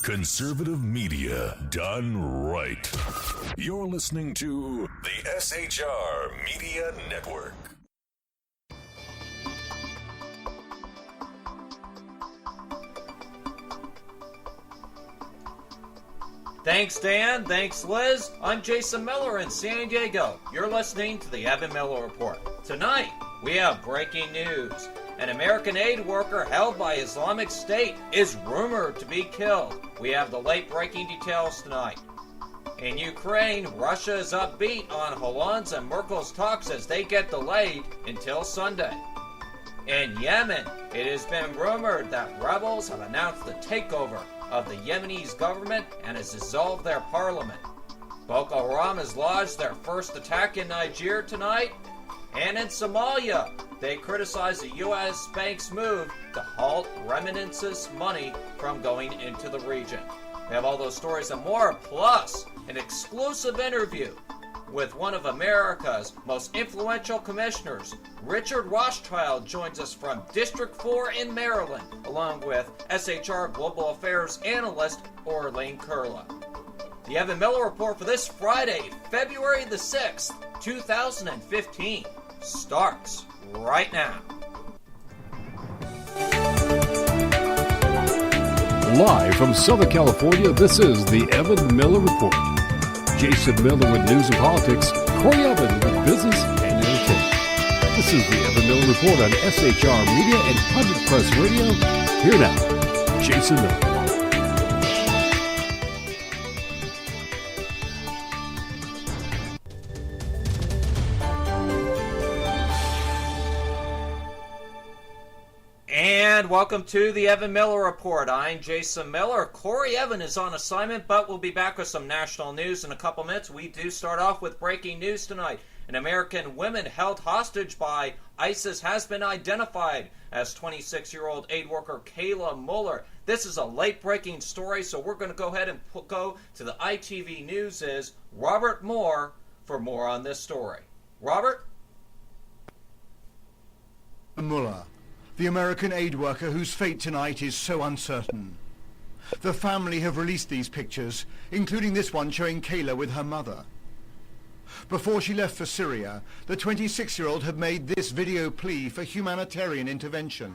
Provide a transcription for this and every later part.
Conservative media done right. You're listening to the SHR Media Network. Thanks, Dan. Thanks, Liz. I'm Jason Miller in San Diego. You're listening to the Evan-Miller Report. Tonight, we have breaking news. An American aid worker held by Islamic State is rumored to be killed. We have the late-breaking details tonight. In Ukraine, Russia is upbeat on Hollande's and Merkel's talks as they get delayed until Sunday. In Yemen, it has been rumored that rebels have announced the takeover of the Yemenis government and has dissolved their parliament. Boko Haram has lodged their first attack in Niger tonight. And in Somalia, they criticize the U.S. bank's move to halt remittances money from going into the region. We have all those stories and more, plus an exclusive interview with one of America's most influential commissioners. Richard Rothschild joins us from District 4 in Maryland, along with SHR Global Affairs analyst Orlene Kurla. The Evan-Miller Report for this Friday, February the 6th, 2015, starts right now. Live from Southern California, this is the Evan-Miller Report. Jason Miller with news and politics, Corey Evan with business and entertainment. This is the Evan-Miller Report on SHR Media and Pundit Press Radio. Here now, Jason Miller. And welcome to the Evan-Miller Report. I'm Jason Miller. Corey Evan is on assignment, but we'll be back with some national news in a couple minutes. We do start off with breaking news tonight. An American woman held hostage by ISIS has been identified as 26-year-old aid worker Kayla Muller. This is a late-breaking story, so we're going to go ahead and go to the ITV News' Robert Moore for more on this story. Robert? Muller, the American aid worker whose fate tonight is so uncertain. The family have released these pictures, including this one showing Kayla with her mother. Before she left for Syria, the 26-year-old had made this video plea for humanitarian intervention.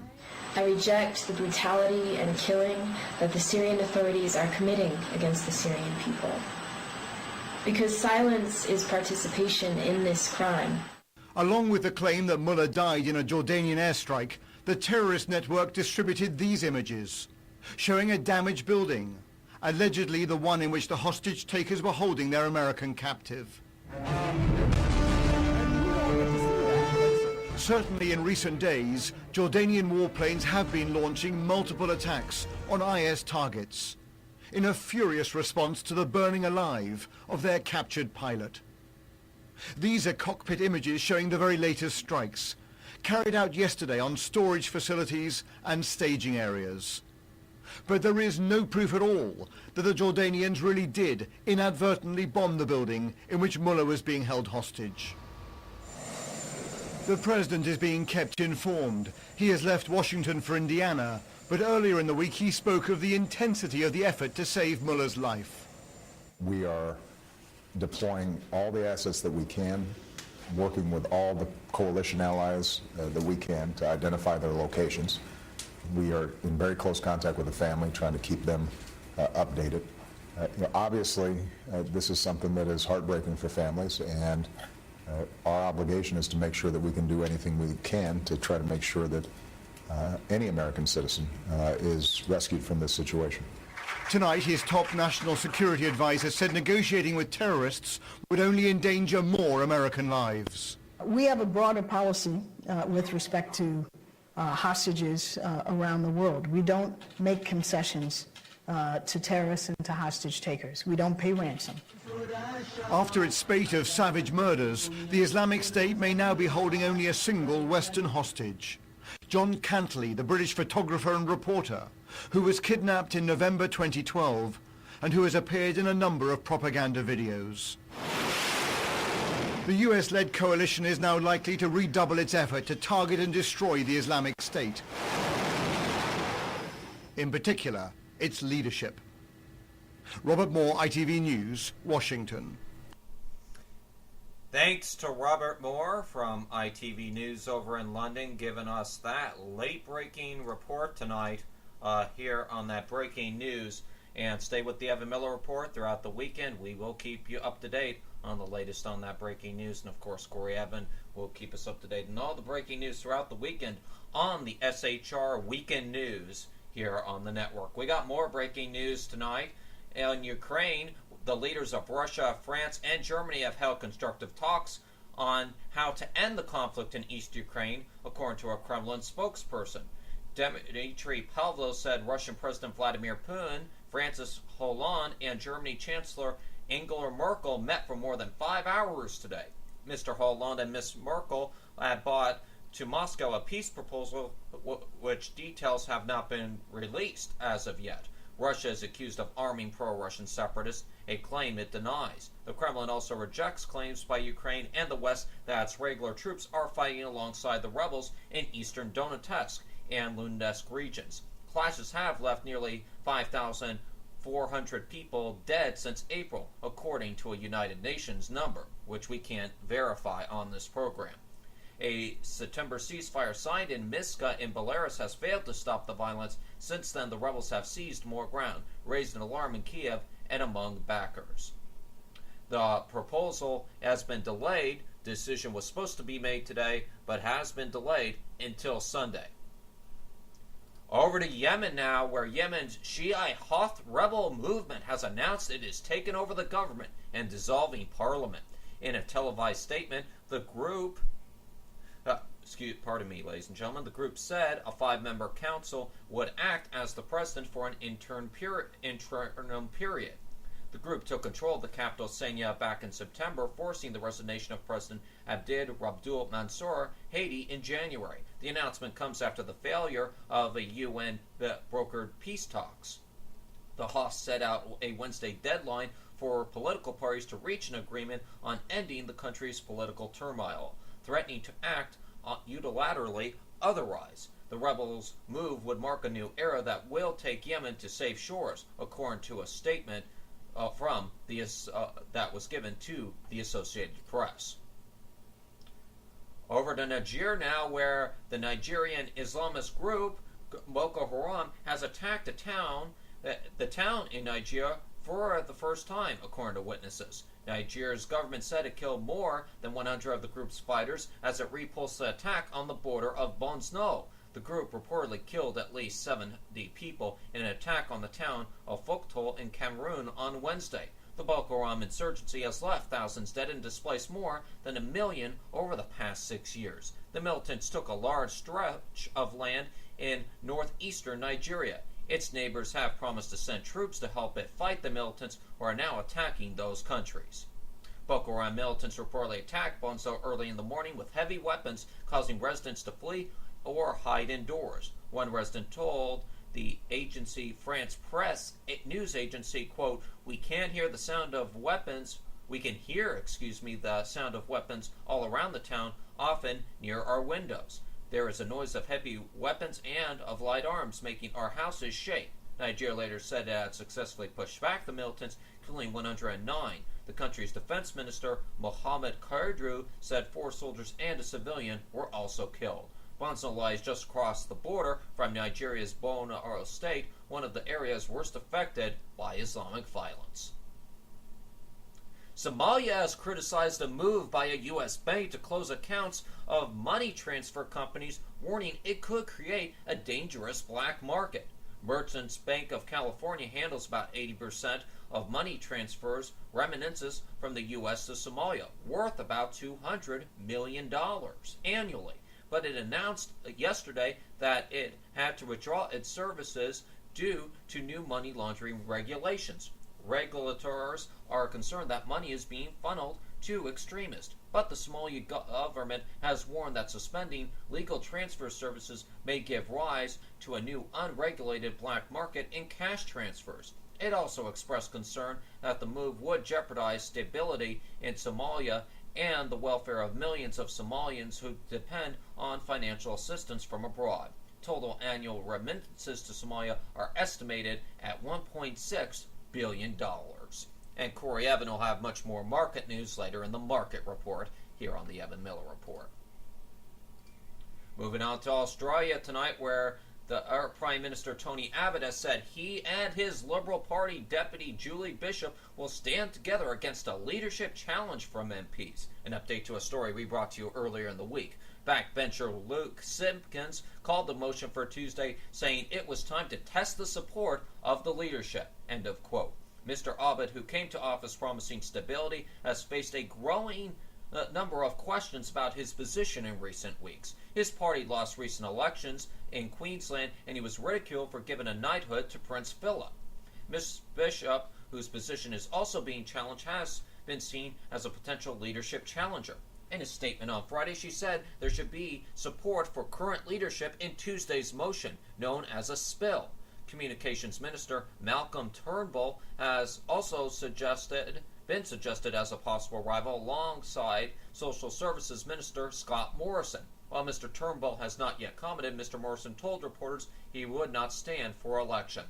I reject the brutality and killing that the Syrian authorities are committing against the Syrian people. Because silence is participation in this crime. Along with the claim that Muller died in a Jordanian airstrike, the terrorist network distributed these images, showing a damaged building, allegedly the one in which the hostage takers were holding their American captive. Certainly in recent days, Jordanian warplanes have been launching multiple attacks on IS targets in a furious response to the burning alive of their captured pilot. These are cockpit images showing the very latest strikes, carried out yesterday on storage facilities and staging areas. But there is no proof at all that the Jordanians really did inadvertently bomb the building in which Muller was being held hostage. The president is being kept informed. He has left Washington for Indiana, but earlier in the week he spoke of the intensity of the effort to save Muller's life. We are deploying all the assets that we can, working with all the coalition allies that we can to identify their locations. We are in very close contact with the family, trying to keep them updated. Obviously, this is something that is heartbreaking for families, and our obligation is to make sure that we can do anything we can to try to make sure that any American citizen is rescued from this situation. Tonight, his top national security advisor said negotiating with terrorists would only endanger more American lives. We have a broader policy with respect to hostages around the world. We don't make concessions to terrorists and to hostage takers. We don't pay ransom. After its spate of savage murders, the Islamic State may now be holding only a single Western hostage. John Cantley, the British photographer and reporter, who was kidnapped in November 2012 and who has appeared in a number of propaganda videos. The US-led coalition is now likely to redouble its effort to target and destroy the Islamic State. In particular, its leadership. Robert Moore, ITV News, Washington. Thanks to Robert Moore from ITV News over in London, giving us that late-breaking report tonight here on that breaking news. And stay with the Evan-Miller Report throughout the weekend. We will keep you up to date on the latest on that breaking news. And, of course, Corey Evan will keep us up to date on all the breaking news throughout the weekend on the SHR Weekend News here on the network. We got more breaking news tonight. In Ukraine, the leaders of Russia, France, and Germany have held constructive talks on how to end the conflict in East Ukraine, according to a Kremlin spokesperson. Dmitry Pavlov said Russian President Vladimir Putin, Francis Hollande, and Germany Chancellor Angela Merkel met for more than 5 hours today. Mr. Hollande and Ms. Merkel had brought to Moscow a peace proposal which details have not been released as of yet. Russia is accused of arming pro-Russian separatists, a claim it denies. The Kremlin also rejects claims by Ukraine and the West that its regular troops are fighting alongside the rebels in eastern Donetsk and Luhansk regions. Clashes have left nearly 5,400 people dead since April, according to a United Nations number, which we can't verify on this program. A September ceasefire signed in Minsk in Belarus has failed to stop the violence. Since then, the rebels have seized more ground, raised an alarm in Kiev and among backers. The proposal has been delayed. Decision was supposed to be made today, but has been delayed until Sunday. Over to Yemen now, where Yemen's Shiite Houthi rebel movement has announced it is taking over the government and dissolving parliament. In a televised statement, the group, ladies and gentlemen, the group said a 5-member council would act as the president for an interim period. The group took control of the capital Sanya back in September, forcing the resignation of President Abdel Rabdul Mansour Hadi in January. The announcement comes after the failure of a UN-brokered peace talks. The Houthis set out a Wednesday deadline for political parties to reach an agreement on ending the country's political turmoil, threatening to act unilaterally otherwise. The rebels' move would mark a new era that will take Yemen to safe shores, according to a statement that was given to the Associated Press. Over to Niger now, where the Nigerian Islamist group Boko Haram has attacked the town in Niger for the first time, according to witnesses. Nigeria's government said it killed more than 100 of the group's fighters as it repulsed the attack on the border of Bonsno. The group reportedly killed at least 70 people in an attack on the town of Foktol in Cameroon on Wednesday. The Boko Haram insurgency has left thousands dead and displaced more than 1 million over the past 6 years. The militants took a large stretch of land in northeastern Nigeria. Its neighbors have promised to send troops to help it fight the militants who are now attacking those countries. Boko Haram militants reportedly attacked Bonso early in the morning with heavy weapons, causing residents to flee or hide indoors. One resident told the agency France Press news agency, quote, we can hear the sound of weapons the sound of weapons all around the town, often near our windows. There is a noise of heavy weapons and of light arms making our houses shake. Nigeria later said it had successfully pushed back the militants, killing 109. The country's defense minister, Mohammed Kardru, said 4 soldiers and a civilian were also killed. Bonso lies just across the border from Nigeria's Borno state, one of the areas worst affected by Islamic violence. Somalia has criticized a move by a U.S. bank to close accounts of money transfer companies, warning it could create a dangerous black market. Merchants Bank of California handles about 80% of money transfers, remittances from the U.S. to Somalia, worth about $200 million annually. But it announced yesterday that it had to withdraw its services due to new money laundering regulations. Regulators are concerned that money is being funneled to extremists, but the Somali government has warned that suspending legal transfer services may give rise to a new unregulated black market in cash transfers. It also expressed concern that the move would jeopardize stability in Somalia and the welfare of millions of Somalians who depend on financial assistance from abroad. Total annual remittances to Somalia are estimated at $1.6 billion. And Corey Evan will have much more market news later in the market report here on the Evan-Miller Report. Moving on to Australia tonight, where our Prime Minister Tony Abbott has said he and his Liberal Party deputy Julie Bishop will stand together against a leadership challenge from MPs. An update to a story we brought to you earlier in the week. Backbencher Luke Simpkins called the motion for Tuesday, saying it was time to test the support of the leadership. End of quote. Mr. Abbott, who came to office promising stability, has faced a growing number of questions about his position in recent weeks. His party lost recent elections in Queensland, and he was ridiculed for giving a knighthood to Prince Philip. Ms. Bishop, whose position is also being challenged, has been seen as a potential leadership challenger. In a statement on Friday, she said there should be support for current leadership in Tuesday's motion, known as a spill. Communications Minister Malcolm Turnbull has also been suggested as a possible rival alongside Social Services Minister Scott Morrison. While Mr. Turnbull has not yet commented, Mr. Morrison told reporters he would not stand for election.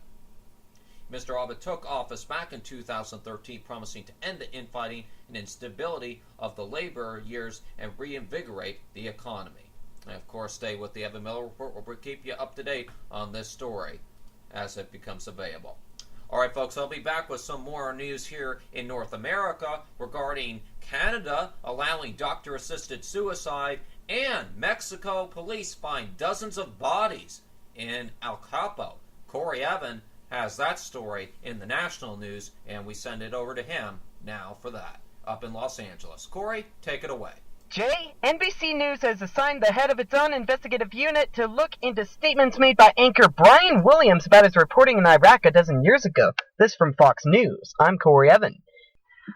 Mr. Abbott took office back in 2013, promising to end the infighting and instability of the labor years and reinvigorate the economy. And of course, stay with the Evan-Miller Report. We'll keep you up to date on this story as it becomes available. All right, folks, I'll be back with some more news here in North America regarding Canada allowing doctor-assisted suicide, and Mexico police find dozens of bodies in El Capo. Corey Evan has that story in the national news, and we send it over to him now for that, up in Los Angeles. Corey, take it away. Jay, NBC News has assigned the head of its own investigative unit to look into statements made by anchor Brian Williams about his reporting in Iraq a dozen years ago. This from Fox News. I'm Corey Evan.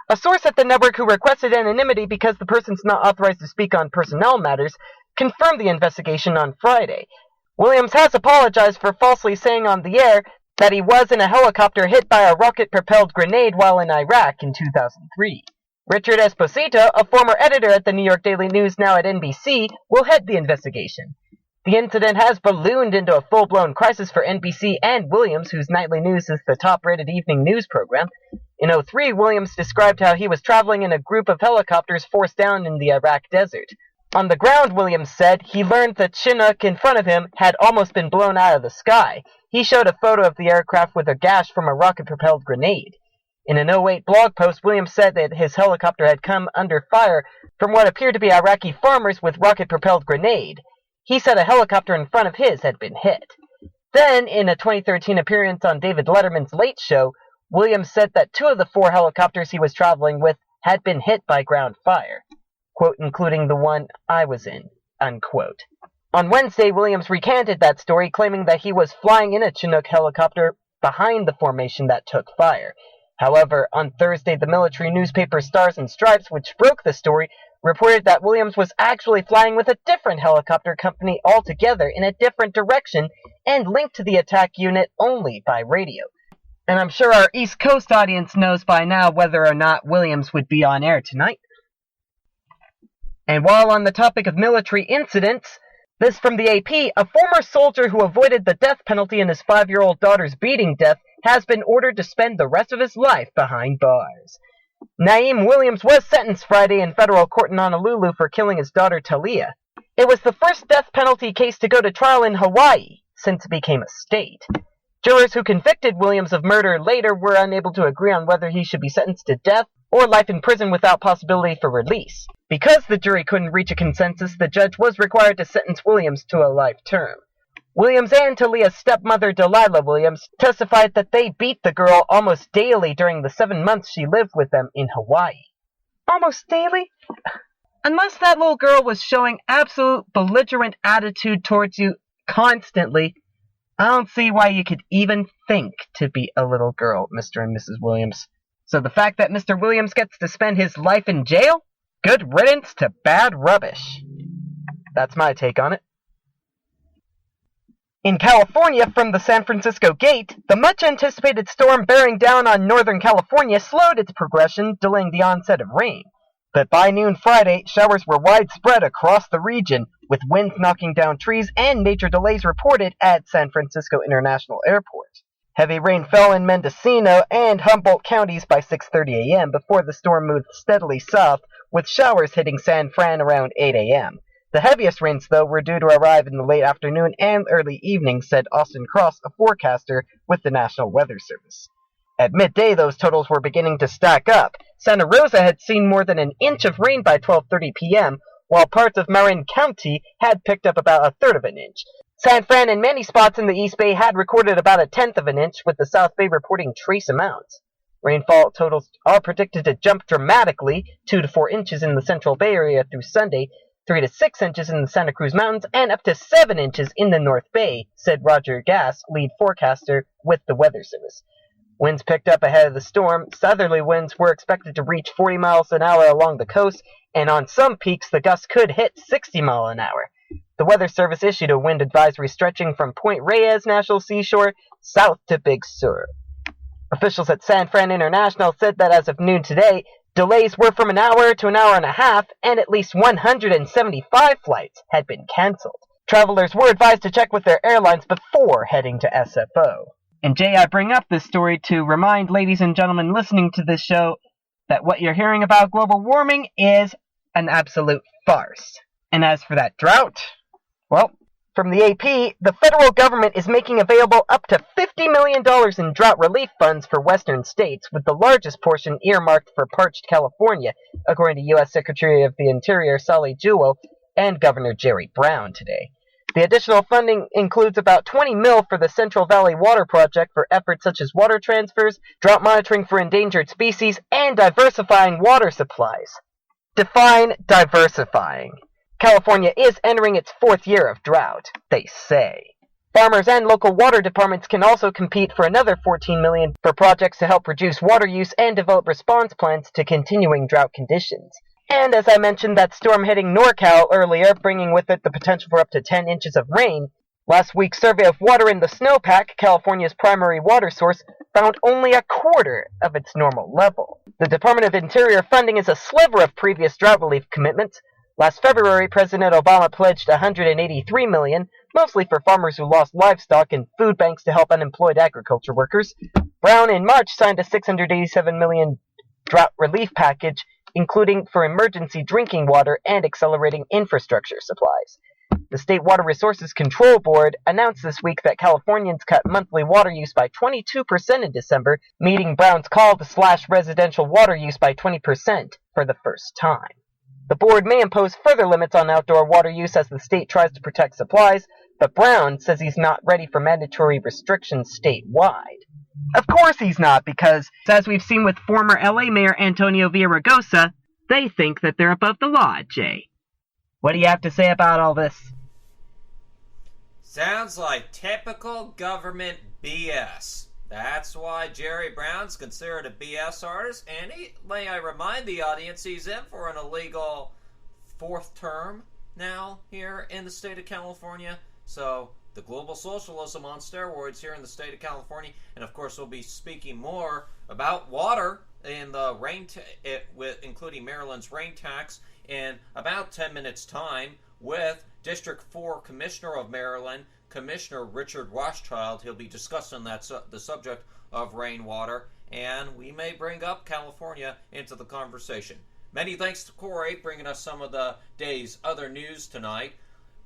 A source at the network who requested anonymity because the person's not authorized to speak on personnel matters confirmed the investigation on Friday. Williams has apologized for falsely saying on the air that he was in a helicopter hit by a rocket-propelled grenade while in Iraq in 2003. Richard Esposito, a former editor at the New York Daily News, now at NBC, will head the investigation. The incident has ballooned into a full-blown crisis for NBC and Williams, whose nightly news is the top-rated evening news program. In 2003, Williams described how he was traveling in a group of helicopters forced down in the Iraq desert. On the ground, Williams said, he learned the Chinook in front of him had almost been blown out of the sky. He showed a photo of the aircraft with a gash from a rocket-propelled grenade. In an 2008 blog post, Williams said that his helicopter had come under fire from what appeared to be Iraqi farmers with rocket-propelled grenade. He said a helicopter in front of his had been hit. Then, in a 2013 appearance on David Letterman's Late Show, Williams said that 2 of the 4 helicopters he was traveling with had been hit by ground fire, quote, including the one I was in, unquote. On Wednesday, Williams recanted that story, claiming that he was flying in a Chinook helicopter behind the formation that took fire. However, on Thursday, the military newspaper Stars and Stripes, which broke the story, reported that Williams was actually flying with a different helicopter company altogether in a different direction and linked to the attack unit only by radio. And I'm sure our East Coast audience knows by now whether or not Williams would be on air tonight. And while on the topic of military incidents, this from the AP, a former soldier who avoided the death penalty in his 5-year-old daughter's beating death has been ordered to spend the rest of his life behind bars. Naeem Williams was sentenced Friday in federal court in Honolulu for killing his daughter Talia. It was the first death penalty case to go to trial in Hawaii since it became a state. Jurors who convicted Williams of murder later were unable to agree on whether he should be sentenced to death or life in prison without possibility for release. Because the jury couldn't reach a consensus, the judge was required to sentence Williams to a life term. Williams and Talia's stepmother, Delilah Williams, testified that they beat the girl almost daily during the 7 months she lived with them in Hawaii. Almost daily? Unless that little girl was showing absolute belligerent attitude towards you constantly, I don't see why you could even think to beat a little girl, Mr. and Mrs. Williams. So the fact that Mr. Williams gets to spend his life in jail? Good riddance to bad rubbish. That's my take on it. In California, from the San Francisco Gate, the much-anticipated storm bearing down on Northern California slowed its progression, delaying the onset of rain. But by noon Friday, showers were widespread across the region, with winds knocking down trees and major delays reported at San Francisco International Airport. Heavy rain fell in Mendocino and Humboldt counties by 6:30 a.m. before the storm moved steadily south, with showers hitting San Fran around 8 a.m. The heaviest rains, though, were due to arrive in the late afternoon and early evening, said Austin Cross, a forecaster with the National Weather Service. At midday, those totals were beginning to stack up. Santa Rosa had seen more than an inch of rain by 12:30 p.m., while parts of Marin County had picked up about a third of an inch. San Fran and many spots in the East Bay had recorded about a tenth of an inch, with the South Bay reporting trace amounts. Rainfall totals are predicted to jump dramatically, 2 to 4 inches in the Central Bay Area through Sunday, 3 to 6 inches in the Santa Cruz Mountains, and up to 7 inches in the North Bay, said Roger Gass, lead forecaster with the Weather Service. Winds picked up ahead of the storm. Southerly winds were expected to reach 40 miles an hour along the coast, and on some peaks the gusts could hit 60 miles an hour. The Weather Service issued a wind advisory stretching from Point Reyes National Seashore south to Big Sur. Officials at San Fran International said that as of noon today, delays were from an hour to an hour and a half, and at least 175 flights had been canceled. Travelers were advised to check with their airlines before heading to SFO. And Jay, I bring up this story to remind ladies and gentlemen listening to this show that what you're hearing about global warming is an absolute farce. And as for that drought, well, from the AP, the federal government is making available up to $50 million in drought relief funds for western states, with the largest portion earmarked for parched California, according to U.S. Secretary of the Interior Sally Jewell and Governor Jerry Brown today. The additional funding includes about $20 million for the Central Valley Water Project for efforts such as water transfers, drought monitoring for endangered species, and diversifying water supplies. Define diversifying. California is entering its 4th year of drought, they say. Farmers and local water departments can also compete for another $14 million for projects to help reduce water use and develop response plans to continuing drought conditions. And as I mentioned, that storm hitting NorCal earlier, bringing with it the potential for up to 10 inches of rain. Last week's survey of water in the snowpack, California's primary water source, found only a quarter of its normal level. The Department of Interior funding is a sliver of previous drought relief commitments. Last February, President Obama pledged $183 million, mostly for farmers who lost livestock and food banks to help unemployed agriculture workers. Brown in March signed a $687 million drought relief package, including for emergency drinking water and accelerating infrastructure supplies. The State Water Resources Control Board announced this week that Californians cut monthly water use by 22% in December, meeting Brown's call to slash residential water use by 20% for the first time. The board may impose further limits on outdoor water use as the state tries to protect supplies, but Brown says he's not ready for mandatory restrictions statewide. Of course he's not, because, as we've seen with former LA Mayor Antonio Villaraigosa, they think that they're above the law, Jay. What do you have to say about all this? Sounds like typical government BS. That's why Jerry Brown's considered a BS artist, and may I remind the audience, he's in for an illegal 4th term now here in the state of California. So the global socialism on steroids here in the state of California. And of course, we'll be speaking more about water in the including Maryland's rain tax in about 10 minutes time with District 4 Commissioner of Maryland, Commissioner Richard Rothschild. He'll be discussing the subject of rainwater, and we may bring up California into the conversation. Many thanks to Corey bringing us some of the day's other news tonight.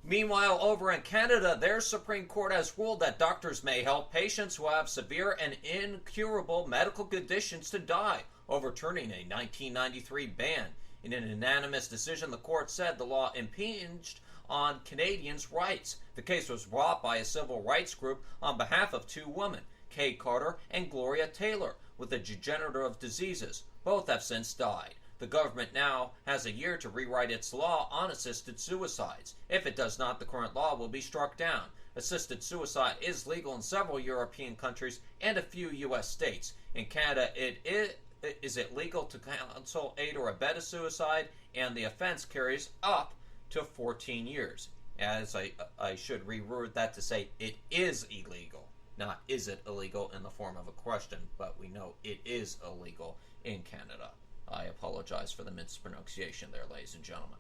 Meanwhile, over in Canada, their Supreme Court has ruled that doctors may help patients who have severe and incurable medical conditions to die, overturning a 1993 ban. In an unanimous decision, the court said the law impinged on Canadians' rights. The case was brought by a civil rights group on behalf of 2 women, Kay Carter and Gloria Taylor, with degenerative diseases. Both have since died. The government now has a year to rewrite its law on assisted suicides. If it does not, the current law will be struck down. Assisted suicide is legal in several European countries and a few U.S. states. In Canada, it is legal to counsel, aid, or abet a suicide, and the offense carries up to 14 years. As I should reword that to say it is illegal. Not is it illegal in the form of a question, but we know it is illegal in Canada. I apologize for the mispronunciation there, ladies and gentlemen.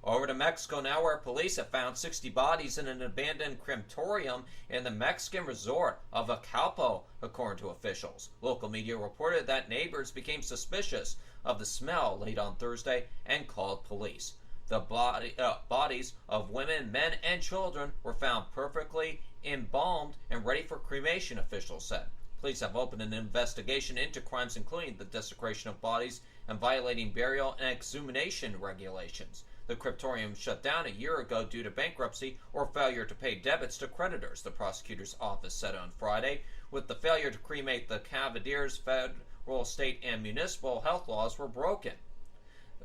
Over to Mexico now, where police have found 60 bodies in an abandoned crematorium in the Mexican resort of Acapulco, according to officials. Local media reported that neighbors became suspicious of the smell late on Thursday and called police. The bodies of women, men, and children were found perfectly embalmed and ready for cremation, officials said. Police have opened an investigation into crimes including the desecration of bodies and violating burial and exhumation regulations. The crematorium shut down a year ago due to bankruptcy or failure to pay debits to creditors, the prosecutor's office said on Friday. With the failure to cremate the cavaliers, federal, state, and municipal health laws were broken.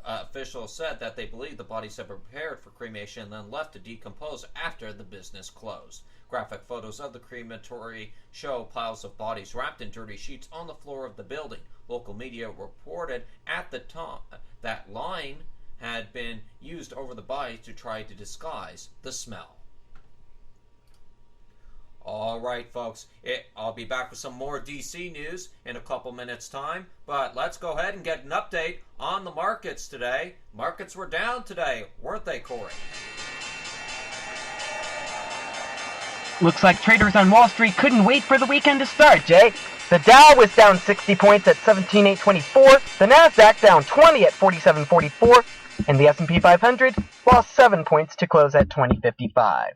Officials said that they believe the bodies had been prepared for cremation and then left to decompose after the business closed. Graphic photos of the crematory show piles of bodies wrapped in dirty sheets on the floor of the building. Local media reported at the time that lime had been used over the bodies to try to disguise the smell. All right, folks, I'll be back with some more DC news in a couple minutes' time, but let's go ahead and get an update on the markets today. Markets were down today, weren't they, Corey? Looks like traders on Wall Street couldn't wait for the weekend to start, Jay. The Dow was down 60 points at 17,824, the Nasdaq down 20 at 4744, and the S&P 500 lost 7 points to close at 2055.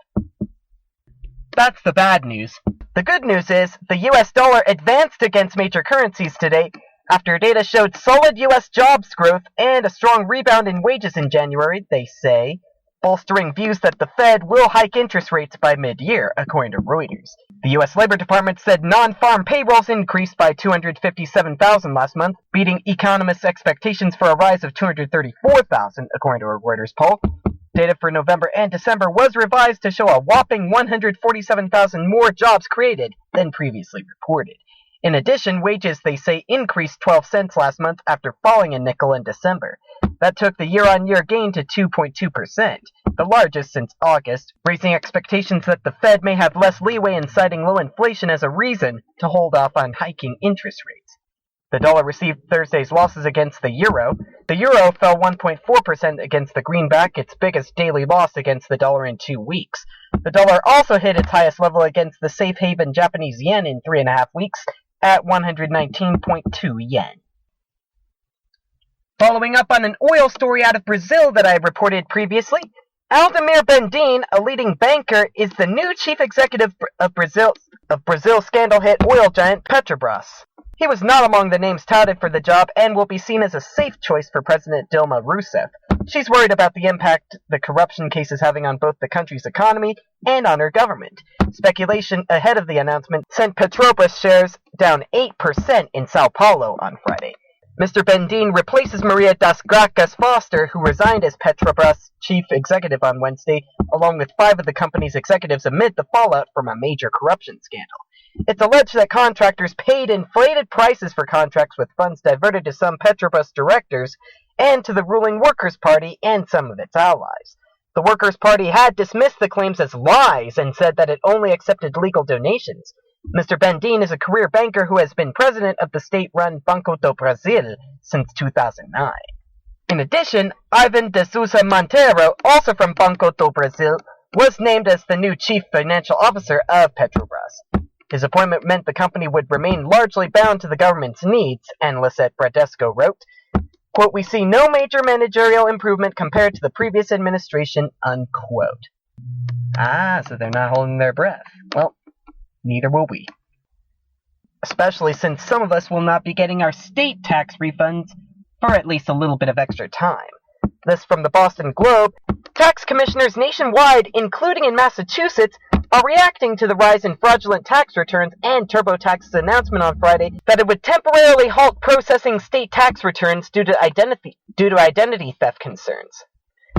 That's the bad news. The good news is the US dollar advanced against major currencies today after data showed solid US jobs growth and a strong rebound in wages in January, they say, bolstering views that the Fed will hike interest rates by mid-year, according to Reuters. The U.S. Labor Department said non-farm payrolls increased by 257,000 last month, beating economists' expectations for a rise of 234,000, according to a Reuters poll. Data for November and December was revised to show a whopping 147,000 more jobs created than previously reported. In addition, wages, they say, increased 12 cents last month after falling a nickel in December. That took the year-on-year gain to 2.2%, the largest since August, raising expectations that the Fed may have less leeway in citing low inflation as a reason to hold off on hiking interest rates. The dollar received Thursday's losses against the euro. The euro fell 1.4% against the greenback, its biggest daily loss against the dollar in 2 weeks. The dollar also hit its highest level against the safe haven Japanese yen in 3.5 weeks, at 119.2 yen. Following up on an oil story out of Brazil that I reported previously, Aldemir Bendin, a leading banker, is the new chief executive of Brazil scandal-hit oil giant Petrobras. He was not among the names touted for the job and will be seen as a safe choice for President Dilma Rousseff. She's worried about the impact the corruption case is having on both the country's economy and on her government. Speculation ahead of the announcement sent Petrobras shares down 8% in Sao Paulo on Friday. Mr. Bendin replaces Maria das Graças Foster, who resigned as Petrobras chief executive on Wednesday, along with 5 of the company's executives amid the fallout from a major corruption scandal. It's alleged that contractors paid inflated prices for contracts with funds diverted to some Petrobras directors and to the ruling Workers' Party and some of its allies. The Workers' Party had dismissed the claims as lies and said that it only accepted legal donations. Mr. Bendin is a career banker who has been president of the state-run Banco do Brasil since 2009. In addition, Ivan de Souza Monteiro, also from Banco do Brasil, was named as the new chief financial officer of Petrobras. His appointment meant the company would remain largely bound to the government's needs, analysts at Bradesco wrote. Quote, "We see no major managerial improvement compared to the previous administration," unquote. So they're not holding their breath. Well, neither will we. Especially since some of us will not be getting our state tax refunds for at least a little bit of extra time. This from the Boston Globe. Tax commissioners nationwide, including in Massachusetts, are reacting to the rise in fraudulent tax returns and TurboTax's announcement on Friday that it would temporarily halt processing state tax returns due to identity theft concerns.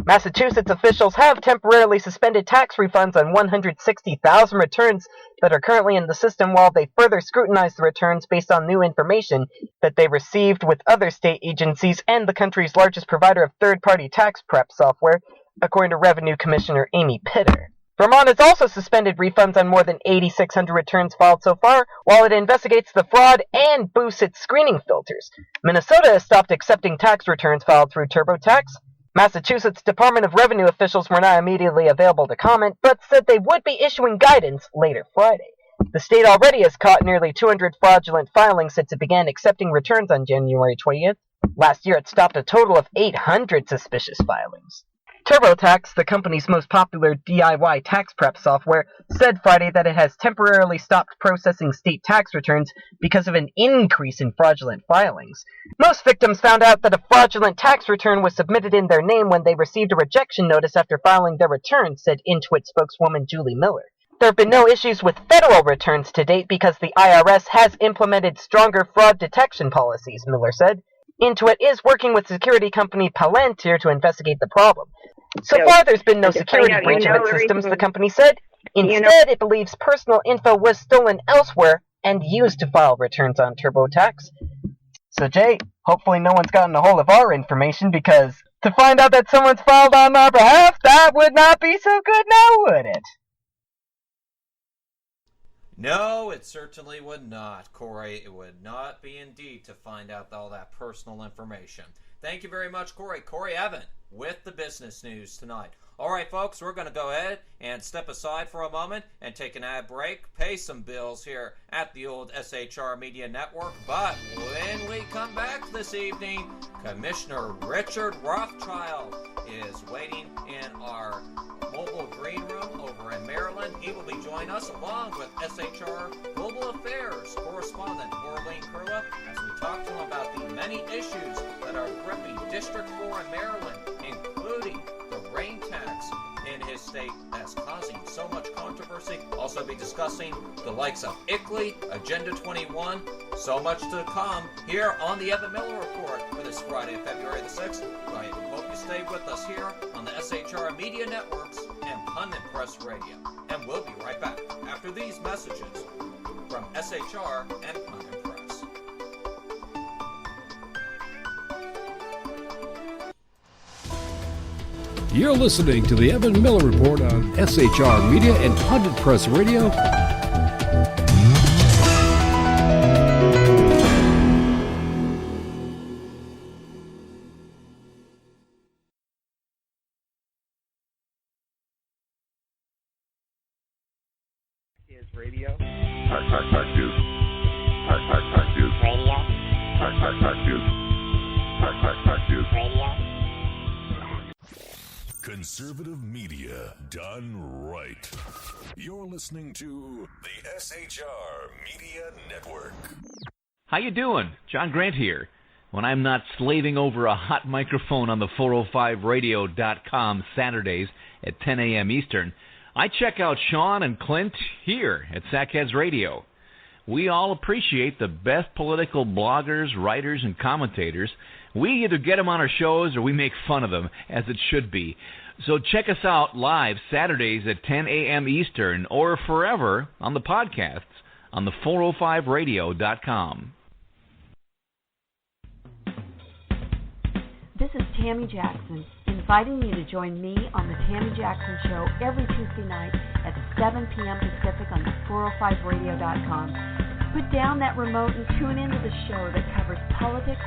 Massachusetts officials have temporarily suspended tax refunds on 160,000 returns that are currently in the system while they further scrutinize the returns based on new information that they received with other state agencies and the country's largest provider of third-party tax prep software, according to Revenue Commissioner Amy Pitter. Vermont has also suspended refunds on more than 8,600 returns filed so far, while it investigates the fraud and boosts its screening filters. Minnesota has stopped accepting tax returns filed through TurboTax. Massachusetts Department of Revenue officials were not immediately available to comment, but said they would be issuing guidance later Friday. The state already has caught nearly 200 fraudulent filings since it began accepting returns on January 20th. Last year, it stopped a total of 800 suspicious filings. TurboTax, the company's most popular DIY tax prep software, said Friday that it has temporarily stopped processing state tax returns because of an increase in fraudulent filings. Most victims found out that a fraudulent tax return was submitted in their name when they received a rejection notice after filing their return, said Intuit spokeswoman Julie Miller. There have been no issues with federal returns to date because the IRS has implemented stronger fraud detection policies, Miller said. Intuit is working with security company Palantir to investigate the problem. So far, there's been no security breach of its systems, the company said. Instead, it believes personal info was stolen elsewhere and used to file returns on TurboTax. So, Jay, hopefully no one's gotten a hold of our information, because to find out that someone's filed on our behalf, that would not be so good now, would it? No, it certainly would not, Corey. It would not be indeed to find out all that personal information. Thank you very much, Corey. Corey Evan with the business news tonight. All right, folks, we're going to go ahead and step aside for a moment and take an ad break, pay some bills here at the old SHR Media Network. But when we come back this evening, Commissioner Richard Rothschild is waiting in our mobile green room over in Maryland. He will be joining us along with SHR Global Affairs correspondent Maureen Kurla as we talk to him about the many issues that are gripping District 4 in Maryland, including the rain tax in his state that's causing so much controversy. Also be discussing the likes of ICLEI, Agenda 21, so much to come here on the Evan-Miller Report for this Friday, February the 6th. I hope you stay with us here on the SHR Media Networks and Pundit Press Radio. And we'll be right back after these messages from SHR and Pundit Press. You're listening to the Evan-Miller Report on SHR Media and Pundit Press Radio. Radio. Conservative media done right. You're listening to the SHR Media Network. How you doing? John Grant here. When I'm not slaving over a hot microphone on the 405radio.com Saturdays at 10 a.m. Eastern, I check out Sean and Clint here at Sackheads Radio. We all appreciate the best political bloggers, writers, and commentators. We either get them on our shows or we make fun of them, as it should be. So check us out live Saturdays at 10 a.m. Eastern or forever on the podcasts on the 405radio.com. This is Tammy Jackson, inviting you to join me on the Tammy Jackson Show every Tuesday night at 7 p.m. Pacific on the 405radio.com. Put down that remote and tune into the show that covers politics,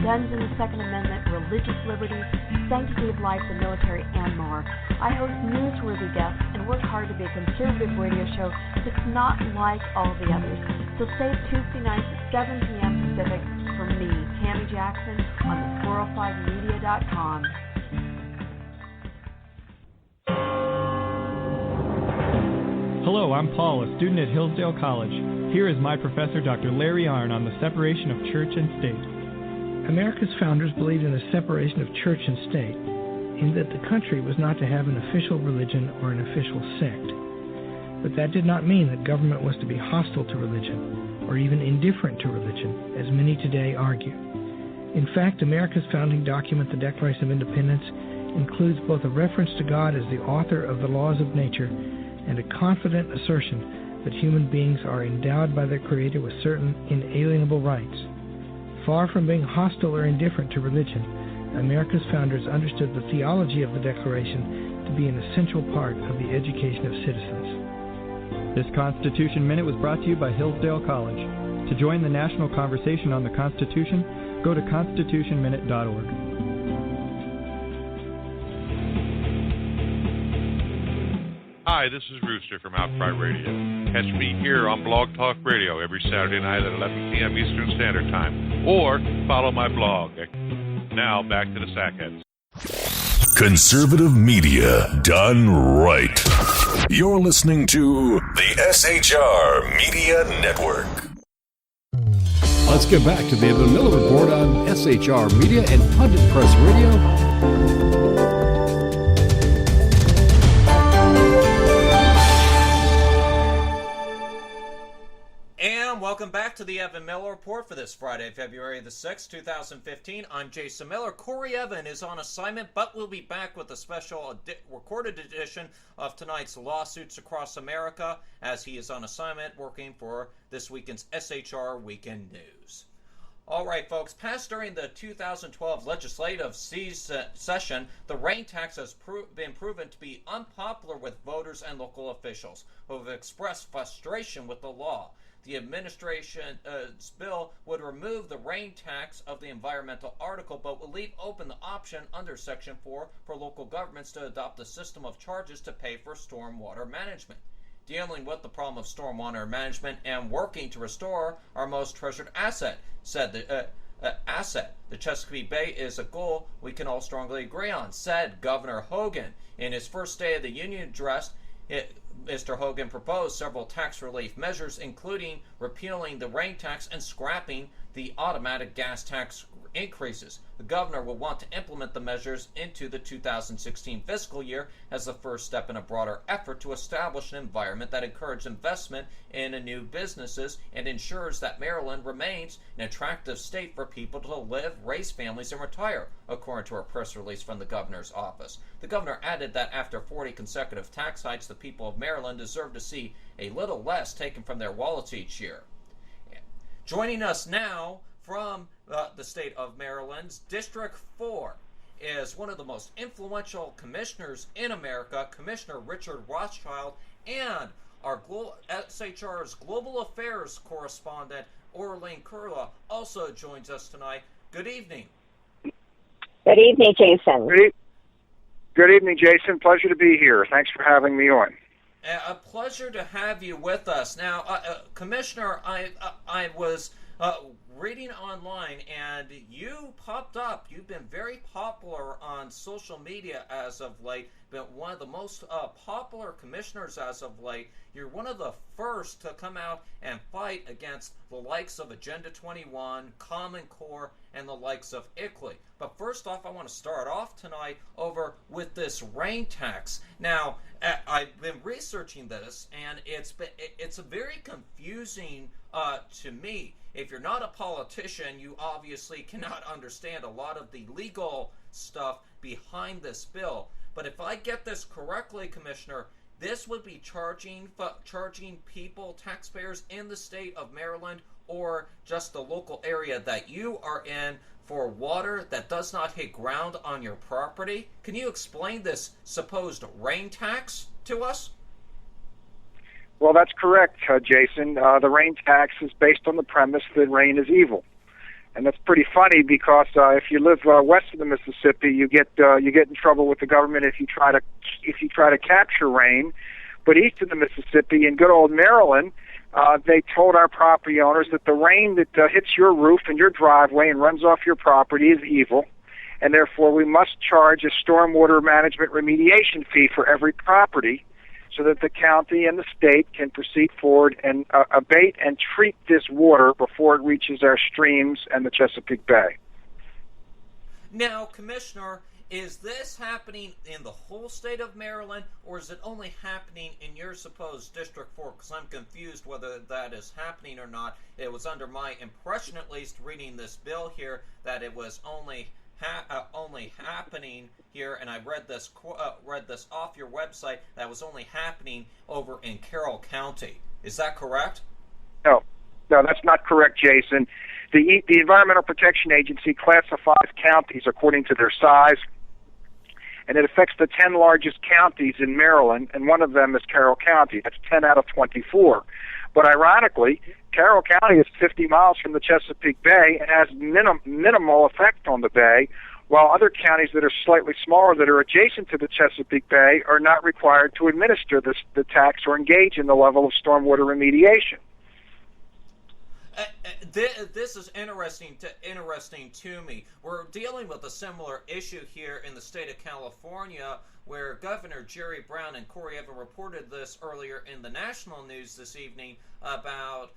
guns and the Second Amendment, religious liberties, sanctity of life, the military, and more. I host newsworthy guests and work hard to be a conservative radio show that's not like all the others. So save Tuesday nights at 7 p.m. Pacific for me, Tammy Jackson, on the 405media.com. Hello, I'm Paul, a student at Hillsdale College. Here is my professor, Dr. Larry Arnn, on the separation of church and state. America's founders believed in the separation of church and state, in that the country was not to have an official religion or an official sect. But that did not mean that government was to be hostile to religion, or even indifferent to religion, as many today argue. In fact, America's founding document, the Declaration of Independence, includes both a reference to God as the author of the laws of nature and a confident assertion that human beings are endowed by their Creator with certain inalienable rights. Far from being hostile or indifferent to religion, America's founders understood the theology of the Declaration to be an essential part of the education of citizens. This Constitution Minute was brought to you by Hillsdale College. To join the national conversation on the Constitution, go to constitutionminute.org. Hi, this is Rooster from Outcry Radio. Catch me here on Blog Talk Radio every Saturday night at 11 p.m. Eastern Standard Time, or follow my blog. Now, back to the Sackheads. Conservative media done right. You're listening to the SHR Media Network. Let's get back to the Evan-Miller Report on SHR Media and Pundit Press Radio. And welcome back to the Evan-Miller Report for this Friday, February the 6th, 2015. I'm Jason Miller. Corey Evan is on assignment, but we'll be back with a special recorded edition of tonight's Lawsuits Across America, as he is on assignment working for this weekend's SHR Weekend News. All right, folks, passed during the 2012 legislative session, the rain tax has been proven to be unpopular with voters and local officials who have expressed frustration with the law. The administration's bill would remove the rain tax of the environmental article, but would leave open the option under Section 4 for local governments to adopt a system of charges to pay for stormwater management. Dealing with the problem of stormwater management and working to restore our most treasured asset, said the Chesapeake Bay is a goal we can all strongly agree on, said Governor Hogan. In his first State of the Union address, Mr. Hogan proposed several tax relief measures, including repealing the rain tax and scrapping the automatic gas tax increases. The governor will want to implement the measures into the 2016 fiscal year as the first step in a broader effort to establish an environment that encourages investment in new businesses and ensures that Maryland remains an attractive state for people to live, raise families, and retire, according to a press release from the governor's office. The governor added that after 40 consecutive tax hikes, the people of Maryland deserve to see a little less taken from their wallets each year. Joining us now from the state of Maryland's District 4 is one of the most influential commissioners in America, Commissioner Richard Rothschild, and our SHR's Global Affairs correspondent, Orlene Kurla, also joins us tonight. Good evening. Good evening, Jason. Good evening, Jason. Pleasure to be here. Thanks for having me on. A pleasure to have you with us. Now, Commissioner, I was reading online, and you popped up. You've been very popular on social media as of late, been one of the most popular commissioners as of late. You're one of the first to come out and fight against the likes of Agenda 21, Common Core, and the likes of ICLEI. But first off, I want to start off tonight over with this rain tax. Now, I've been researching this, and it's a very confusing to me. If you're not a politician, you obviously cannot understand a lot of the legal stuff behind this bill. But if I get this correctly, Commissioner, this would be charging people, taxpayers in the state of Maryland or just the local area that you are in for water that does not hit ground on your property. Can you explain this supposed rain tax to us? Well, that's correct, Jason. The rain tax is based on the premise that rain is evil. And that's pretty funny because if you live west of the Mississippi, you get in trouble with the government if you try to capture rain. But east of the Mississippi, in good old Maryland, they told our property owners that the rain that hits your roof and your driveway and runs off your property is evil, and therefore we must charge a stormwater management remediation fee for every property, so that the county and the state can proceed forward and abate and treat this water before it reaches our streams and the Chesapeake Bay. Now, Commissioner, is this happening in the whole state of Maryland, or is it only happening in your supposed District 4? Because I'm confused whether that is happening or not. It was under my impression, at least, reading this bill here, that it was only happening here, and I read this off your website, that was only happening over in Carroll County. Is that correct? No, that's not correct, Jason. The Environmental Protection Agency classifies counties according to their size, and it affects the 10 largest counties in Maryland, and one of them is Carroll County. That's 10 out of 24. But ironically, Carroll County is 50 miles from the Chesapeake Bay and has minimal effect on the bay, while other counties that are slightly smaller that are adjacent to the Chesapeake Bay are not required to administer the tax or engage in the level of stormwater remediation. This is interesting to me. We're dealing with a similar issue here in the state of California, where Governor Jerry Brown and Corey Evan reported this earlier in the national news this evening about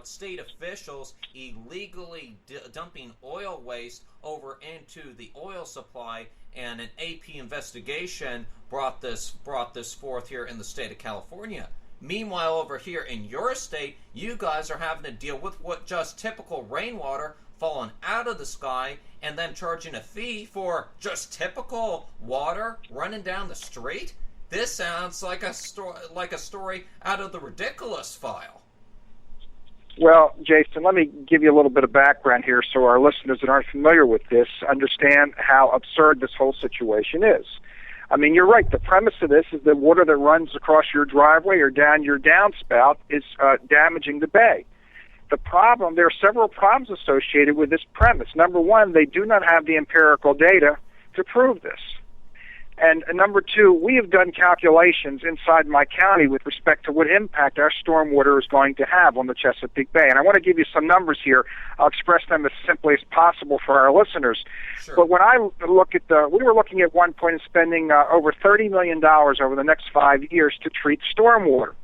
state officials illegally dumping oil waste over into the oil supply, and an AP investigation brought this forth here in the state of California. Meanwhile, over here in your state, you guys are having to deal with what just typical rainwater falling out of the sky and then charging a fee for just typical water running down the street? This sounds like a story out of the ridiculous file. Well, Jason, let me give you a little bit of background here so our listeners that aren't familiar with this understand how absurd this whole situation is. I mean, you're right. The premise of this is that water that runs across your driveway or down your downspout is damaging the bay. There are several problems associated with this premise. Number one, they do not have the empirical data to prove this. And number two, we have done calculations inside my county with respect to what impact our stormwater is going to have on the Chesapeake Bay. And I want to give you some numbers here. I'll express them as simply as possible for our listeners. Sure. But when I look at we were looking at one point of spending over $30 million over the next 5 years to treat stormwater.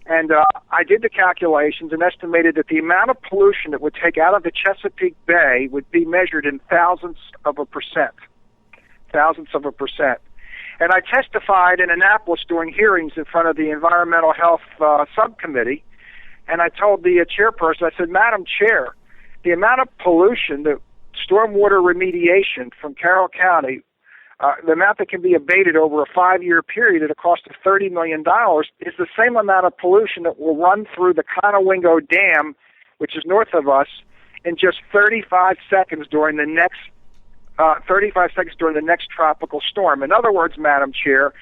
And I did the calculations and estimated that the amount of pollution that would take out of the Chesapeake Bay would be measured in thousandths of a percent. And I testified in Annapolis during hearings in front of the Environmental Health Subcommittee, and I told the chairperson, I said, Madam Chair, the amount of pollution, the stormwater remediation from Carroll County, the amount that can be abated over a 5-year period at a cost of $30 million is the same amount of pollution that will run through the Conowingo Dam, which is north of us, in just 35 seconds during the next tropical storm. In other words, Madam Chair,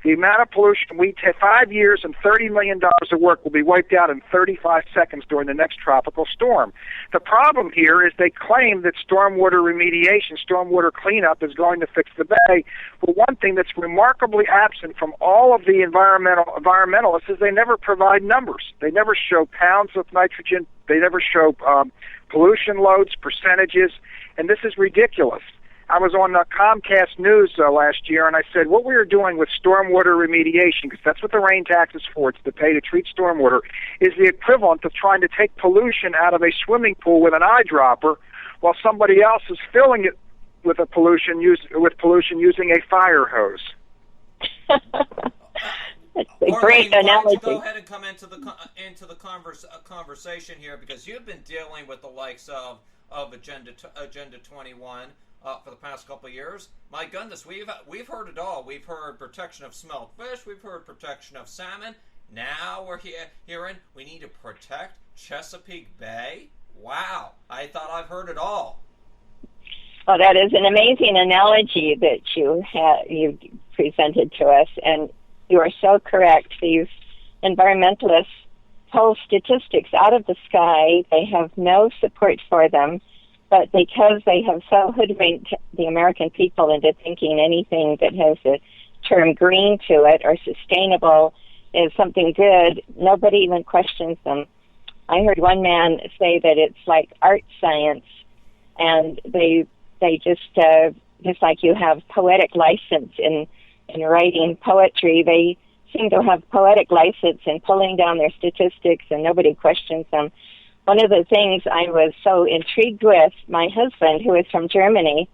the amount of pollution we take 5 years and $30 million of work will be wiped out in 35 seconds during the next tropical storm. The problem here is they claim that stormwater remediation, stormwater cleanup is going to fix the bay. Well, one thing that's remarkably absent from all of the environmentalists is they never provide numbers. They never show pounds of nitrogen. They never show pollution loads, percentages, and this is ridiculous. I was on Comcast News last year, and I said what we are doing with stormwater remediation, because that's what the rain tax is for, it's to pay to treat stormwater, is the equivalent of trying to take pollution out of a swimming pool with an eyedropper while somebody else is filling it with pollution using a fire hose. That's a great analogy. Go ahead and come into the conversation here, because you've been dealing with the likes of Agenda 21 for the past couple of years. My goodness, we've heard it all. We've heard protection of smelt fish. We've heard protection of salmon. Now we're hearing we need to protect Chesapeake Bay. Wow, I thought I've heard it all. Well, that is an amazing analogy that you presented to us, and you are so correct. These environmentalists pull statistics out of the sky. They have no support for them, but because they have so hoodwinked the American people into thinking anything that has the term green to it or sustainable is something good, nobody even questions them. I heard one man say that it's like art science, and they just like you have poetic license in writing poetry, they seem to have poetic license in pulling down their statistics, and nobody questions them. One of the things I was so intrigued with, my husband, who is from Germany,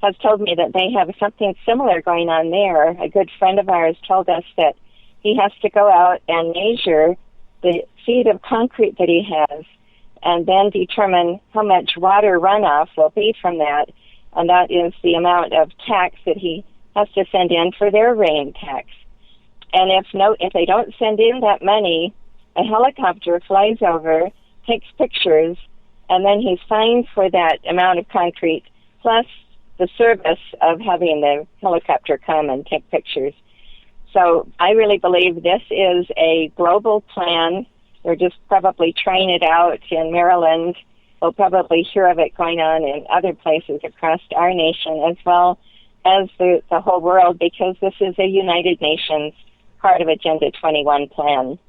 has told me that they have something similar going on there. A good friend of ours told us that he has to go out and measure the feet of concrete that he has and then determine how much water runoff will be from that, and that is the amount of tax that he has to send in for their rain tax. And if they don't send in that money, a helicopter flies over, takes pictures, and then he's fined for that amount of concrete, plus the service of having the helicopter come and take pictures. So I really believe this is a global plan. They're just probably trying it out in Maryland we'll probably hear of it going on in other places across our nation as well as the whole world, because this is a United Nations part of Agenda 21 plan.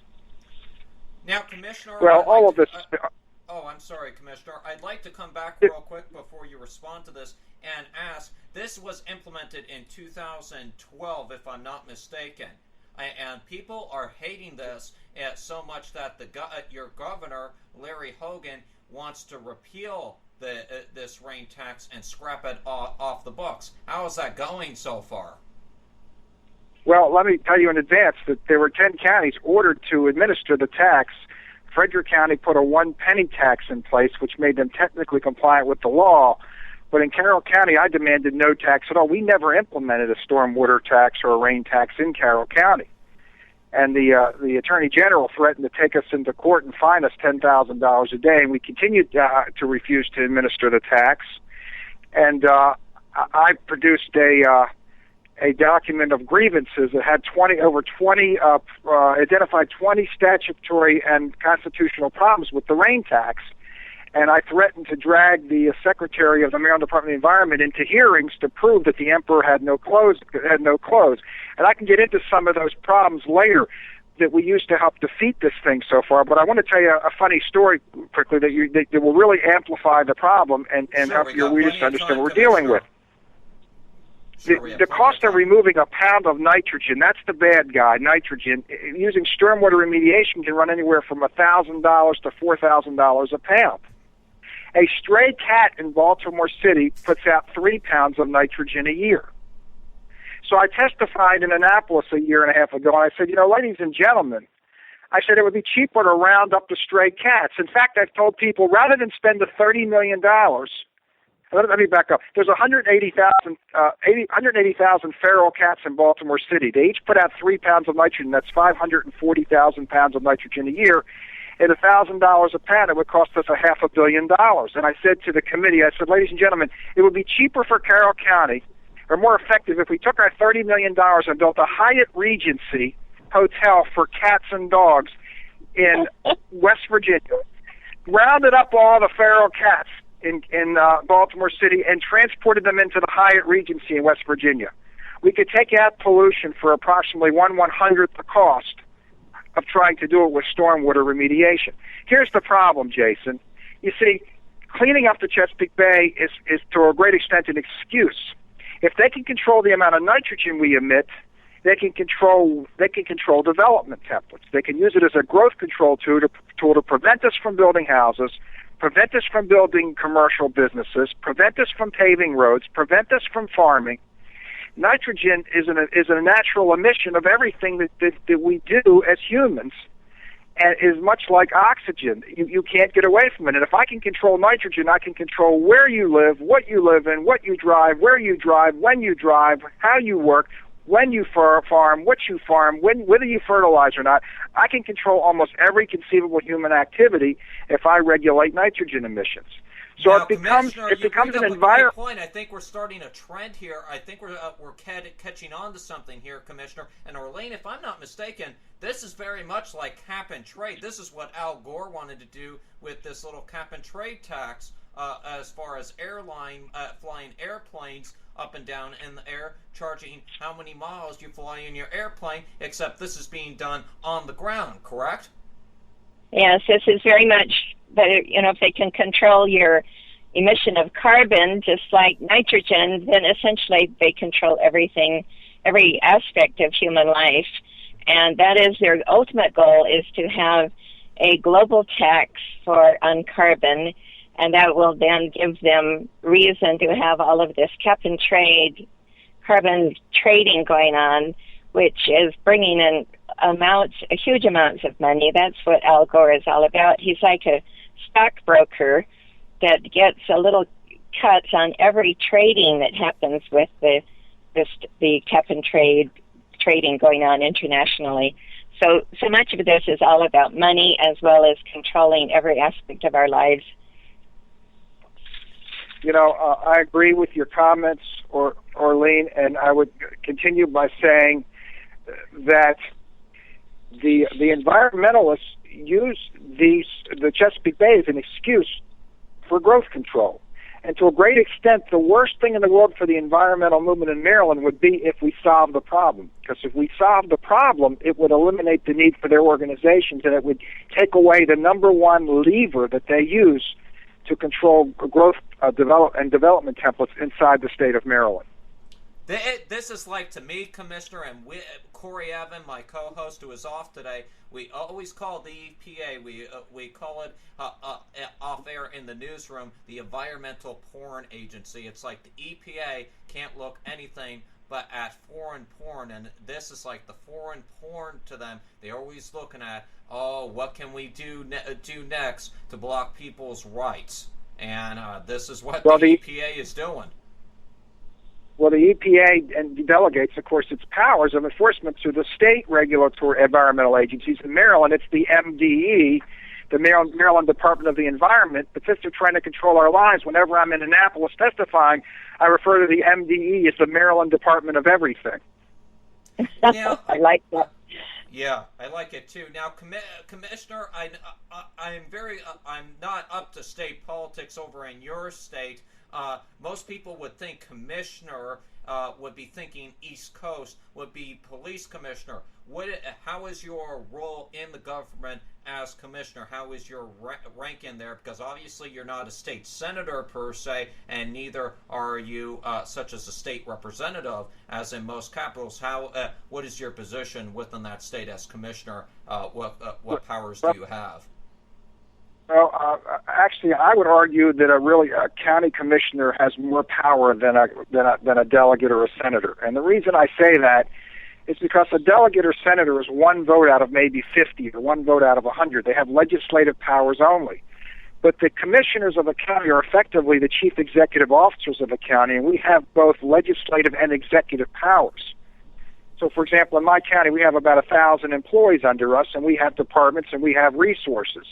Now, Commissioner... Well, all of this... I'm sorry, Commissioner. I'd like to come back real quick before you respond to this and ask, this was implemented in 2012, if I'm not mistaken, and people are hating this so much that your governor, Larry Hogan, wants to repeal this rain tax and scrap it off the books. How is that going so far? Well, let me tell you in advance that there were 10 counties ordered to administer the tax. Frederick County put a 1 penny tax in place, which made them technically compliant with the law. But in Carroll County, I demanded no tax at all. We never implemented a stormwater tax or a rain tax in Carroll County. And the Attorney General threatened to take us into court and fine us $10,000 a day, and we continued to refuse to administer the tax. And I produced a document of grievances that had identified 20 statutory and constitutional problems with the rain tax. And I threatened to drag the Secretary of the Maryland Department of the Environment into hearings to prove that the emperor had no clothes. And I can get into some of those problems later that we used to help defeat this thing so far. But I want to tell you a funny story quickly that will really amplify the problem and help your readers to understand what we're dealing with. The cost of removing a pound of nitrogen, that's the bad guy, nitrogen, using stormwater remediation can run anywhere from $1,000 to $4,000 a pound. A stray cat in Baltimore City puts out 3 pounds of nitrogen a year. So I testified in Annapolis a year and a half ago, and I said, ladies and gentlemen, I said it would be cheaper to round up the stray cats. In fact, I've told people, rather than spend the $30 million, let me back up. There's 180,000 feral cats in Baltimore City. They each put out 3 pounds of nitrogen. That's 540,000 pounds of nitrogen a year. At $1,000 a pound, it would cost us $500 million. And I said to the committee, I said, ladies and gentlemen, it would be cheaper for Carroll County, or more effective, if we took our $30 million and built a Hyatt Regency hotel for cats and dogs in West Virginia, rounded up all the feral cats in Baltimore City and transported them into the Hyatt Regency in West Virginia. We could take out pollution for approximately 1/100th the cost of trying to do it with stormwater remediation. Here's the problem, Jason. You see, cleaning up the Chesapeake Bay is to a great extent an excuse. If they can control the amount of nitrogen we emit, they can control development templates. They can use it as a growth control tool to prevent us from building houses, prevent us from building commercial businesses, prevent us from paving roads, prevent us from farming. Nitrogen is a natural emission of everything that we do as humans, and is much like oxygen. You can't get away from it. And if I can control nitrogen, I can control where you live, what you live in, what you drive, where you drive, when you drive, how you work, when you farm, what you farm, whether you fertilize or not. I can control almost every conceivable human activity if I regulate nitrogen emissions. So now, it becomes an environment. Point. I think we're starting a trend here. I think we're catching on to something here, Commissioner. And Orlene, if I'm not mistaken, this is very much like cap and trade. This is what Al Gore wanted to do with this little cap and trade tax, as far as flying airplanes up and down in the air, charging how many miles you fly in your airplane, except this is being done on the ground, correct? Yes, this is very much, but if they can control your emission of carbon, just like nitrogen, then essentially they control everything, every aspect of human life. And that is their ultimate goal, is to have a global tax on carbon, and that will then give them reason to have all of this cap and trade, carbon trading going on, which is bringing in huge amounts of money. That's what Al Gore is all about. He's like a stockbroker that gets a little cut on every trading that happens with the cap and trading going on internationally. So much of this is all about money, as well as controlling every aspect of our lives. I agree with your comments, Orlene, and I would continue by saying that the environmentalists use the Chesapeake Bay as an excuse for growth control. And to a great extent, the worst thing in the world for the environmental movement in Maryland would be if we solved the problem. Because if we solved the problem, it would eliminate the need for their organizations, and it would take away the number one lever that they use to control growth development templates inside the state of Maryland. This is like, to me, Commissioner, and Corey Evan, my co-host, who is off today, we always call the EPA, we call it off air in the newsroom, the Environmental Porn Agency. It's like the EPA can't look anything but at foreign porn, and this is like the foreign porn to them. They're always looking at, what can we do next to block people's rights? And this is what the EPA is doing. Well, the EPA delegates, of course, its powers of enforcement to the state regulatory environmental agencies. In Maryland, it's the MDE, the Maryland Department of the Environment. But since they're trying to control our lives, whenever I'm in Annapolis testifying, I refer to the MDE as the Maryland Department of Everything. Now, I like that. Yeah, I like it too. Now, Commissioner, I'm not up to state politics over in your state. Most people would think commissioner would be thinking East Coast, would be police commissioner. How is your role in the government as commissioner? How is your rank in there? Because obviously you're not a state senator per se, and neither are you such as a state representative as in most capitals. What is your position within that state as commissioner? What powers do you have? Well, actually, I would argue that a county commissioner has more power than a delegate or a senator. And the reason I say that is because a delegate or senator is one vote out of maybe 50 or one vote out of 100. They have legislative powers only. But the commissioners of a county are effectively the chief executive officers of a county, and we have both legislative and executive powers. So, for example, in my county, we have about 1,000 employees under us, and we have departments and we have resources.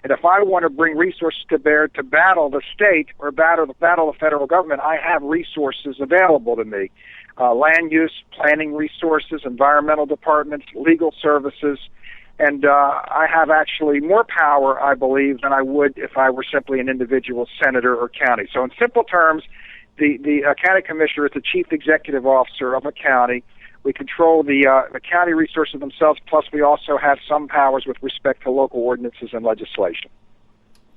And if I want to bring resources to bear to battle the state or battle the federal government, I have resources available to me. Land use, planning resources, environmental departments, legal services, and I have actually more power, I believe, than I would if I were simply an individual senator or county. So in simple terms, the county commissioner is the chief executive officer of a county. We control the county resources themselves, plus we also have some powers with respect to local ordinances and legislation.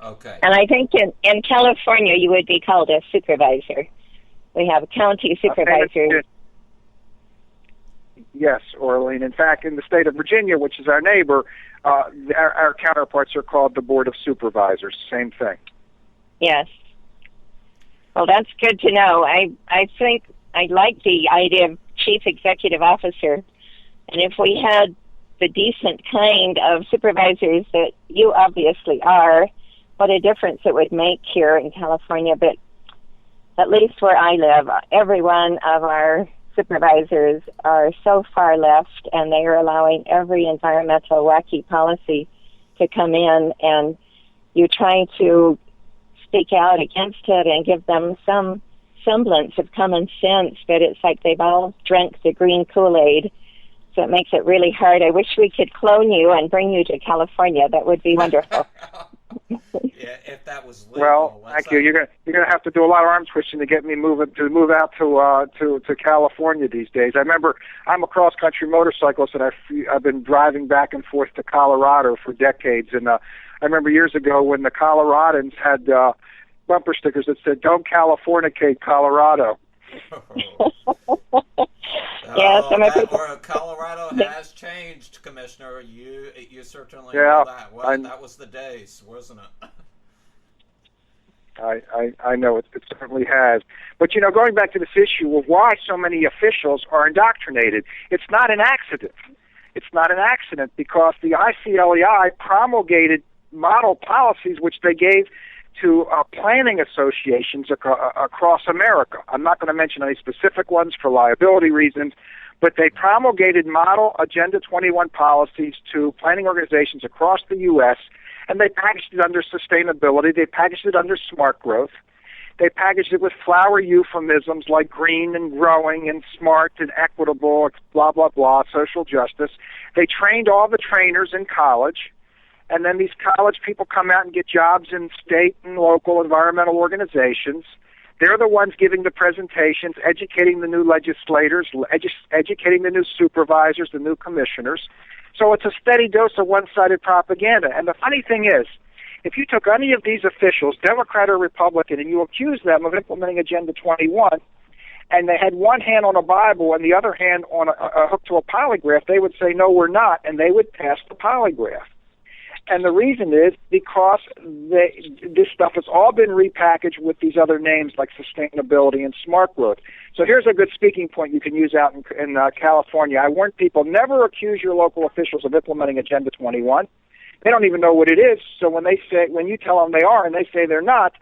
Okay. And I think in California you would be called a supervisor. We have a county supervisor. Yes, Orlean. In fact, in the state of Virginia, which is our neighbor, our counterparts are called the Board of Supervisors. Same thing. Yes. Well, that's good to know. I think I like the idea of chief executive officer. And if we had the decent kind of supervisors that you obviously are, what a difference it would make here in California. But at least where I live, every one of our supervisors are so far left, and they are allowing every environmental wacky policy to come in, and you try to speak out against it and give them some semblance of common sense, but it's like they've all drank the green Kool-Aid, so it makes it really hard. I wish we could clone you and bring you to California. That would be wonderful. Yeah, if that was legal. Well, thank you. You're gonna have to do a lot of arm twisting to get me move out to California these days. I remember I'm a cross country motorcyclist, and I've been driving back and forth to Colorado for decades. And I remember years ago when the Coloradans had bumper stickers that said "Don't Californicate, Colorado." Yes, Colorado has changed, Commissioner. You certainly know that. Well, that was the days, wasn't it? I know it certainly has. But, going back to this issue of why so many officials are indoctrinated, it's not an accident. It's not an accident because the ICLEI promulgated model policies which they gave to planning associations across America. I'm not going to mention any specific ones for liability reasons, but they promulgated model Agenda 21 policies to planning organizations across the U.S., and they packaged it under sustainability. They packaged it under smart growth. They packaged it with flowery euphemisms like green and growing and smart and equitable, blah, blah, blah, social justice. They trained all the trainers in college. and then these college people come out and get jobs in state and local environmental organizations. They're the ones giving the presentations, educating the new legislators, educating the new supervisors, the new commissioners. So it's a steady dose of one-sided propaganda. And the funny thing is, if you took any of these officials, Democrat or Republican, and you accused them of implementing Agenda 21, and they had one hand on a Bible and the other hand on a hook to a polygraph, they would say, no, we're not, and they would pass the polygraph. And the reason is because this stuff has all been repackaged with these other names like sustainability and smart growth. So here's a good speaking point you can use out in California. I warn people, never accuse your local officials of implementing Agenda 21. They don't even know what it is. So when you tell them they are and they say they're not,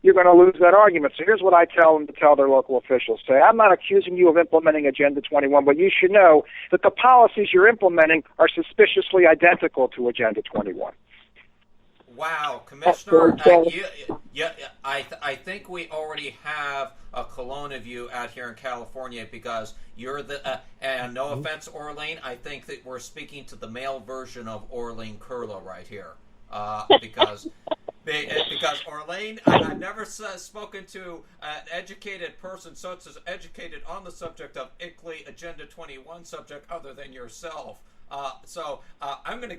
you're going to lose that argument. So here's what I tell them to tell their local officials. Say, I'm not accusing you of implementing Agenda 21, but you should know that the policies you're implementing are suspiciously identical to Agenda 21. Wow, Commissioner, I think we already have a clone of you out here in California because you're the, and no offense, Orlene, I think that we're speaking to the male version of Orlene Curla right here. Because Orlene, I've never spoken to an educated person so it's educated on the subject of ICLEI Agenda 21 subject other than yourself. So I'm going to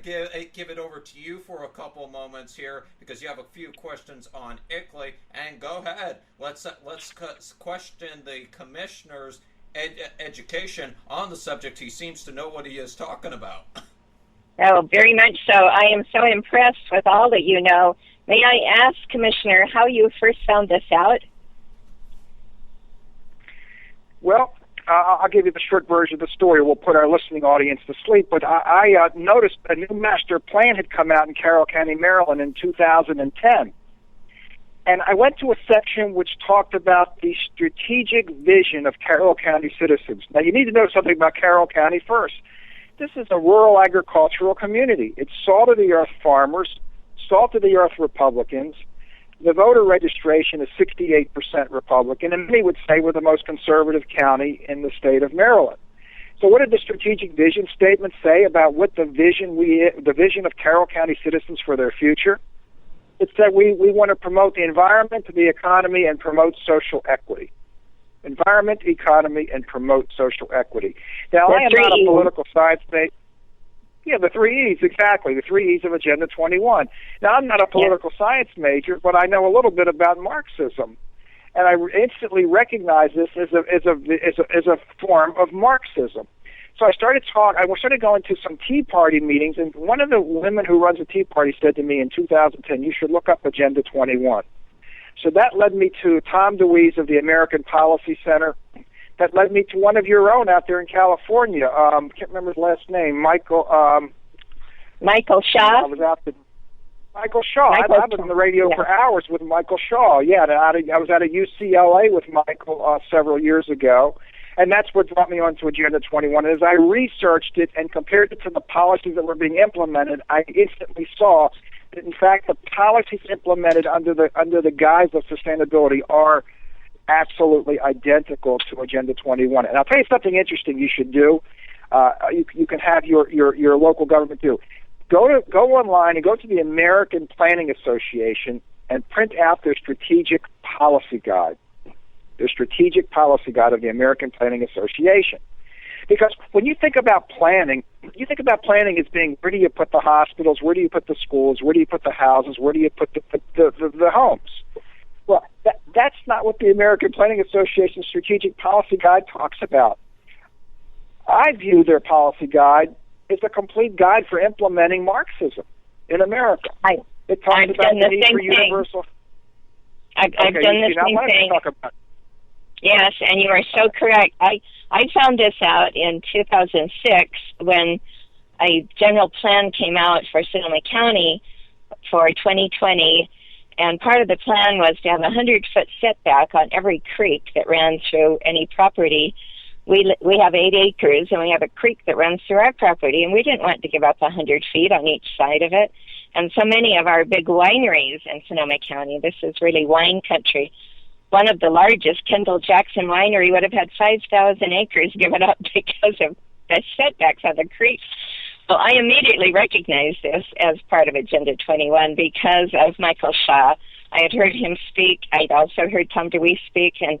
give it over to you for a couple moments here because you have a few questions on ICLEI, and go ahead. Let's question the commissioner's education on the subject. He seems to know what he is talking about. Oh, very much so. I am so impressed with all that you know. May I ask, Commissioner, how you first found this out? Well, I'll give you the short version of the story. We'll put our listening audience to sleep. But I noticed a new master plan had come out in Carroll County, Maryland in 2010. And I went to a section which talked about the strategic vision of Carroll County citizens. Now, you need to know something about Carroll County first. This is a rural agricultural community. It's salt-of-the-earth farmers, salt-of-the-earth Republicans. The voter registration is 68% Republican, and many would say we're the most conservative county in the state of Maryland. So what did the strategic vision statement say about what the vision of Carroll County citizens for their future? It said we want to promote the environment, the economy, and promote social equity. Environment, economy, and promote social equity. Now, I am not a political science major. Yeah, the 3 E's, exactly, the 3 E's of Agenda 21. Now, I'm not a political science major, but I know a little bit about Marxism. And I instantly recognize this as a form of Marxism. So I started going to some Tea Party meetings, and one of the women who runs the Tea Party said to me in 2010, you should look up Agenda 21. So that led me to Tom DeWeese of the American Policy Center. That led me to one of your own out there in California. I can't remember his last name. Michael Shaw. Michael Shaw. I was on the radio for hours with Michael Shaw. Yeah, I was at a UCLA with Michael several years ago, and that's what brought me onto Agenda 21. As I researched it and compared it to the policies that were being implemented, I instantly saw that, in fact, the policies implemented under the guise of sustainability are absolutely identical to Agenda 21. And I'll tell you something interesting you should do. You can have your local government do. Go online and go to the American Planning Association and print out their strategic policy guide. Their strategic policy guide of the American Planning Association. Because when you think about planning, you think about planning as being where do you put the hospitals, where do you put the schools, where do you put the houses, where do you put the homes? Well, that's not what the American Planning Association Strategic Policy Guide talks about. I view their policy guide as a complete guide for implementing Marxism in America. It talks about the need for universal. I've done the same thing. Yes, and you are so correct. I found this out in 2006 when a general plan came out for Sonoma County for 2020. And part of the plan was to have a 100-foot setback on every creek that ran through any property. We have 8 acres, and we have a creek that runs through our property, and we didn't want to give up 100 feet on each side of it. And so many of our big wineries in Sonoma County, this is really wine country. One of the largest, Kendall Jackson Winery, would have had 5,000 acres given up because of the setbacks on the creek. Well, I immediately recognized this as part of Agenda 21 because of Michael Shaw. I had heard him speak. I'd also heard Tom DeWeese speak, and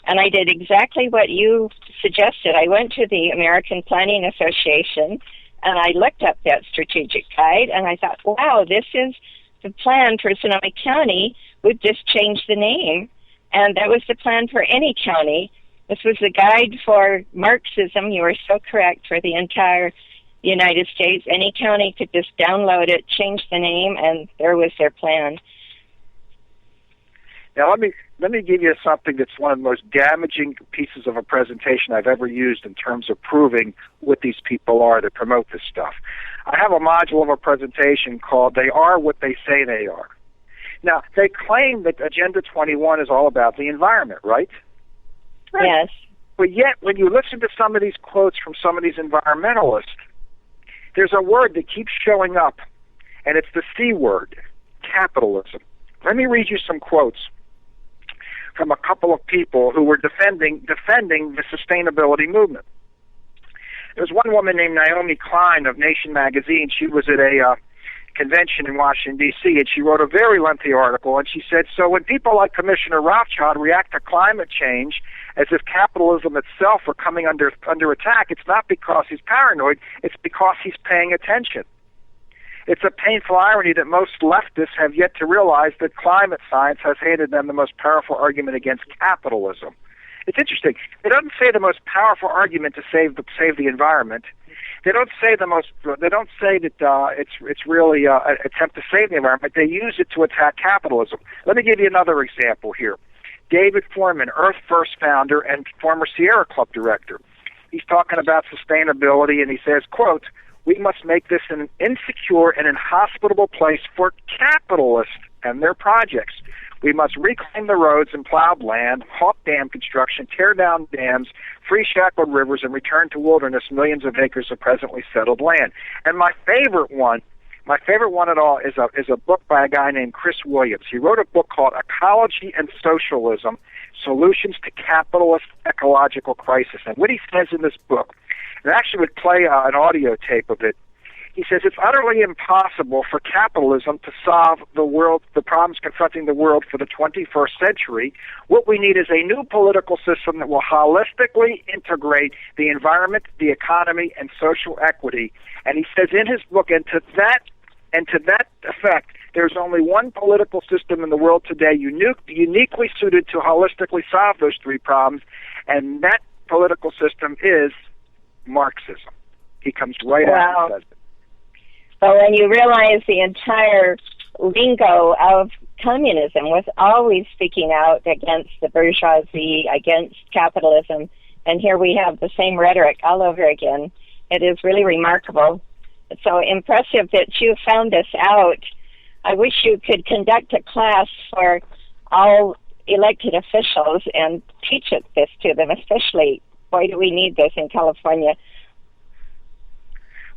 I did exactly what you suggested. I went to the American Planning Association, and I looked up that strategic guide, and I thought, wow, this is the plan for Sonoma County. We've just changed the name, and that was the plan for any county. This was the guide for Marxism. You are so correct, for the entire United States. Any county could just download it, change the name, and there was their plan. Now, let me give you something that's one of the most damaging pieces of a presentation I've ever used in terms of proving what these people are that promote this stuff. I have a module of a presentation called "They Are What They Say They Are." Now, they claim that Agenda 21 is all about the environment, right? Yes. But yet, when you listen to some of these quotes from some of these environmentalists, there's a word that keeps showing up, and it's the C word, capitalism. Let me read you some quotes from a couple of people who were defending the sustainability movement. There's one woman named Naomi Klein of Nation magazine. She was at a convention in Washington, D.C., and she wrote a very lengthy article, and she said, so when people like Commissioner Rothschild react to climate change as if capitalism itself were coming under attack, it's not because he's paranoid, it's because he's paying attention. It's a painful irony that most leftists have yet to realize that climate science has handed them the most powerful argument against capitalism. It's interesting. It doesn't say the most powerful argument to save the environment. They don't say that it's really an attempt to save the environment. They use it to attack capitalism. Let me give you another example here. David Foreman, Earth First founder and former Sierra Club director. He's talking about sustainability, and he says, quote, "We must make this an insecure and inhospitable place for capitalists and their projects. We must reclaim the roads and plowed land, halt dam construction, tear down dams, free shackled rivers, and return to wilderness millions of acres of presently settled land." And my favorite one at all is a book by a guy named Chris Williams. He wrote a book called Ecology and Socialism, Solutions to Capitalist Ecological Crisis. And what he says in this book, and I actually would play an audio tape of it, he says it's utterly impossible for capitalism to solve the problems confronting the world for the 21st century. What we need is a new political system that will holistically integrate the environment, the economy, and social equity. And he says in his book, and to that effect, there's only one political system in the world today uniquely suited to holistically solve those three problems, and that political system is Marxism. He comes right out and says it. But when you realize the entire lingo of communism was always speaking out against the bourgeoisie, against capitalism, and here we have the same rhetoric all over again. It is really remarkable. It's so impressive that you found this out. I wish you could conduct a class for all elected officials and teach this to them, especially, boy, do we need this in California.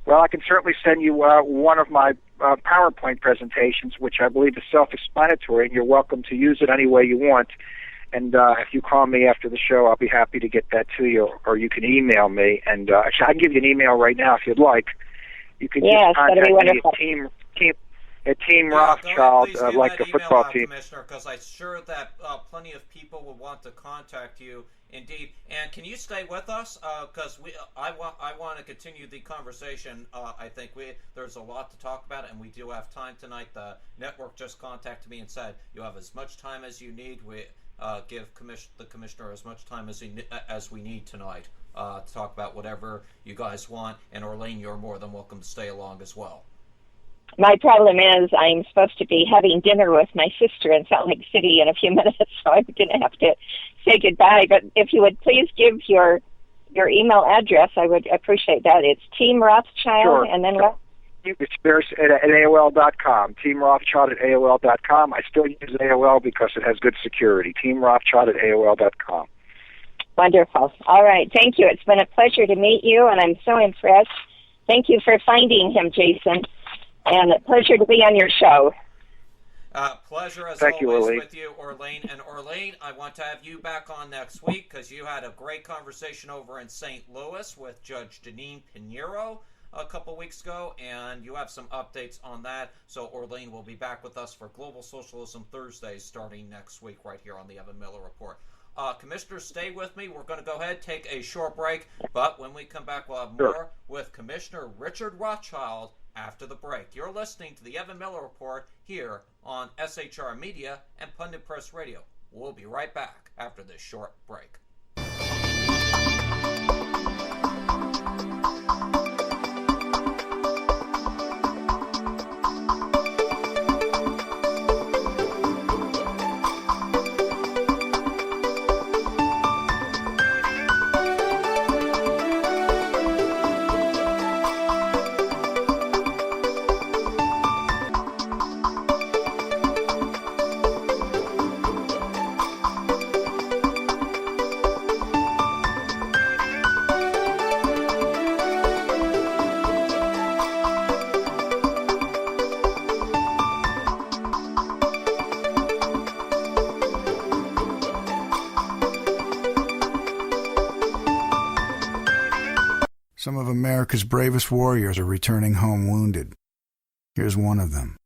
Well, I can certainly send you one of my PowerPoint presentations, which I believe is self-explanatory, and you're welcome to use it any way you want. And if you call me after the show, I'll be happy to get that to you, or you can email me. And actually, I can give you an email right now if you'd like. You can just contact me at Team Rothschild, like the football team. Commissioner, because I'm sure that plenty of people will want to contact you. Indeed, and can you stay with us? Because I want to continue the conversation. I think there's a lot to talk about, and we do have time tonight. The network just contacted me and said you have as much time as you need. We give the commissioner as much time as we need tonight to talk about whatever you guys want. And Orlane, you're more than welcome to stay along as well. My problem is I'm supposed to be having dinner with my sister in Salt Lake City in a few minutes, so I'm going to have to say goodbye. But if you would please give your email address, I would appreciate that. It's Team Rothschild, sure. And then what? It's at AOL.com, Team Rothschild at AOL.com. I still use AOL because it has good security. Team Rothschild at AOL.com. Wonderful. All right. Thank you. It's been a pleasure to meet you, and I'm so impressed. Thank you for finding him, Jason. And a pleasure to be on your show. Pleasure as Thank always you, with you, Orlane. And Orlane, I want to have you back on next week because you had a great conversation over in St. Louis with Judge Janine Pinheiro. a couple weeks ago, and you have some updates on that. So Orlean will be back with us for Global Socialism Thursdays starting next week right here on the Evan-Miller Report. Commissioners, stay with me. We're going to go ahead, take a short break, but when we come back, we'll have more with Commissioner Richard Rothschild after the break. You're listening to the Evan-Miller Report here on SHR Media and Pundit Press Radio. We'll be right back after this short break. Some of America's bravest warriors are returning home wounded. Here's one of them.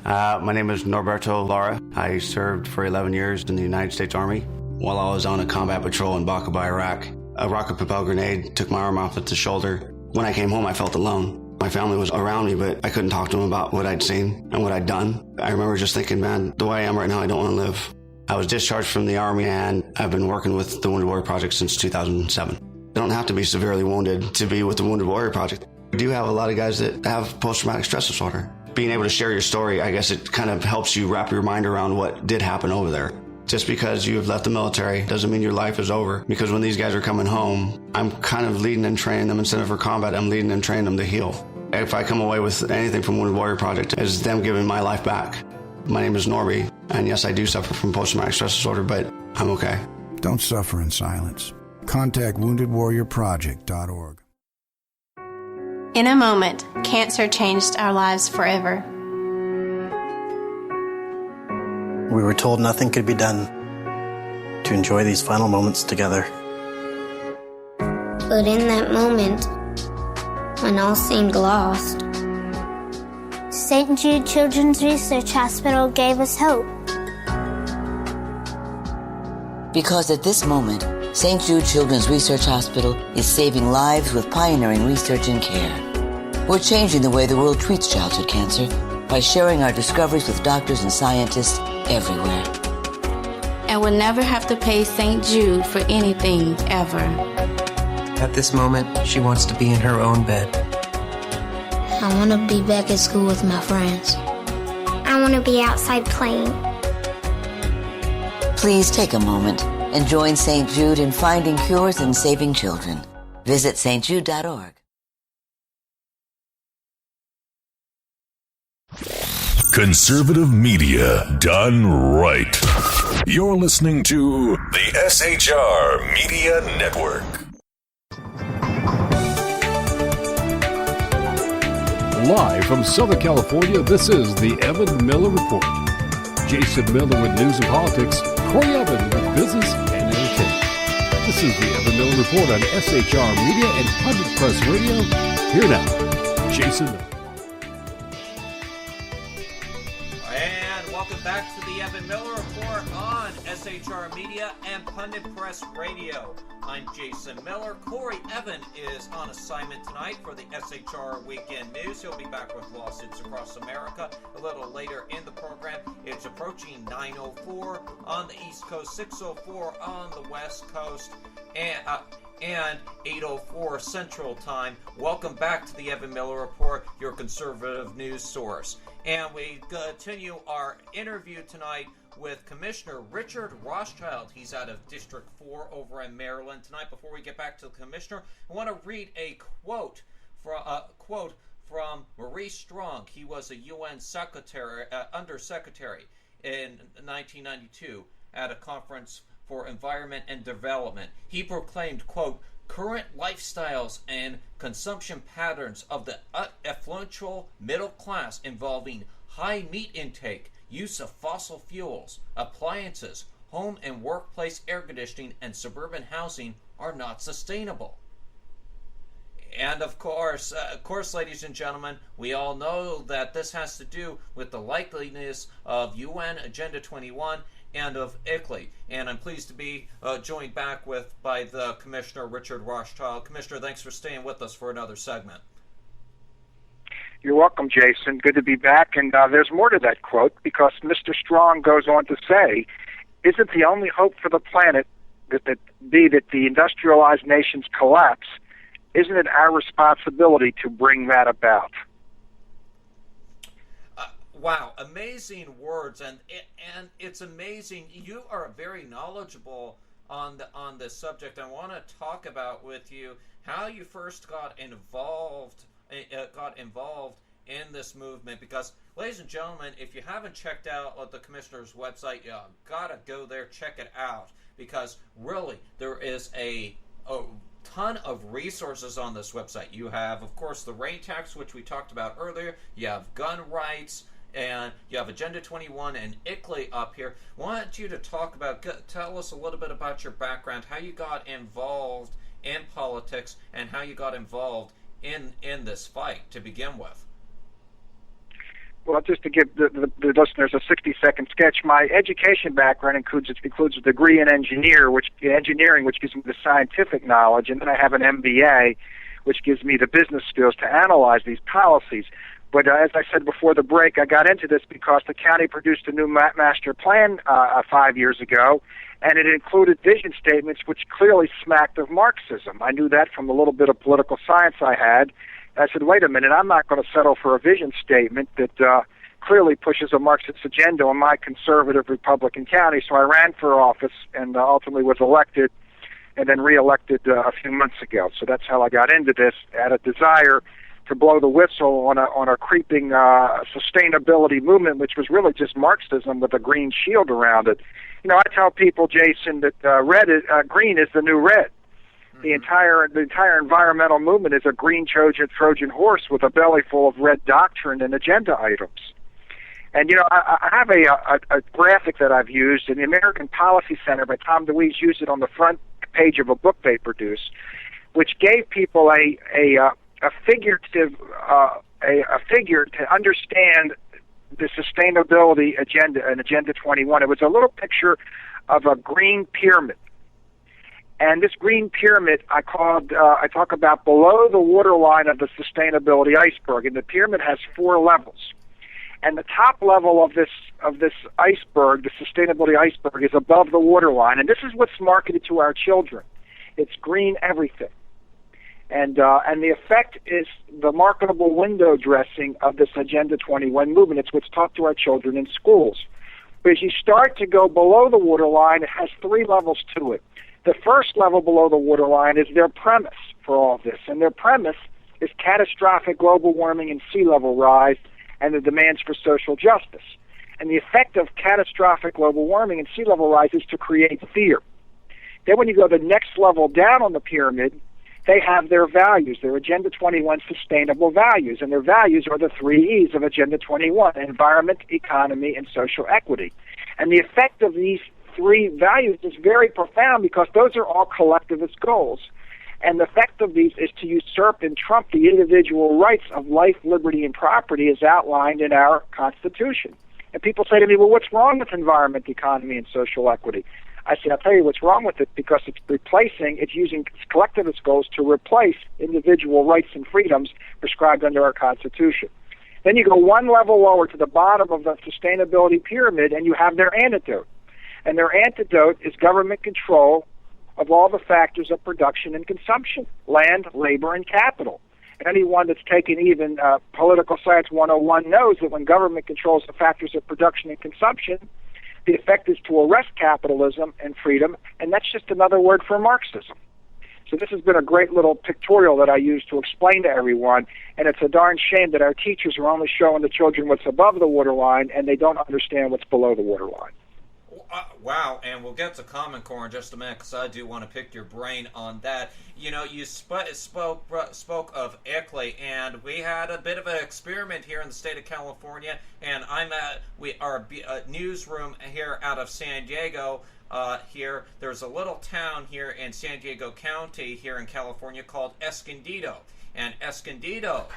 My name is Norberto Lara. I served for 11 years in the United States Army. While I was on a combat patrol in Baqaba, Iraq, a rocket-propelled grenade took my arm off at the shoulder. When I came home, I felt alone. My family was around me, but I couldn't talk to them about what I'd seen and what I'd done. I remember just thinking, man, the way I am right now, I don't want to live. I was discharged from the Army, and I've been working with the Wounded Warrior Project since 2007. You don't have to be severely wounded to be with the Wounded Warrior Project. We do have a lot of guys that have post-traumatic stress disorder. Being able to share your story, I guess it kind of helps you wrap your mind around what did happen over there. Just because you have left the military doesn't mean your life is over. Because when these guys are coming home, I'm kind of leading and training them. Instead of for combat, I'm leading and training them to heal. If I come away with anything from Wounded Warrior Project, it's them giving my life back. My name is Norby, and yes, I do suffer from post-traumatic stress disorder, but I'm okay. Don't suffer in silence. Contact woundedwarriorproject.org. In a moment, cancer changed our lives forever. We were told nothing could be done to enjoy these final moments together. But in that moment, when all seemed lost, St. Jude Children's Research Hospital gave us hope. Because at this moment, St. Jude Children's Research Hospital is saving lives with pioneering research and care. We're changing the way the world treats childhood cancer by sharing our discoveries with doctors and scientists everywhere. And we'll never have to pay St. Jude for anything, ever. At this moment, she wants to be in her own bed. I want to be back at school with my friends. I want to be outside playing. Please take a moment and join St. Jude in finding cures and saving children. Visit stjude.org. Conservative media done right. You're listening to the SHR Media Network. Live from Southern California, this is the Evan-Miller Report. Jason Miller with news and politics, Corey Evan with business and entertainment. This is the Evan-Miller Report on SHR Media and Pundit Press Radio. Here now, Jason Miller. And welcome back to the Evan-Miller Report on SHR Media and Pundit Press Radio. I'm Jason Miller. Corey Evan is on assignment tonight for the SHR Weekend News. He'll be back with lawsuits across America a little later in the program. It's approaching 9:04 on the East Coast, 6:04 on the West Coast, and 8:04 Central Time. Welcome back to the Evan-Miller Report, your conservative news source. And we continue our interview tonight with Commissioner Richard Rothschild. He's out of District 4 over in Maryland tonight. Before we get back to the Commissioner, I want to read a quote from Maurice Strong. He was a UN Undersecretary in 1992 at a conference for environment and development. He proclaimed, quote, current lifestyles and consumption patterns of the affluential middle class involving high meat intake, use of fossil fuels, appliances, home and workplace air conditioning, and suburban housing are not sustainable. And of course, ladies and gentlemen, we all know that this has to do with the likeliness of UN Agenda 21 and of ICLEI. And I'm pleased to be joined back by the Commissioner, Richard Rothschild. Commissioner, thanks for staying with us for another segment. You're welcome, Jason. Good to be back. And there's more to that quote, because Mr. Strong goes on to say, isn't the only hope for the planet that the industrialized nations collapse? Isn't it our responsibility to bring that about? Wow, amazing words, and it's amazing. You are very knowledgeable on this subject. I want to talk about with you how you first got involved in this movement, because, ladies and gentlemen, if you haven't checked out the Commissioner's website, you gotta go there, check it out, because really there is a ton of resources on this website. You have, of course, the rain tax, which we talked about earlier. You have gun rights, and you have Agenda 21 and ICLEI up here. I want you to tell us a little bit about your background, how you got involved in politics, and how you got involved in this fight to begin with. Well, just to give the listeners a 60-second sketch, my education background includes a degree in engineering, which gives me the scientific knowledge, and then I have an MBA, which gives me the business skills to analyze these policies. But as I said before the break, I got into this because the county produced a new master plan 5 years ago, and it included vision statements which clearly smacked of Marxism. I knew that from the little bit of political science I had. I said, wait a minute, I'm not going to settle for a vision statement that clearly pushes a Marxist agenda on my conservative Republican county. So I ran for office and ultimately was elected and then reelected a few months ago. So that's how I got into this. I had a desire to blow the whistle on a creeping sustainability movement, which was really just Marxism with a green shield around it. You know, I tell people, Jason, that green is the new red. The entire environmental movement is a green Trojan horse with a belly full of red doctrine and agenda items. And, you know, I have a graphic that I've used, and the American Policy Center by Tom DeWeese used it on the front page of a book they produced, which gave people a figure to understand the sustainability agenda and Agenda 21. It was a little picture of a green pyramid. And this green pyramid, I talk about below the waterline of the sustainability iceberg. And the pyramid has 4 levels. And the top level of this iceberg, the sustainability iceberg, is above the waterline. And this is what's marketed to our children. It's green everything. And the effect is the marketable window dressing of this Agenda 21 movement. It's what's taught to our children in schools. But as you start to go below the waterline, it has 3 levels to it. The first level below the waterline is their premise for all of this, and their premise is catastrophic global warming and sea level rise and the demands for social justice. And the effect of catastrophic global warming and sea level rise is to create fear. Then when you go the next level down on the pyramid, they have their values, their Agenda 21 sustainable values, and their values are the 3 E's of Agenda 21, environment, economy, and social equity. And the effect of these 3 values is very profound because those are all collectivist goals. And the effect of these is to usurp and trump the individual rights of life, liberty, and property as outlined in our Constitution. And people say to me, well, what's wrong with environment, economy, and social equity? I say, I'll tell you what's wrong with it, because it's using collectivist goals to replace individual rights and freedoms prescribed under our Constitution. Then you go 1 level lower to the bottom of the sustainability pyramid, and you have their antidote. And their antidote is government control of all the factors of production and consumption, land, labor, and capital. And anyone that's taken even Political Science 101 knows that when government controls the factors of production and consumption, the effect is to arrest capitalism and freedom, and that's just another word for Marxism. So this has been a great little pictorial that I use to explain to everyone, and it's a darn shame that our teachers are only showing the children what's above the waterline, and they don't understand what's below the waterline. Wow, and we'll get to Common Core in just a minute, because I do want to pick your brain on that. You know, you spoke of ICLEI, and we had a bit of an experiment here in the state of California, and I'm at our newsroom here out of San Diego. Here, there's a little town here in San Diego County here in California called Escondido. and Escondido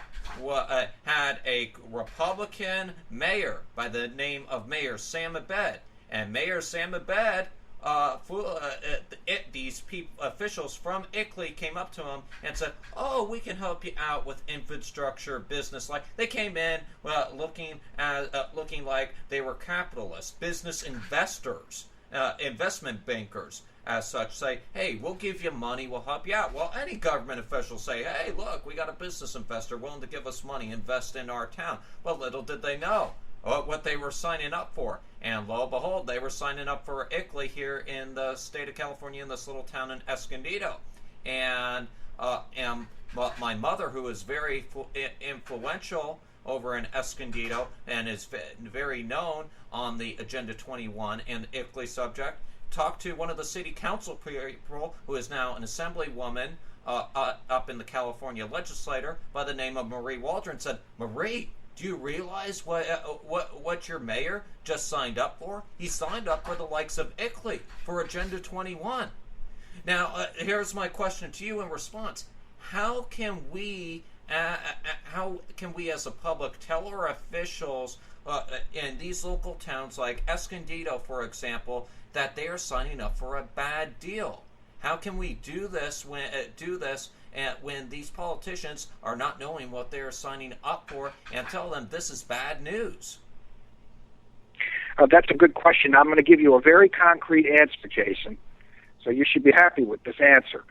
had a Republican mayor by the name of Mayor Sam Abed. And Mayor Sam Abed, these officials from ICLEI came up to him and said, "Oh, we can help you out with infrastructure, business." Like they came in looking like they were capitalists, business investors, investment bankers. As such, say, "Hey, we'll give you money, we'll help you out." Well, any government official say, "Hey, look, we got a business investor willing to give us money, invest in our town." Well, little did they know what they were signing up for. And lo and behold, they were signing up for ICLEI here in the state of California in this little town in Escondido. And my mother, who is very influential over in Escondido and is very known on the Agenda 21 and ICLEI subject, talked to one of the city council people who is now an assemblywoman up in the California legislature by the name of Marie Waldron, said, "Marie, do you realize what your mayor just signed up for? He signed up for the likes of ICLEI for Agenda 21. Now, here's my question to you in response. How can we as a public tell our officials in these local towns like Escondido, for example, that they are signing up for a bad deal? How can we do this when these politicians are not knowing what they are signing up for and tell them this is bad news? That's a good question. I'm going to give you a very concrete answer, Jason. So you should be happy with this answer.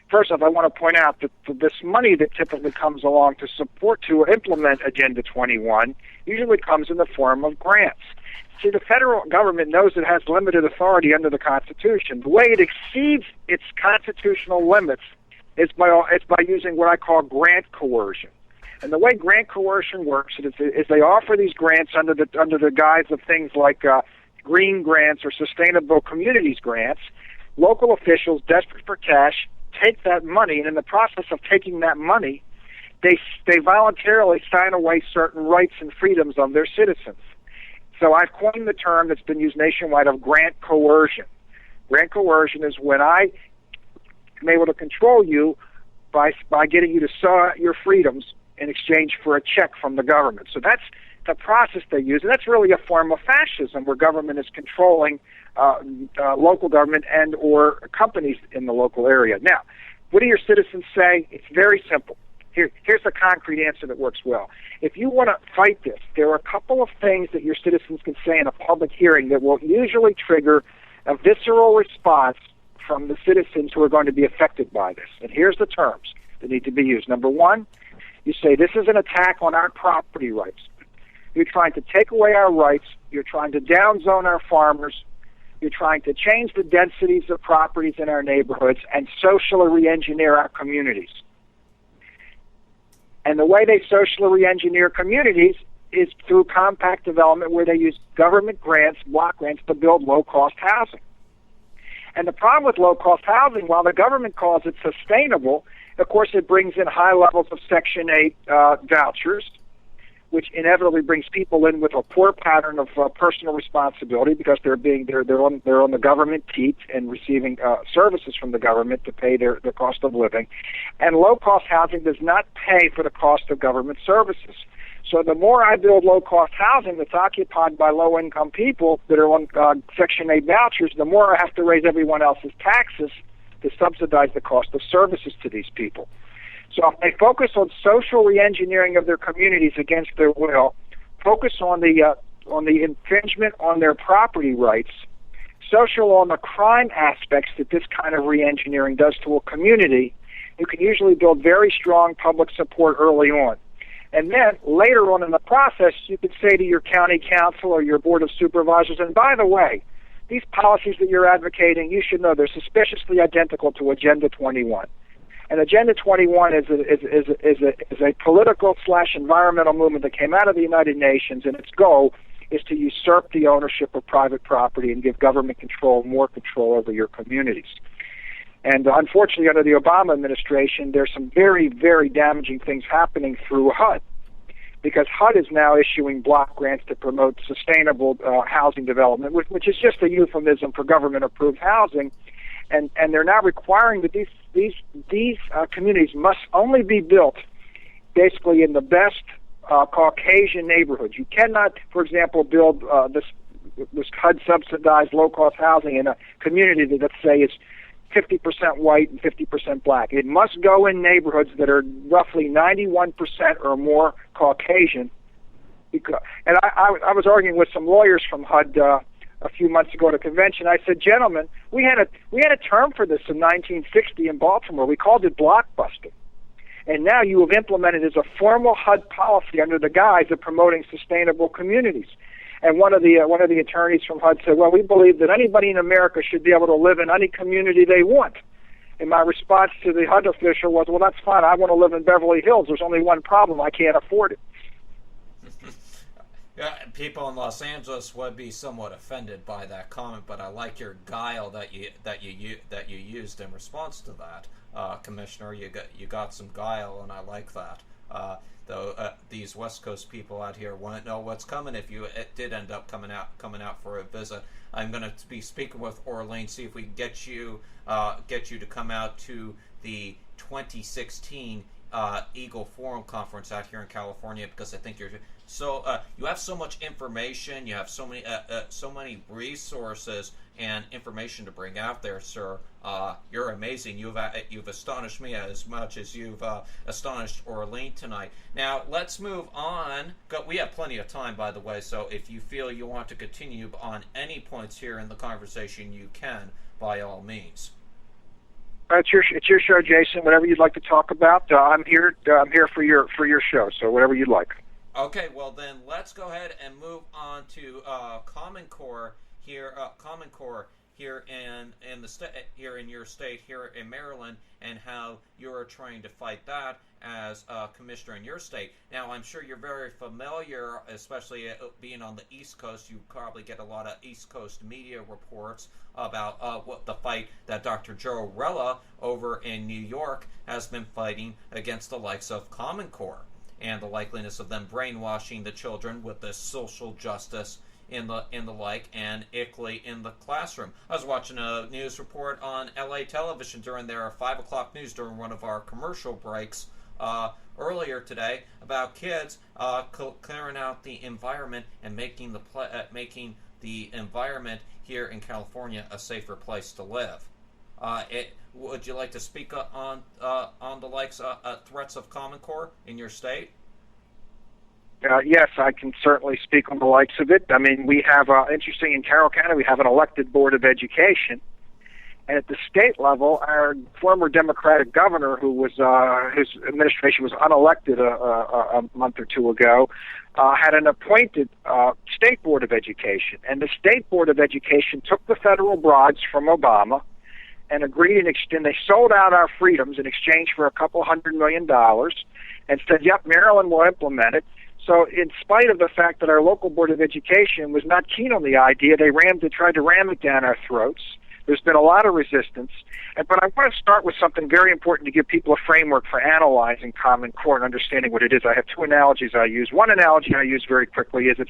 First off, I want to point out that this money that typically comes along to support, to implement Agenda 21, usually comes in the form of grants. See, the federal government knows it has limited authority under the Constitution. The way it exceeds its constitutional limits is by using what I call grant coercion. And the way grant coercion works is they offer these grants under the guise of things like green grants or sustainable communities grants. Local officials, desperate for cash, take that money, and in the process of taking that money, they voluntarily sign away certain rights and freedoms of their citizens. So I've coined the term that's been used nationwide of grant coercion. Grant coercion is when I am able to control you by getting you to sell your freedoms in exchange for a check from the government. So that's the process they use, and that's really a form of fascism where government is controlling local government and or companies in the local area. Now, what do your citizens say? It's very simple. Here's a concrete answer that works well. If you want to fight this, there are a couple of things that your citizens can say in a public hearing that will usually trigger a visceral response from the citizens who are going to be affected by this. And here's the terms that need to be used. Number one, you say, this is an attack on our property rights. You're trying to take away our rights. You're trying to downzone our farmers. You're trying to change the densities of properties in our neighborhoods and socially re-engineer our communities. And the way they socially re-engineer communities is through compact development where they use government grants, block grants, to build low-cost housing. And the problem with low-cost housing, while the government calls it sustainable, of course it brings in high levels of Section 8 vouchers, which inevitably brings people in with a poor pattern of personal responsibility because they're on the government teat and receiving services from the government to pay their cost of living. And low-cost housing does not pay for the cost of government services. So the more I build low-cost housing that's occupied by low-income people that are on Section 8 vouchers, the more I have to raise everyone else's taxes to subsidize the cost of services to these people. So if they focus on social re-engineering of their communities against their will, focus on the infringement on their property rights, social on the crime aspects that this kind of re-engineering does to a community, you can usually build very strong public support early on. And then later on in the process, you can say to your county council or your board of supervisors, and by the way, these policies that you're advocating, you should know they're suspiciously identical to Agenda 21. And Agenda 21 is a political/environmental movement that came out of the United Nations, and its goal is to usurp the ownership of private property and give government more control over your communities. And unfortunately, under the Obama administration, there's some very, very damaging things happening through HUD, because HUD is now issuing block grants to promote sustainable housing development, which is just a euphemism for government-approved housing. And they're now requiring that these communities must only be built basically in the best Caucasian neighborhoods. You cannot, for example, build this HUD-subsidized low-cost housing in a community that, let's say, is 50% white and 50% black. It must go in neighborhoods that are roughly 91% or more Caucasian. And I was arguing with some lawyers from HUD a few months ago at a convention. I said, gentlemen, we had a term for this in 1960 in Baltimore. We called it blockbusting. And now you have implemented as a formal HUD policy under the guise of promoting sustainable communities. And one of the attorneys from HUD said, well, we believe that anybody in America should be able to live in any community they want. And my response to the HUD official was, well, that's fine. I want to live in Beverly Hills. There's only one problem. I can't afford it. Yeah, people in Los Angeles would be somewhat offended by that comment, but I like your guile that you used in response to that, Commissioner. You got some guile, and I like that. Though these West Coast people out here want to know what's coming. If you did end up coming out for a visit, I'm going to be speaking with Orlean, see if we can get you to come out to the 2016 Eagle Forum Conference out here in California, because I think you have so much information, you have so many resources and information to bring out there, sir. You're amazing. You've astonished me as much as you've astonished Orlean tonight. Now let's move on. We have plenty of time, by the way, so if you feel you want to continue on any points here in the conversation, you can, by all means. It's your show, Jason. Whatever you'd like to talk about, I'm here. I'm here for your show. So whatever you'd like. Okay, well then let's go ahead and move on to Common Core here. Common Core here in the here in your state, here in Maryland, and how you're trying to fight that as commissioner in your state. Now, I'm sure you're very familiar, especially being on the East Coast. You probably get a lot of East Coast media reports about what the fight that Dr. Joe Rella over in New York has been fighting against the likes of Common Core, and the likeliness of them brainwashing the children with this social justice in the like, and ICLEI in the classroom. I was watching a news report on LA television during their 5 o'clock news during one of our commercial breaks earlier today about kids clearing out the environment and making the environment here in California a safer place to live. Would you like to speak on the likes threats of Common Core in your state? Yes, I can certainly speak on the likes of it. I mean, we have, interesting, in Carroll County, we have an elected Board of Education. And at the state level, our former Democratic governor, who was his administration was unelected a month or two ago, had an appointed state Board of Education. And the state Board of Education took the federal bribes from Obama and agreed in exchange. They sold out our freedoms in exchange for $200 million and said, yep, Maryland will implement it. So in spite of the fact that our local Board of Education was not keen on the idea, they tried to ram it down our throats. There's been a lot of resistance. But I want to start with something very important to give people a framework for analyzing Common Core and understanding what it is. I have two analogies I use. One analogy I use very quickly is it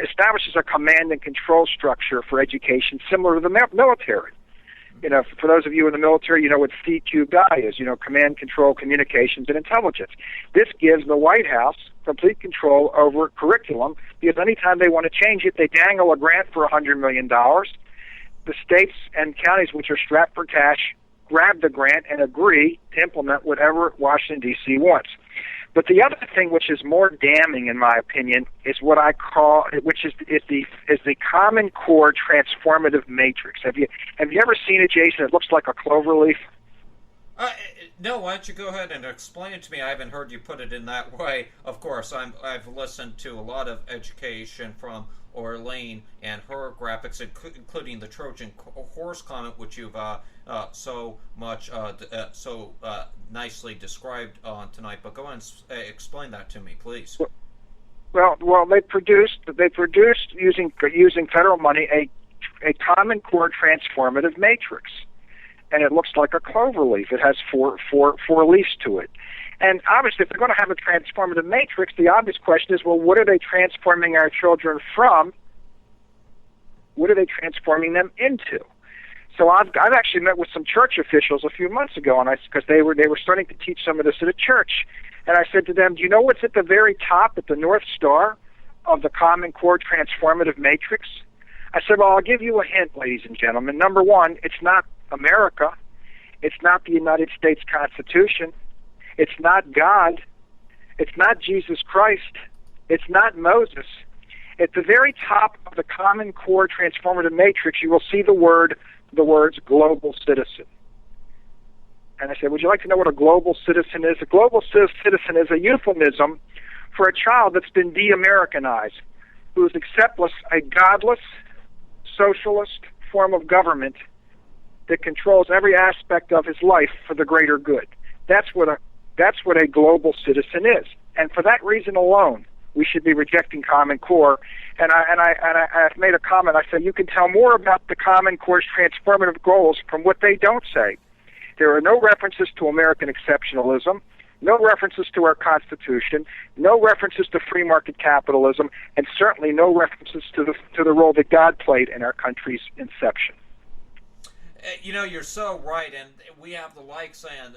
establishes a command and control structure for education similar to the military. You know, for those of you in the military, you know what CQI is, command, control, communications, and intelligence. This gives the White House complete control over curriculum, because anytime they want to change it, they dangle a grant for $100 million. The states and counties, which are strapped for cash, grab the grant and agree to implement whatever Washington, D.C. wants. But the other thing, which is more damning, in my opinion, is what I call, which is the Common Core transformative matrix. Have you ever seen it, Jason? It looks like a clover leaf. No, why don't you go ahead and explain it to me? I haven't heard you put it in that way. Of course, I've listened to a lot of education from Orlean and her graphics, including the Trojan horse comment, which you've so nicely described on tonight. But go ahead and explain that to me, please. Well, they produced using federal money a Common Core transformative matrix, and it looks like a clover leaf. It has four leaves to it. And obviously, if they're going to have a transformative matrix, the obvious question is, well, what are they transforming our children from? What are they transforming them into? So I've actually met with some church officials a few months ago, and because they were starting to teach some of this at a church, and I said to them, do you know what's at the very top, at the North Star of the Common Core transformative matrix? I said, well, I'll give you a hint, ladies and gentlemen. Number one, it's not America. It's not the United States Constitution. It's not God. It's not Jesus Christ. It's not Moses. At the very top of the Common Core transformative matrix, you will see the words global citizen. And I said, would you like to know what a global citizen is? A global citizen is a euphemism for a child that's been de-Americanized, who is a godless, socialist form of government that controls every aspect of his life for the greater good. That's what a global citizen is. And for that reason alone, we should be rejecting Common Core. And I've made a comment. I said you can tell more about the Common Core's transformative goals from what they don't say. There are no references to American exceptionalism, no references to our Constitution, no references to free market capitalism, and certainly no references to the role that God played in our country's inception. You know, you're so right, and we have the like saying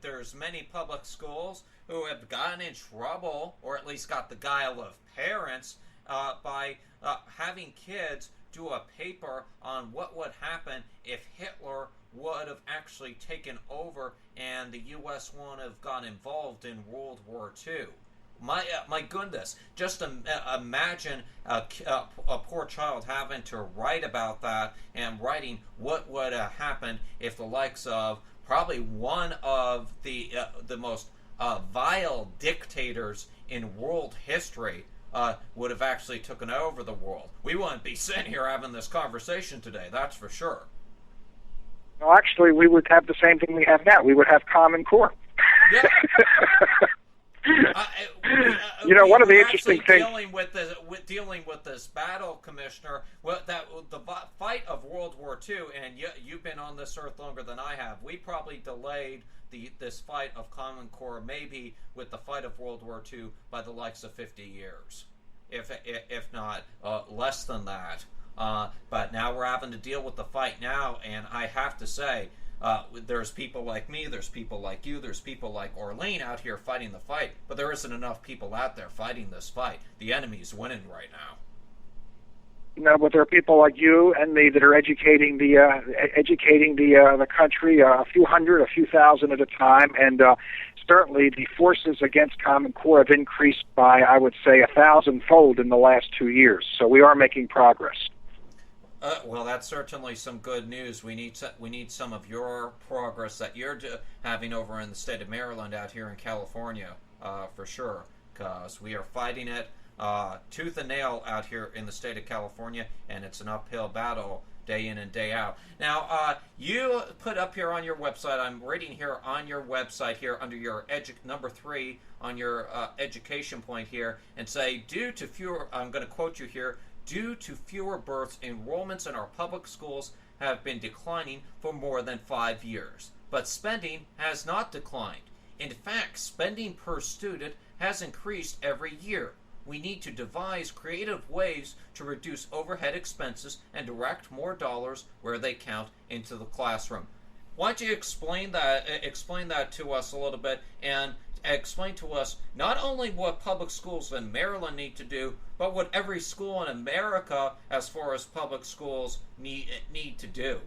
there's many public schools who have gotten in trouble, or at least got the guile of parents, by having kids do a paper on what would happen if Hitler would have actually taken over and the U.S. wouldn't have got involved in World War II. My goodness, just imagine a poor child having to write about that and writing what would have happened if the likes of probably one of the most vile dictators in world history would have actually taken over the world. We wouldn't be sitting here having this conversation today, that's for sure. Well, actually, we would have the same thing we have now. We would have Common Core. Yeah. You know, one of the interesting things dealing with this battle, Commissioner, the fight of World War II, and you've been on this earth longer than I have. We probably delayed this fight of Common Core maybe with the fight of World War II by the likes of 50 years, if not less than that. But now we're having to deal with the fight now, and I have to say, there's people like me, there's people like you, there's people like Orlean out here fighting the fight, but there isn't enough people out there fighting this fight. The enemy's winning right now. No, but there are people like you and me that are educating the country, a few hundred, a few thousand at a time, and certainly the forces against Common Core have increased by, I would say, 1,000-fold in the last 2 years. So we are making progress. Well, that's certainly some good news. We need some of your progress that you're having over in the state of Maryland, out here in California, for sure, because we are fighting it tooth and nail out here in the state of California, and it's an uphill battle day in and day out. Now, you put up here on your website, I'm reading here on your website here under your number 3 on your education point here, and say, due to fewer, I'm going to quote you here, due to fewer births, enrollments in our public schools have been declining for more than 5 years. But spending has not declined. In fact, spending per student has increased every year. We need to devise creative ways to reduce overhead expenses and direct more dollars where they count into the classroom. Why don't you explain that to us a little bit, and explain to us not only what public schools in Maryland need to do, but what every school in America, as far as public schools, need to do.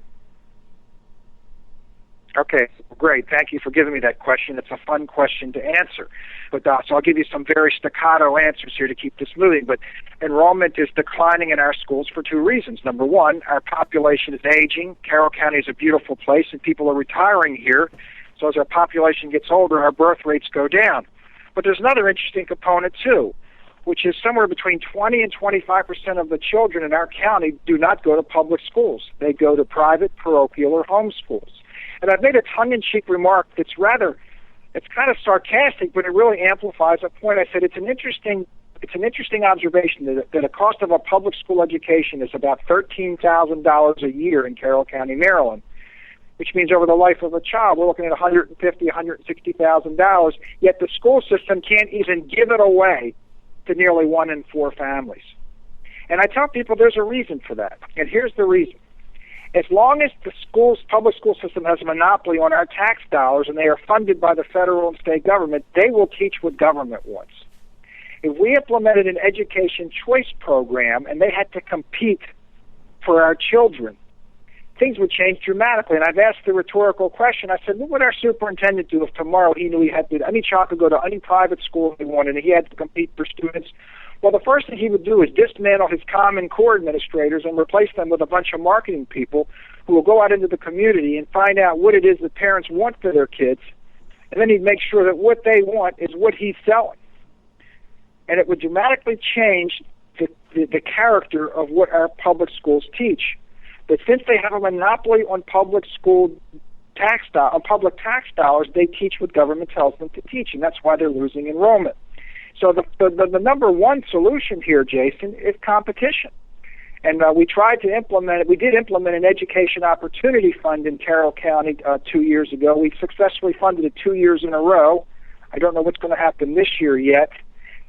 Okay, great. Thank you for giving me that question. It's a fun question to answer. But so I'll give you some very staccato answers here to keep this moving. But enrollment is declining in our schools for 2 reasons. Number one, our population is aging. Carroll County is a beautiful place, and people are retiring here. So as our population gets older, our birth rates go down. But there's another interesting component, too, which is somewhere between 20 and 25% of the children in our county do not go to public schools. They go to private, parochial, or home schools. And I've made a tongue-in-cheek remark that's it's kind of sarcastic, but it really amplifies a point. I said it's an interesting observation that the cost of a public school education is about $13,000 a year in Carroll County, Maryland, which means over the life of a child, we're looking at $150,000, $160,000, yet the school system can't even give it away to nearly 1 in 4 families. And I tell people there's a reason for that, and here's the reason. As long as the public school system has a monopoly on our tax dollars and they are funded by the federal and state government, they will teach what government wants. If we implemented an education choice program and they had to compete for our children, things would change dramatically. And I've asked the rhetorical question. I said, what would our superintendent do if tomorrow he knew he had to, any child could go to any private school he wanted and he had to compete for students? Well, the first thing he would do is dismantle his Common Core administrators and replace them with a bunch of marketing people who will go out into the community and find out what it is that parents want for their kids. And then he'd make sure that what they want is what he's selling. And it would dramatically change the character of what our public schools teach. But since they have a monopoly on public school tax dollars, they teach what government tells them to teach, and that's why they're losing enrollment. So the number one solution here, Jason, is competition. And we tried to implement it. We did implement an education opportunity fund in Carroll County 2 years ago. We successfully funded it 2 years in a row. I don't know what's going to happen this year yet.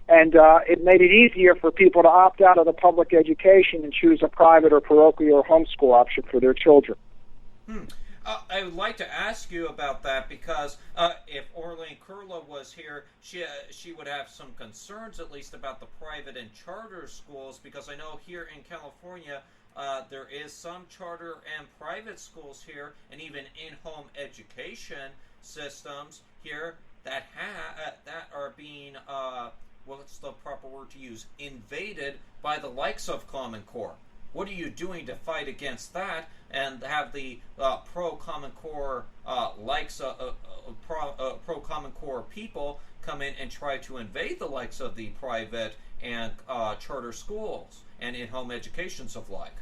And it made it easier for people to opt out of the public education and choose a private or parochial or homeschool option for their children. I would like to ask you about that because if Orlene Kurla was here, she would have some concerns at least about the private and charter schools, because I know here in California there is some charter and private schools here, and even in-home education systems here that are being what's the proper word to use? Invaded by the likes of Common Core. What are you doing to fight against that and have the pro-Common Core pro-Common Core people come in and try to invade the likes of the private and charter schools and in-home educations of like?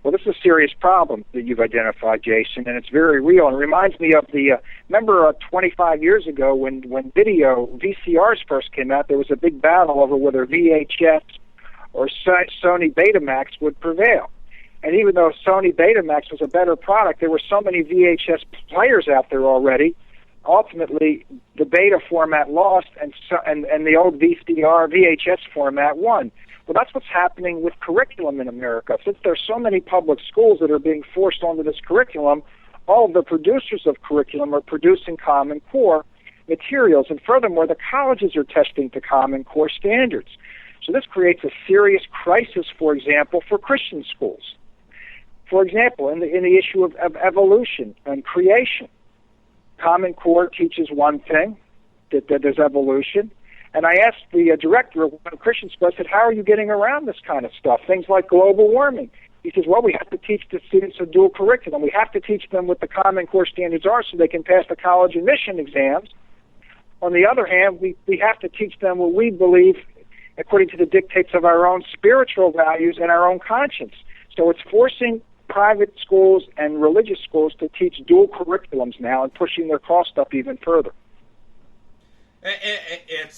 Well, this is a serious problem that you've identified, Jason, and it's very real. And it reminds me of remember 25 years ago when VCRs first came out, there was a big battle over whether VHS or Sony Betamax would prevail. And even though Sony Betamax was a better product, there were so many VHS players out there already. Ultimately, the beta format lost, and the old VHS format won. Well, that's what's happening with curriculum in America. Since there's so many public schools that are being forced onto this curriculum, all of the producers of curriculum are producing Common Core materials. And furthermore, the colleges are testing to Common Core standards. So this creates a serious crisis, for example, for Christian schools. For example, in the issue of evolution and creation, Common Core teaches one thing, that there's evolution. And I asked the director of one Christian school, I said, how are you getting around this kind of stuff, things like global warming? He says, well, we have to teach the students a dual curriculum. We have to teach them what the Common Core standards are so they can pass the college admission exams. On the other hand, we have to teach them what we believe according to the dictates of our own spiritual values and our own conscience. So it's forcing private schools and religious schools to teach dual curriculums now and pushing their cost up even further. It's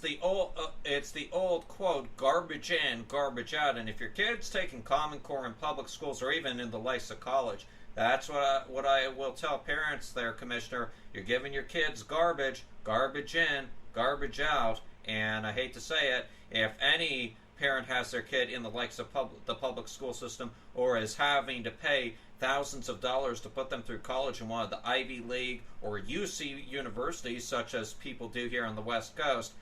the old quote, garbage in, garbage out. And if your kid's taking Common Core in public schools or even in the likes of college, that's what I will tell parents there, Commissioner. You're giving your kids garbage in, garbage out. And I hate to say it, if any parent has their kid in the likes of the public school system or is having to pay thousands of dollars to put them through college in one of the Ivy League or UC universities, such as people do here on the West Coast,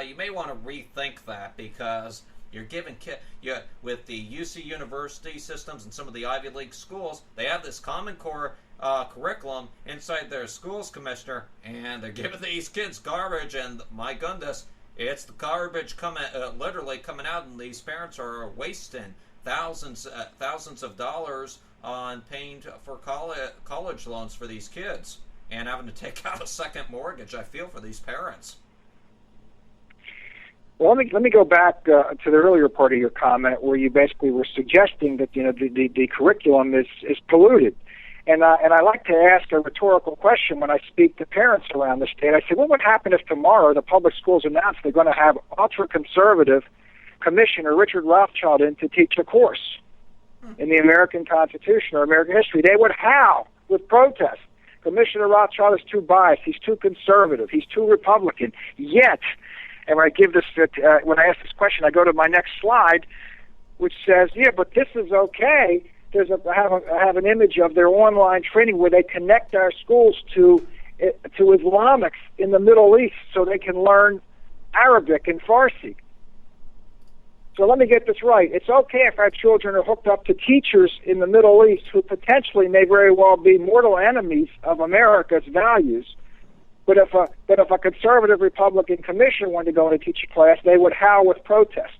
you may want to rethink that, because you're giving with the UC university systems and some of the Ivy League schools, they have this Common Core curriculum inside their schools, Commissioner, and they're giving these kids garbage, and my goodness, it's the garbage literally coming out, and these parents are wasting thousands of dollars on paying for college loans for these kids and having to take out a second mortgage. I feel for these parents. Well, let me go back to the earlier part of your comment where you basically were suggesting that the curriculum is polluted. And I like to ask a rhetorical question when I speak to parents around the state. I say, what would happen if tomorrow the public schools announced they're going to have ultra-conservative Commissioner Richard Rothschild in to teach a course in the American Constitution or American history? They would howl with protest. Commissioner Rothschild is too biased. He's too conservative. He's too Republican. Yet, and when I ask this question, I go to my next slide, which says, yeah, but this is okay. I have an image of their online training where they connect our schools to Islamics in the Middle East so they can learn Arabic and Farsi. So let me get this right. It's okay if our children are hooked up to teachers in the Middle East who potentially may very well be mortal enemies of America's values. But if a conservative Republican commissioner wanted to go in and teach a class, they would howl with protest.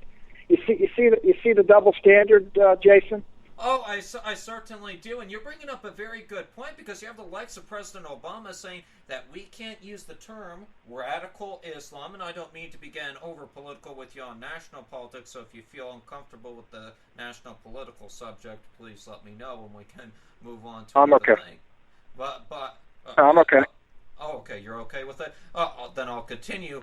You see the double standard, Jason? Oh, I certainly do. And you're bringing up a very good point, because you have the likes of President Obama saying that we can't use the term radical Islam, and I don't mean to be getting over political with you on national politics, so if you feel uncomfortable with the national political subject, please let me know and we can move on to another thing. I'm okay. Oh, okay, you're okay with it? Then I'll continue.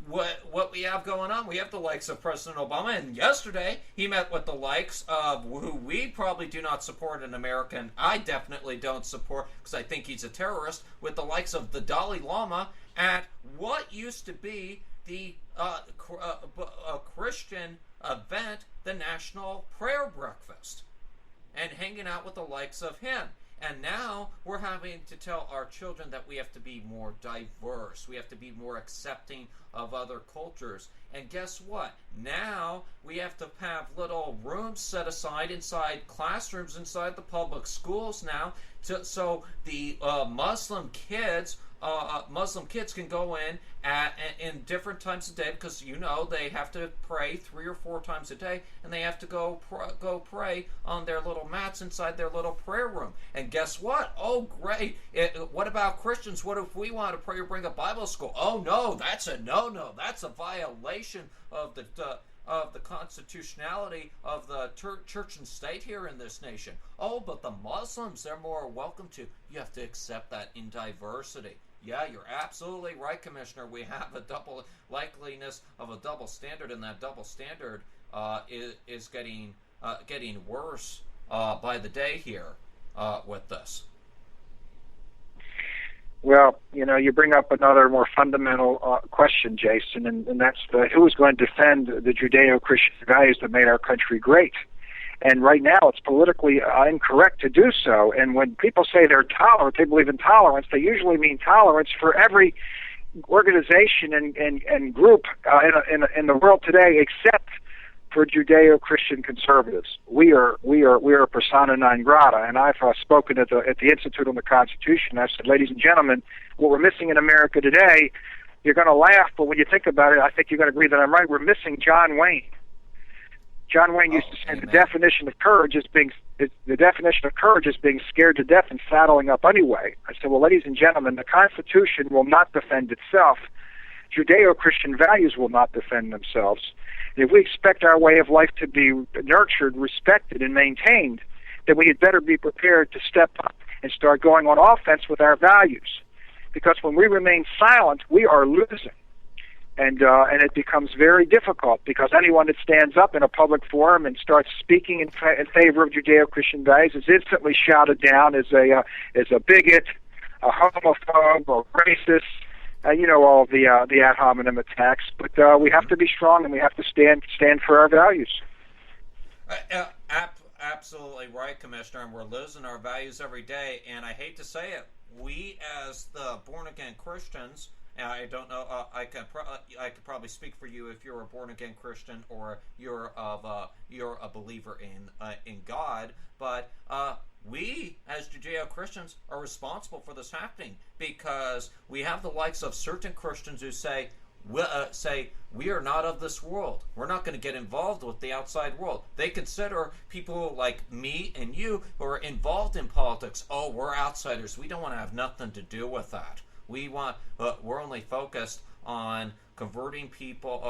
What we have going on, we have the likes of President Obama, and yesterday he met with the likes of who we probably do not support in America, and I definitely don't support because I think he's a terrorist, with the likes of the Dalai Lama at what used to be the a Christian event, the National Prayer Breakfast, and hanging out with the likes of him. And now we're having to tell our children that we have to be more diverse. We have to be more accepting of other cultures. And guess what? Now we have to have little rooms set aside inside classrooms, inside the public schools now, so the Muslim kids can go in different times a day, because they have to pray 3 or 4 times a day, and they have to go pray on their little mats inside their little prayer room. And guess what? Oh, great! What about Christians? What if we want to pray or bring a Bible school? Oh no, that's a no-no. That's a violation of the constitutionality of the church and state here in this nation. Oh, but the Muslims, they're more welcome to. You have to accept that in diversity. Yeah, you're absolutely right, Commissioner. We have a double likeliness of a double standard, and that double standard is getting worse by the day here with this. Well, you bring up another more fundamental question, Jason, and that's who is going to defend the Judeo-Christian values that made our country great? And right now, it's politically incorrect to do so. And when people say they're tolerant, they believe in tolerance, they usually mean tolerance for every organization and group in the world today, except for Judeo-Christian conservatives. We are persona non grata. And I've spoken at the Institute on the Constitution. I've said, ladies and gentlemen, what we're missing in America today, you're going to laugh, but when you think about it, I think you're going to agree that I'm right. We're missing John Wayne. John Wayne used to say the definition of courage is being scared to death and saddling up anyway. I said, well, ladies and gentlemen, the Constitution will not defend itself. Judeo-Christian values will not defend themselves. If we expect our way of life to be nurtured, respected, and maintained, then we had better be prepared to step up and start going on offense with our values. Because when we remain silent, we are losing. And it becomes very difficult, because anyone that stands up in a public forum and starts speaking in favor of Judeo-Christian values is instantly shouted down as a bigot, a homophobe, or racist. All the ad hominem attacks. But we have to be strong, and we have to stand for our values. Absolutely right, Commissioner. And we're losing our values every day. And I hate to say it, we as the born-again Christians. I don't know. I could probably speak for you if you're a born-again Christian or you're a believer in God. But we, as Judeo-Christians, are responsible for this happening, because we have the likes of certain Christians who say we are not of this world. We're not going to get involved with the outside world. They consider people like me and you who are involved in politics, oh, we're outsiders. We don't want to have nothing to do with that. We're only focused on converting people,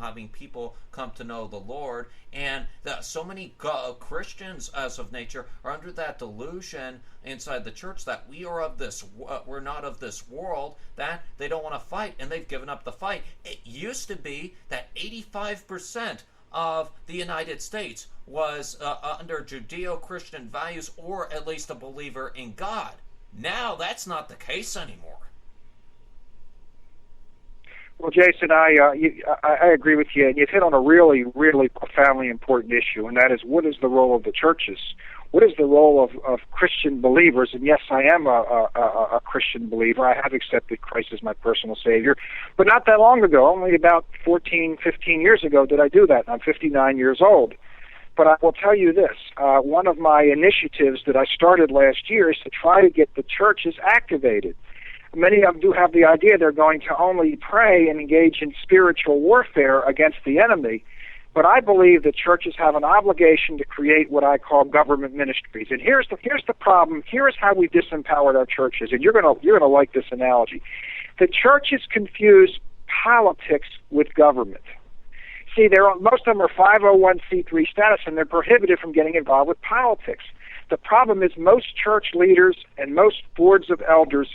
having people come to know the Lord, and so many Christians, as of nature, are under that delusion inside the church that we're not of this world, that they don't want to fight, and they've given up the fight. It used to be that 85% of the United States was under Judeo-Christian values, or at least a believer in God. Now that's not the case anymore. Well, Jason, I agree with you, and you've hit on a really, really profoundly important issue, and that is, what is the role of the churches? What is the role of Christian believers? And yes, I am a Christian believer. I have accepted Christ as my personal Savior, but not that long ago, only about 14, 15 years ago did I do that. I'm 59 years old. But I will tell you this, one of my initiatives that I started last year is to try to get the churches activated. Many of them do have the idea they're going to only pray and engage in spiritual warfare against the enemy, but I believe that churches have an obligation to create what I call government ministries. And here's the problem. Here is how we disempowered our churches, and you're gonna like this analogy. The churches confuse politics with government. See, most of them are 501c3 status, and they're prohibited from getting involved with politics. The problem is most church leaders and most boards of elders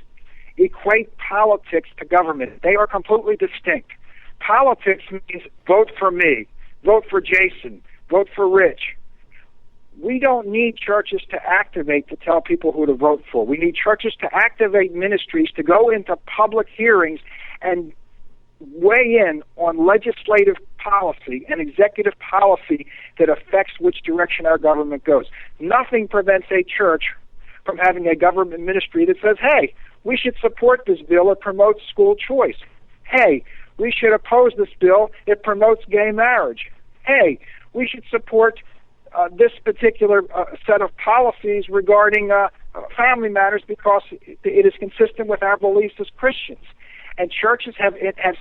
equate politics to government. They are completely distinct. Politics means vote for me, vote for Jason, vote for Rich. We don't need churches to activate to tell people who to vote for. We need churches to activate ministries to go into public hearings and weigh in on legislative policy and executive policy that affects which direction our government goes. Nothing prevents a church from having a government ministry that says, hey, we should support this bill. It promotes school choice. Hey, we should oppose this bill. It promotes gay marriage. Hey, we should support this particular set of policies regarding family matters because it is consistent with our beliefs as Christians. And churches have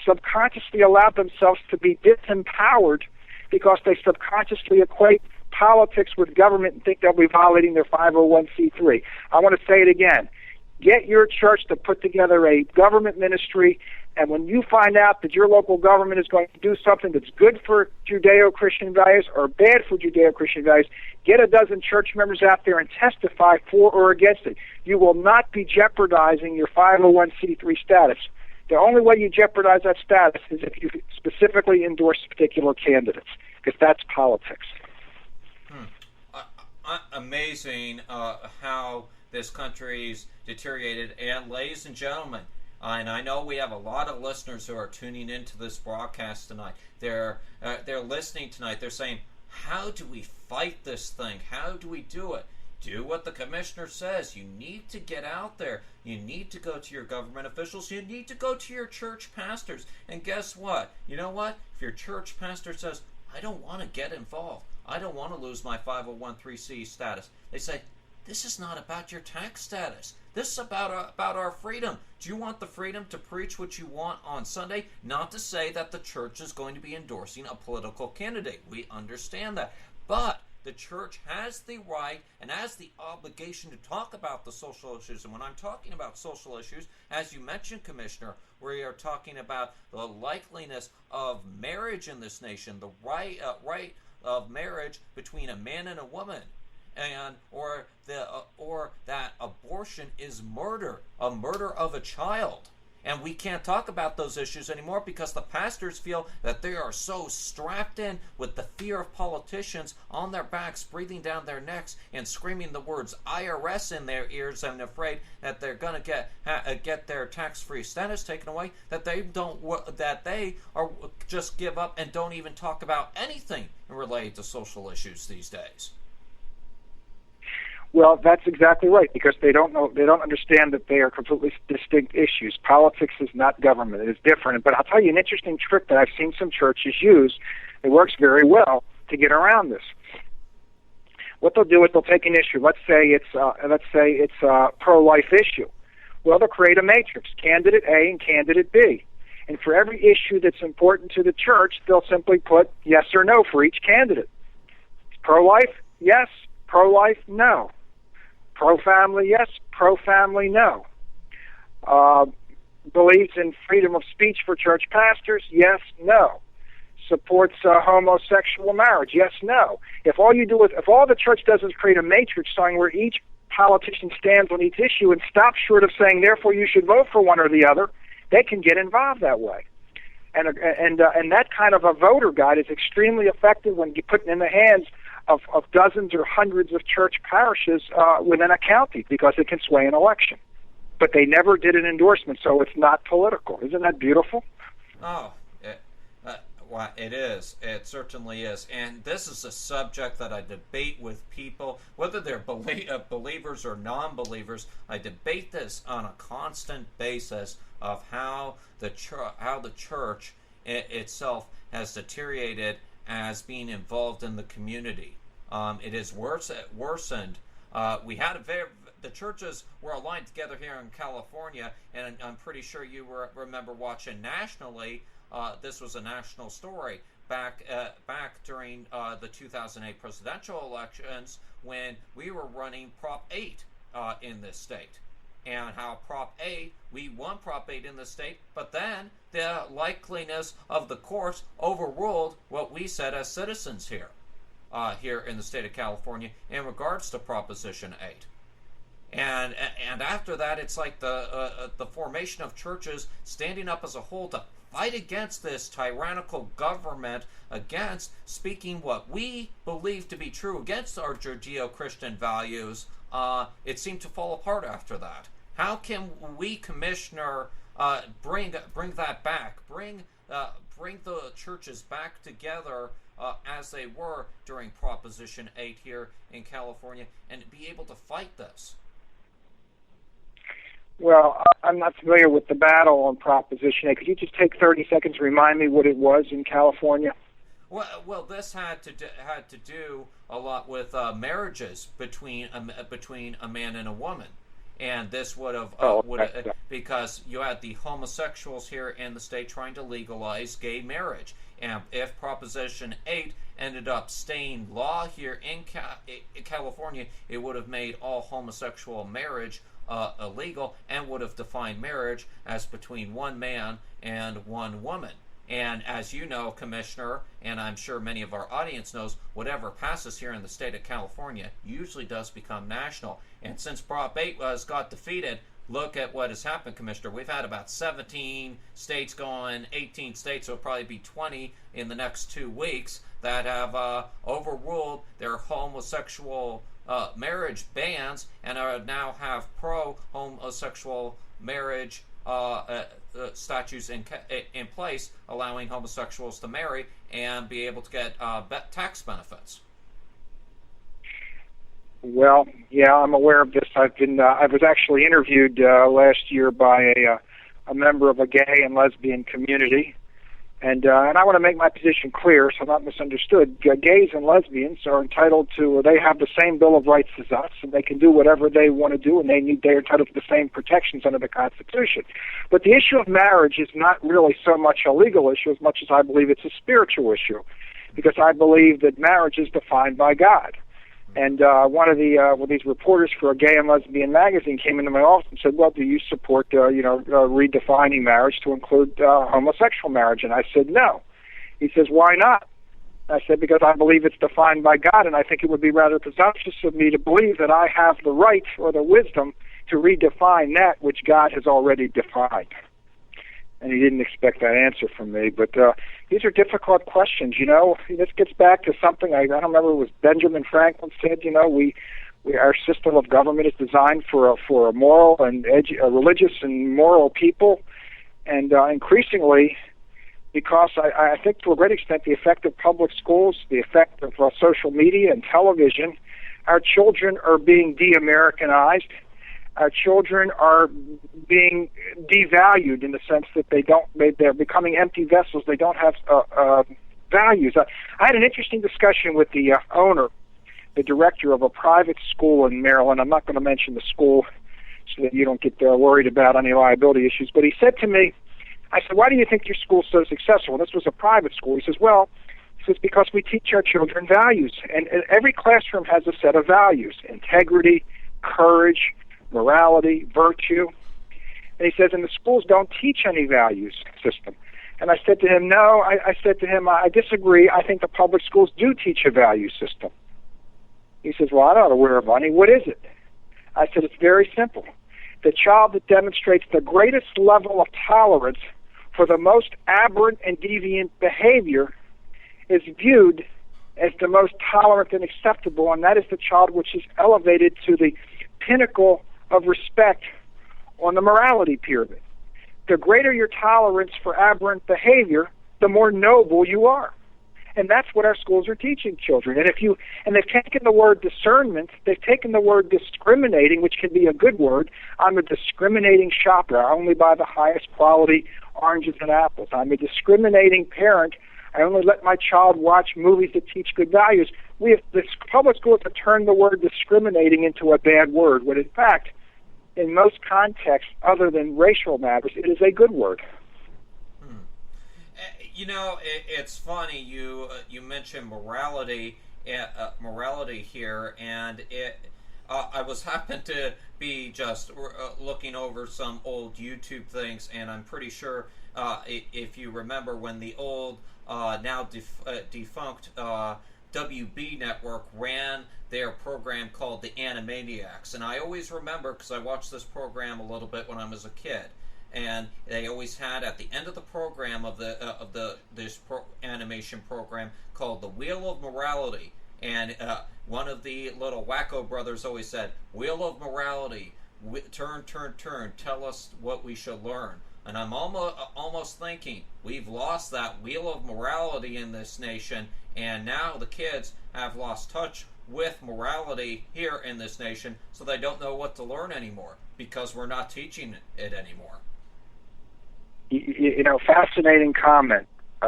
subconsciously allowed themselves to be disempowered because they subconsciously equate politics with government and think they'll be violating their 501c3. I want to say it again. Get your church to put together a government ministry, and when you find out that your local government is going to do something that's good for Judeo-Christian values or bad for Judeo-Christian values, get a dozen church members out there and testify for or against it. You will not be jeopardizing your 501c3 status. The only way you jeopardize that status is if you specifically endorse particular candidates, because that's politics. Amazing how this country's deteriorated. And ladies and gentlemen, and I know we have a lot of listeners who are tuning into this broadcast tonight. They're listening tonight. They're saying, how do we fight this thing? How do we do it? Do what the commissioner says. You need to get out there. You need to go to your government officials. You need to go to your church pastors. And guess what? You know what? If your church pastor says, I don't want to get involved, I don't want to lose my 501c3 status, they say, this is not about your tax status. This is about our freedom. Do you want the freedom to preach what you want on Sunday? Not to say that the church is going to be endorsing a political candidate. We understand that. But the church has the right and has the obligation to talk about the social issues. And when I'm talking about social issues, as you mentioned, Commissioner, we are talking about the likeliness of marriage in this nation, the right of marriage between a man and a woman, and or that abortion is murder, a murder of a child. And we can't talk about those issues anymore because the pastors feel that they are so strapped in with the fear of politicians on their backs, breathing down their necks, and screaming the words IRS in their ears, and afraid that they're going to get their tax-free status taken away, that they are just give up and don't even talk about anything related to social issues these days. Well, that's exactly right, because they don't understand that they are completely distinct issues. Politics is not government. It is different. But I'll tell you an interesting trick that I've seen some churches use. It works very well to get around this. What they'll do is they'll take an issue. Let's say it's a pro-life issue. Well, they'll create a matrix, candidate A and candidate B. And for every issue that's important to the church, they'll simply put yes or no for each candidate. Pro-life, yes. Pro-life, no. Pro-family, yes. Pro-family, no. Believes in freedom of speech for church pastors, yes, no. Supports homosexual marriage, yes, no. If all the church does is create a matrix showing where each politician stands on each issue and stops short of saying, therefore you should vote for one or the other, they can get involved that way. And that kind of a voter guide is extremely effective when you put it in the hands of dozens or hundreds of church parishes within a county, because it can sway an election. But they never did an endorsement, so it's not political. Isn't that beautiful? Oh, well, it is. It certainly is. And this is a subject that I debate with people, whether they're believers or non-believers. I debate this on a constant basis of how the church itself has deteriorated as being involved in the community. It has worsened. We had the churches were aligned together here in California, and I'm pretty sure you remember watching nationally. This was a national story back during the 2008 presidential elections when we were running Prop 8 in this state. And how Prop 8, we won Prop 8 in the state, but then the likeliness of the courts overruled what we said as citizens here in the state of California in regards to Proposition 8. And after that, it's like the formation of churches standing up as a whole to fight against this tyrannical government, against speaking what we believe to be true, against our Judeo-Christian values. It seemed to fall apart after that. How can we, Commissioner, bring that back, bring the churches back together as they were during Proposition 8 here in California, and be able to fight this? Well, I'm not familiar with the battle on Proposition 8. Could you just take 30 seconds to remind me what it was in California? Well, this had to do a lot with marriages between a man and a woman, and this would have because you had the homosexuals here in the state trying to legalize gay marriage, and if Proposition 8 ended up staying law here in California, it would have made all homosexual marriage illegal and would have defined marriage as between one man and one woman. And as you know, Commissioner, and I'm sure many of our audience knows, whatever passes here in the state of California usually does become national. And since Prop 8 got defeated, look at what has happened, Commissioner. We've had about 17 states going, 18 states, so it'll probably be 20 in the next 2 weeks that have overruled their homosexual marriage bans and now have pro-homosexual marriage statutes in place, allowing homosexuals to marry and be able to get tax benefits. Well, yeah, I'm aware of this. I was actually interviewed last year by a member of a gay and lesbian community. And I want to make my position clear so I'm not misunderstood. Gays and lesbians are entitled to, they have the same Bill of Rights as us, and they can do whatever they want to do, and they're entitled to the same protections under the Constitution. But the issue of marriage is not really so much a legal issue as much as I believe it's a spiritual issue, because I believe that marriage is defined by God. And one of these reporters for a gay and lesbian magazine came into my office and said, well, do you support, redefining marriage to include homosexual marriage? And I said, no. He says, why not? I said, because I believe it's defined by God, and I think it would be rather presumptuous of me to believe that I have the right or the wisdom to redefine that which God has already defined. And he didn't expect that answer from me. But these are difficult questions, This gets back to something, I don't remember, it was Benjamin Franklin said, our system of government is designed for a moral and a religious and moral people. And increasingly, because I think to a great extent the effect of public schools, the effect of social media and television, our children are being de-Americanized. Our children are being devalued in the sense that they're becoming empty vessels. They don't have values. I had an interesting discussion with the owner, the director of a private school in Maryland. I'm not going to mention the school so that you don't get worried about any liability issues. But he said to me, I said, why do you think your school's so successful? And this was a private school. He says, because we teach our children values. And every classroom has a set of values: integrity, courage, morality, virtue. And he says, and the schools don't teach any values system. And I said to him, no, I said to him, I disagree. I think the public schools do teach a value system. He says, well, I'm not aware of any. What is it? I said, it's very simple. The child that demonstrates the greatest level of tolerance for the most aberrant and deviant behavior is viewed as the most tolerant and acceptable, and that is the child which is elevated to the pinnacle of respect on the morality pyramid. the greater your tolerance for aberrant behavior, the more noble you are. And that's what our schools are teaching children. And they've taken the word discernment, they've taken the word discriminating, which can be a good word. I'm a discriminating shopper. I only buy the highest quality oranges and apples. I'm a discriminating parent. I only let my child watch movies that teach good values. The public schools have turned the word discriminating into a bad word, when in fact, in most contexts other than racial matters, it is a good word. You know, it's funny you mentioned morality here, and I was happened to be just looking over some old YouTube things, and I'm pretty sure if you remember when the old now defunct WB network ran their program called the Animaniacs, and I always remember because I watched this program a little bit when I was a kid. And they always had at the end of the program of this animation program called the Wheel of Morality, and one of the little wacko brothers always said, "Wheel of Morality, turn, turn, turn, tell us what we should learn." And I'm almost thinking we've lost that wheel of morality in this nation, and now the kids have lost touch with morality here in this nation, so they don't know what to learn anymore because we're not teaching it anymore. You know, fascinating comment,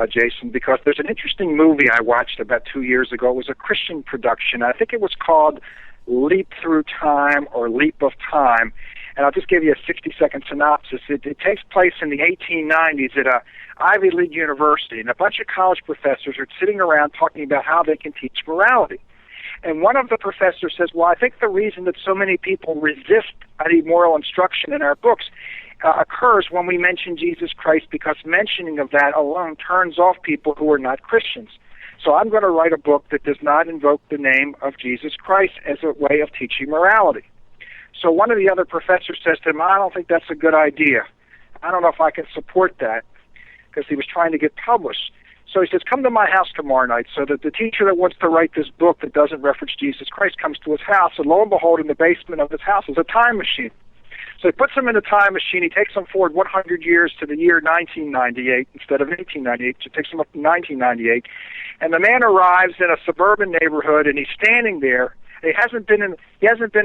Jason, because there's an interesting movie I watched about 2 years ago. It was a Christian production. I think it was called Leap Through Time or Leap of Time, and I'll just give you a 60-second synopsis. It takes place in the 1890s at a Ivy League university, and a bunch of college professors are sitting around talking about how they can teach morality. And one of the professors says, well, I think the reason that so many people resist any moral instruction in our books occurs when we mention Jesus Christ, because mentioning of that alone turns off people who are not Christians. So I'm going to write a book that does not invoke the name of Jesus Christ as a way of teaching morality. So one of the other professors says to him, I don't think that's a good idea. I don't know if I can support that, because he was trying to get published. So he says, come to my house tomorrow night. So that the teacher that wants to write this book that doesn't reference Jesus Christ comes to his house, and lo and behold, in the basement of his house is a time machine. So he puts him in a time machine. He takes him forward 100 years to the year 1998 instead of 1898. So it takes him up to 1998. And the man arrives in a suburban neighborhood, and he's standing there. He hasn't been in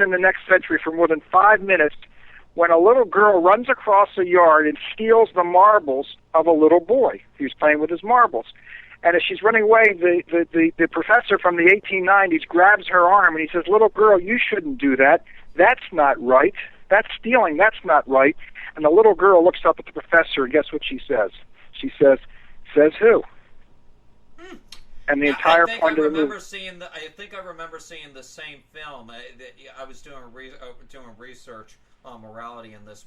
the next century for more than 5 minutes when a little girl runs across a yard and steals the marbles of a little boy. He was playing with his marbles. And as she's running away, the professor from the 1890s grabs her arm, and he says, little girl, you shouldn't do that. That's not right. That's stealing. That's not right. And the little girl looks up at the professor, and guess what she says? She says who? And the entire point of the movie. I think I remember seeing the same film. I was doing research on morality, and this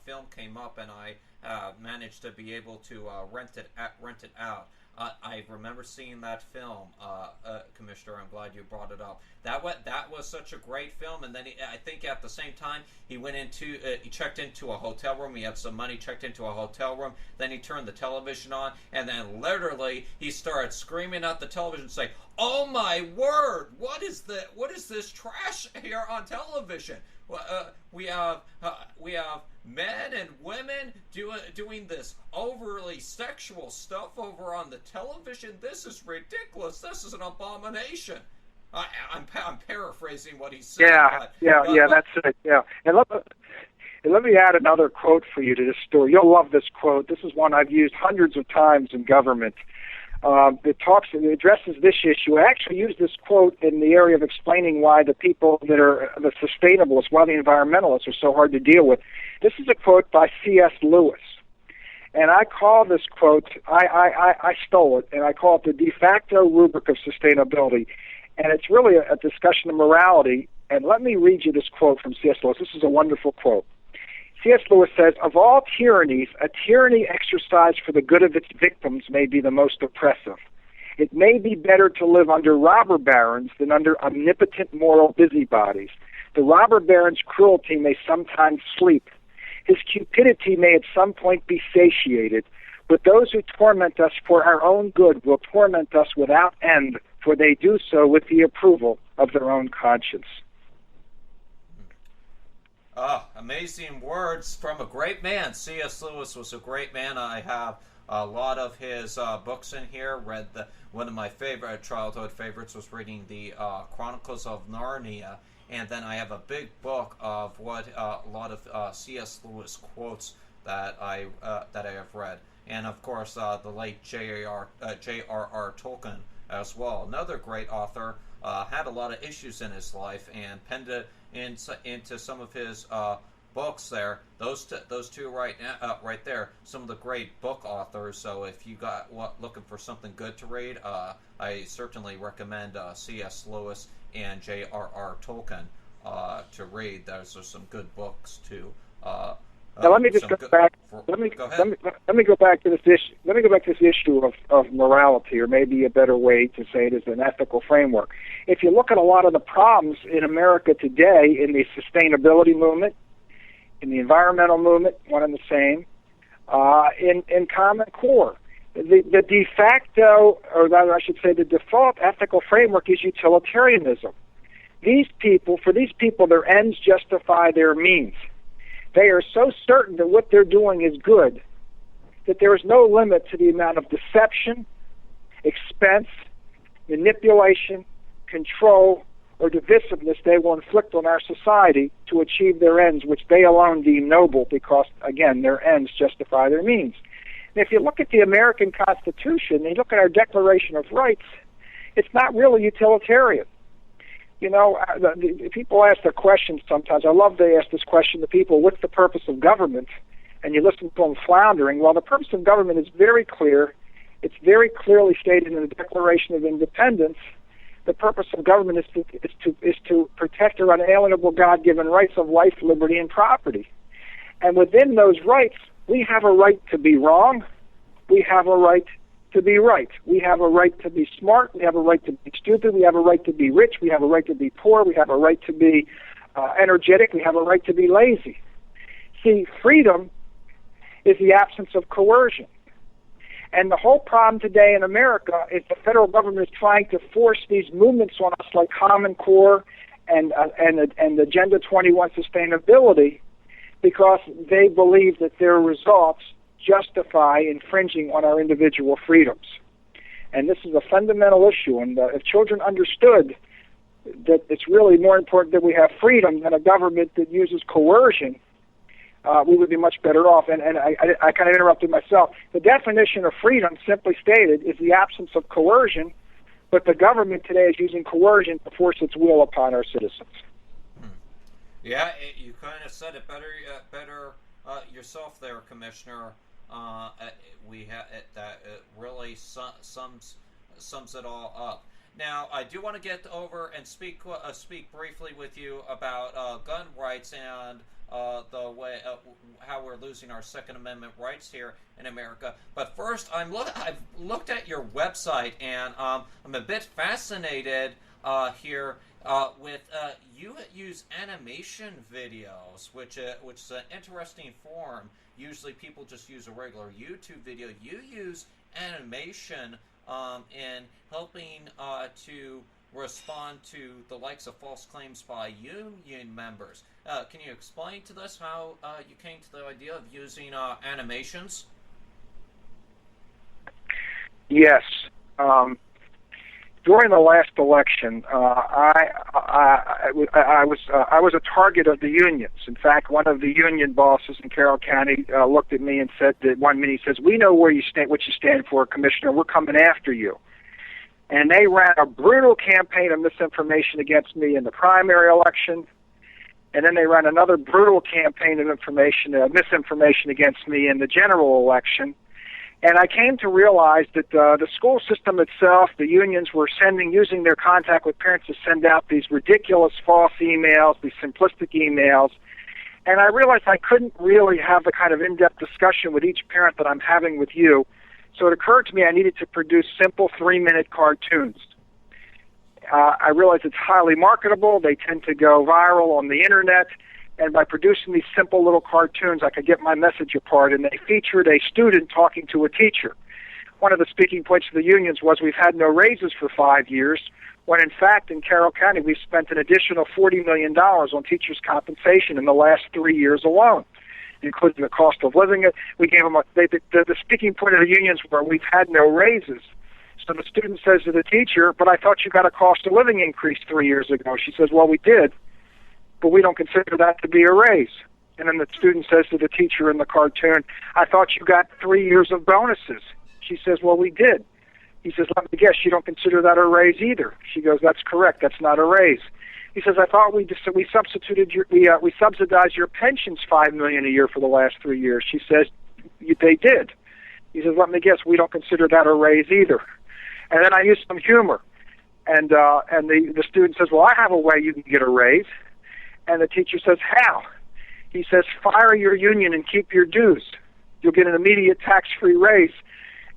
film came up, and I managed to be able to rent it out. I remember seeing that film, Commissioner. I'm glad you brought it up. That was such a great film. And then I think at the same time he checked into a hotel room. He had some money, checked into a hotel room. Then he turned the television on, and then literally he started screaming at the television, saying, "Oh my word! What is this trash here on television? We have men and women doing this overly sexual stuff over on the television. This is ridiculous. This is an abomination." I'm paraphrasing what he said. Yeah, that's it. Yeah, and let me add another quote for you to this story. You'll love this quote. This is one I've used hundreds of times in government. It addresses this issue. I actually use this quote in the area of explaining why the people that are the sustainabilists, why the environmentalists are so hard to deal with. This is a quote by C.S. Lewis. And I call this quote, I stole it, and I call it the de facto rubric of sustainability. And it's really a discussion of morality. And let me read you this quote from C.S. Lewis. This is a wonderful quote. C.S. Lewis says, of all tyrannies, a tyranny exercised for the good of its victims may be the most oppressive. It may be better to live under robber barons than under omnipotent moral busybodies. The robber baron's cruelty may sometimes sleep. His cupidity may at some point be satiated. But those who torment us for our own good will torment us without end, for they do so with the approval of their own conscience. Amazing words from a great man. C.S. Lewis was a great man. I have a lot of his books in here. One of my favorite childhood favorites was reading the Chronicles of Narnia, and then I have a big book of what a lot of C.S. Lewis quotes that I have read, and of course the late J.R.R. Tolkien as well. Another great author, had a lot of issues in his life and penned it into some of his books there. Those two right there, some of the great book authors. So if you got looking for something good to read, I certainly recommend C.S. Lewis and J.R.R. Tolkien to read. Those are some good books too. Now let me just go back. Let me go back to this issue. Let me go back to this issue of morality, or maybe a better way to say it is an ethical framework. If you look at a lot of the problems in America today, in the sustainability movement, in the environmental movement, one and the same, in Common Core, the de facto, or rather I should say the default ethical framework is utilitarianism. For these people, their ends justify their means. They are so certain that what they're doing is good that there is no limit to the amount of deception, expense, manipulation, control, or divisiveness they will inflict on our society to achieve their ends, which they alone deem noble because, again, their ends justify their means. And if you look at the American Constitution, and you look at our Declaration of Rights, it's not really utilitarian. You know, the people ask their questions sometimes. I love to ask this question to people, what's the purpose of government? And you listen to them floundering. Well, the purpose of government is very clear. It's very clearly stated in the Declaration of Independence. The purpose of government is to protect our unalienable God-given rights of life, liberty, and property. And within those rights, we have a right to be wrong. We have a right to be right. We have a right to be smart. We have a right to be stupid. We have a right to be rich. We have a right to be poor. We have a right to be energetic. We have a right to be lazy. See, freedom is the absence of coercion. And the whole problem today in America is the federal government is trying to force these movements on us like Common Core and Agenda 21 sustainability because they believe that their results justify infringing on our individual freedoms. And this is a fundamental issue. And if children understood that it's really more important that we have freedom than a government that uses coercion, we would be much better off. And I kind of interrupted myself. The definition of freedom, simply stated, is the absence of coercion, but the government today is using coercion to force its will upon our citizens. Yeah, you kind of said it better yourself there, Commissioner. We have that really sums it all up. Now, I do want to get over and speak briefly with you about gun rights and the way how we're losing our Second Amendment rights here in America. But first, I've looked at your website, and I'm a bit fascinated here with you use animation videos, which is an interesting form. Usually, people just use a regular YouTube video. You use animation in helping to respond to the likes of false claims by union members. Can you explain to us how you came to the idea of using animations? Yes. During the last election, I was a target of the unions. In fact, one of the union bosses in Carroll County looked at me and said that one minute, he says, "We know what you stand for, Commissioner. We're coming after you." And they ran a brutal campaign of misinformation against me in the primary election, and then they ran another brutal campaign of misinformation against me in the general election. And I came to realize that the school system itself, the unions were using their contact with parents to send out these ridiculous false emails, these simplistic emails. And I realized I couldn't really have the kind of in-depth discussion with each parent that I'm having with you. So it occurred to me I needed to produce simple 3-minute cartoons. I realized it's highly marketable. They tend to go viral on the internet. And by producing these simple little cartoons, I could get my message apart. And they featured a student talking to a teacher. one of the speaking points of the unions was we've had no raises for 5 years, when in fact in Carroll County we've spent an additional $40 million on teachers' compensation in the last 3 years alone, including the cost of living. We gave them the speaking point of the unions were we've had no raises. So the student says to the teacher, but I thought you got a cost of living increase 3 years ago. She says, well, we did, but we don't consider that to be a raise. And then the student says to the teacher in the cartoon, I thought you got 3 years of bonuses. She says, well, we did. He says, let me guess, you don't consider that a raise either. She goes, that's correct, that's not a raise. He says, I thought we subsidized your pensions $5 million a year for the last 3 years. She says, they did. He says, let me guess, we don't consider that a raise either. And then I used some humor. And the student says, well, I have a way you can get a raise. And the teacher says, how? He says, fire your union and keep your dues. You'll get an immediate tax-free raise.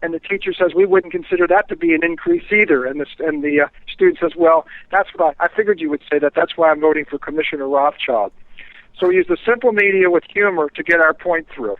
And the teacher says, we wouldn't consider that to be an increase either. And the student says, well, that's what I figured you would say that. That's why I'm voting for Commissioner Rothschild. So we use the simple media with humor to get our point through.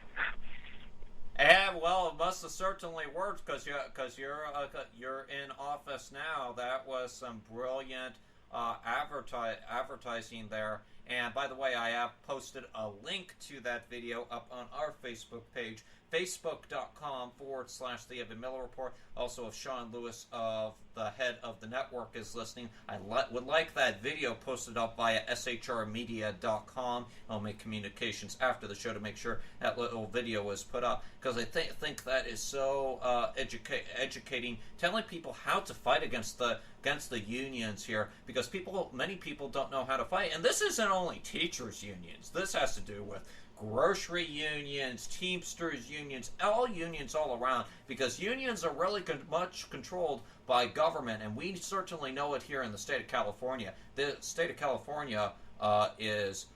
And well, it must have certainly worked because you're in office now. That was some brilliant advertising there. And by the way, I have posted a link to that video up on our Facebook page, facebook.com/The Evan-Miller Report. Also, if Sean Lewis, the head of the network, is listening, I would like that video posted up via shrmedia.com. I'll make communications after the show to make sure that little video is put up, because I think that is so educating, telling people how to fight against the unions here, because many people don't know how to fight. And this isn't only teachers' unions. This has to do with grocery unions, Teamsters unions, all unions all around, because unions are really much controlled by government, and we certainly know it here in the state of California. The state of California is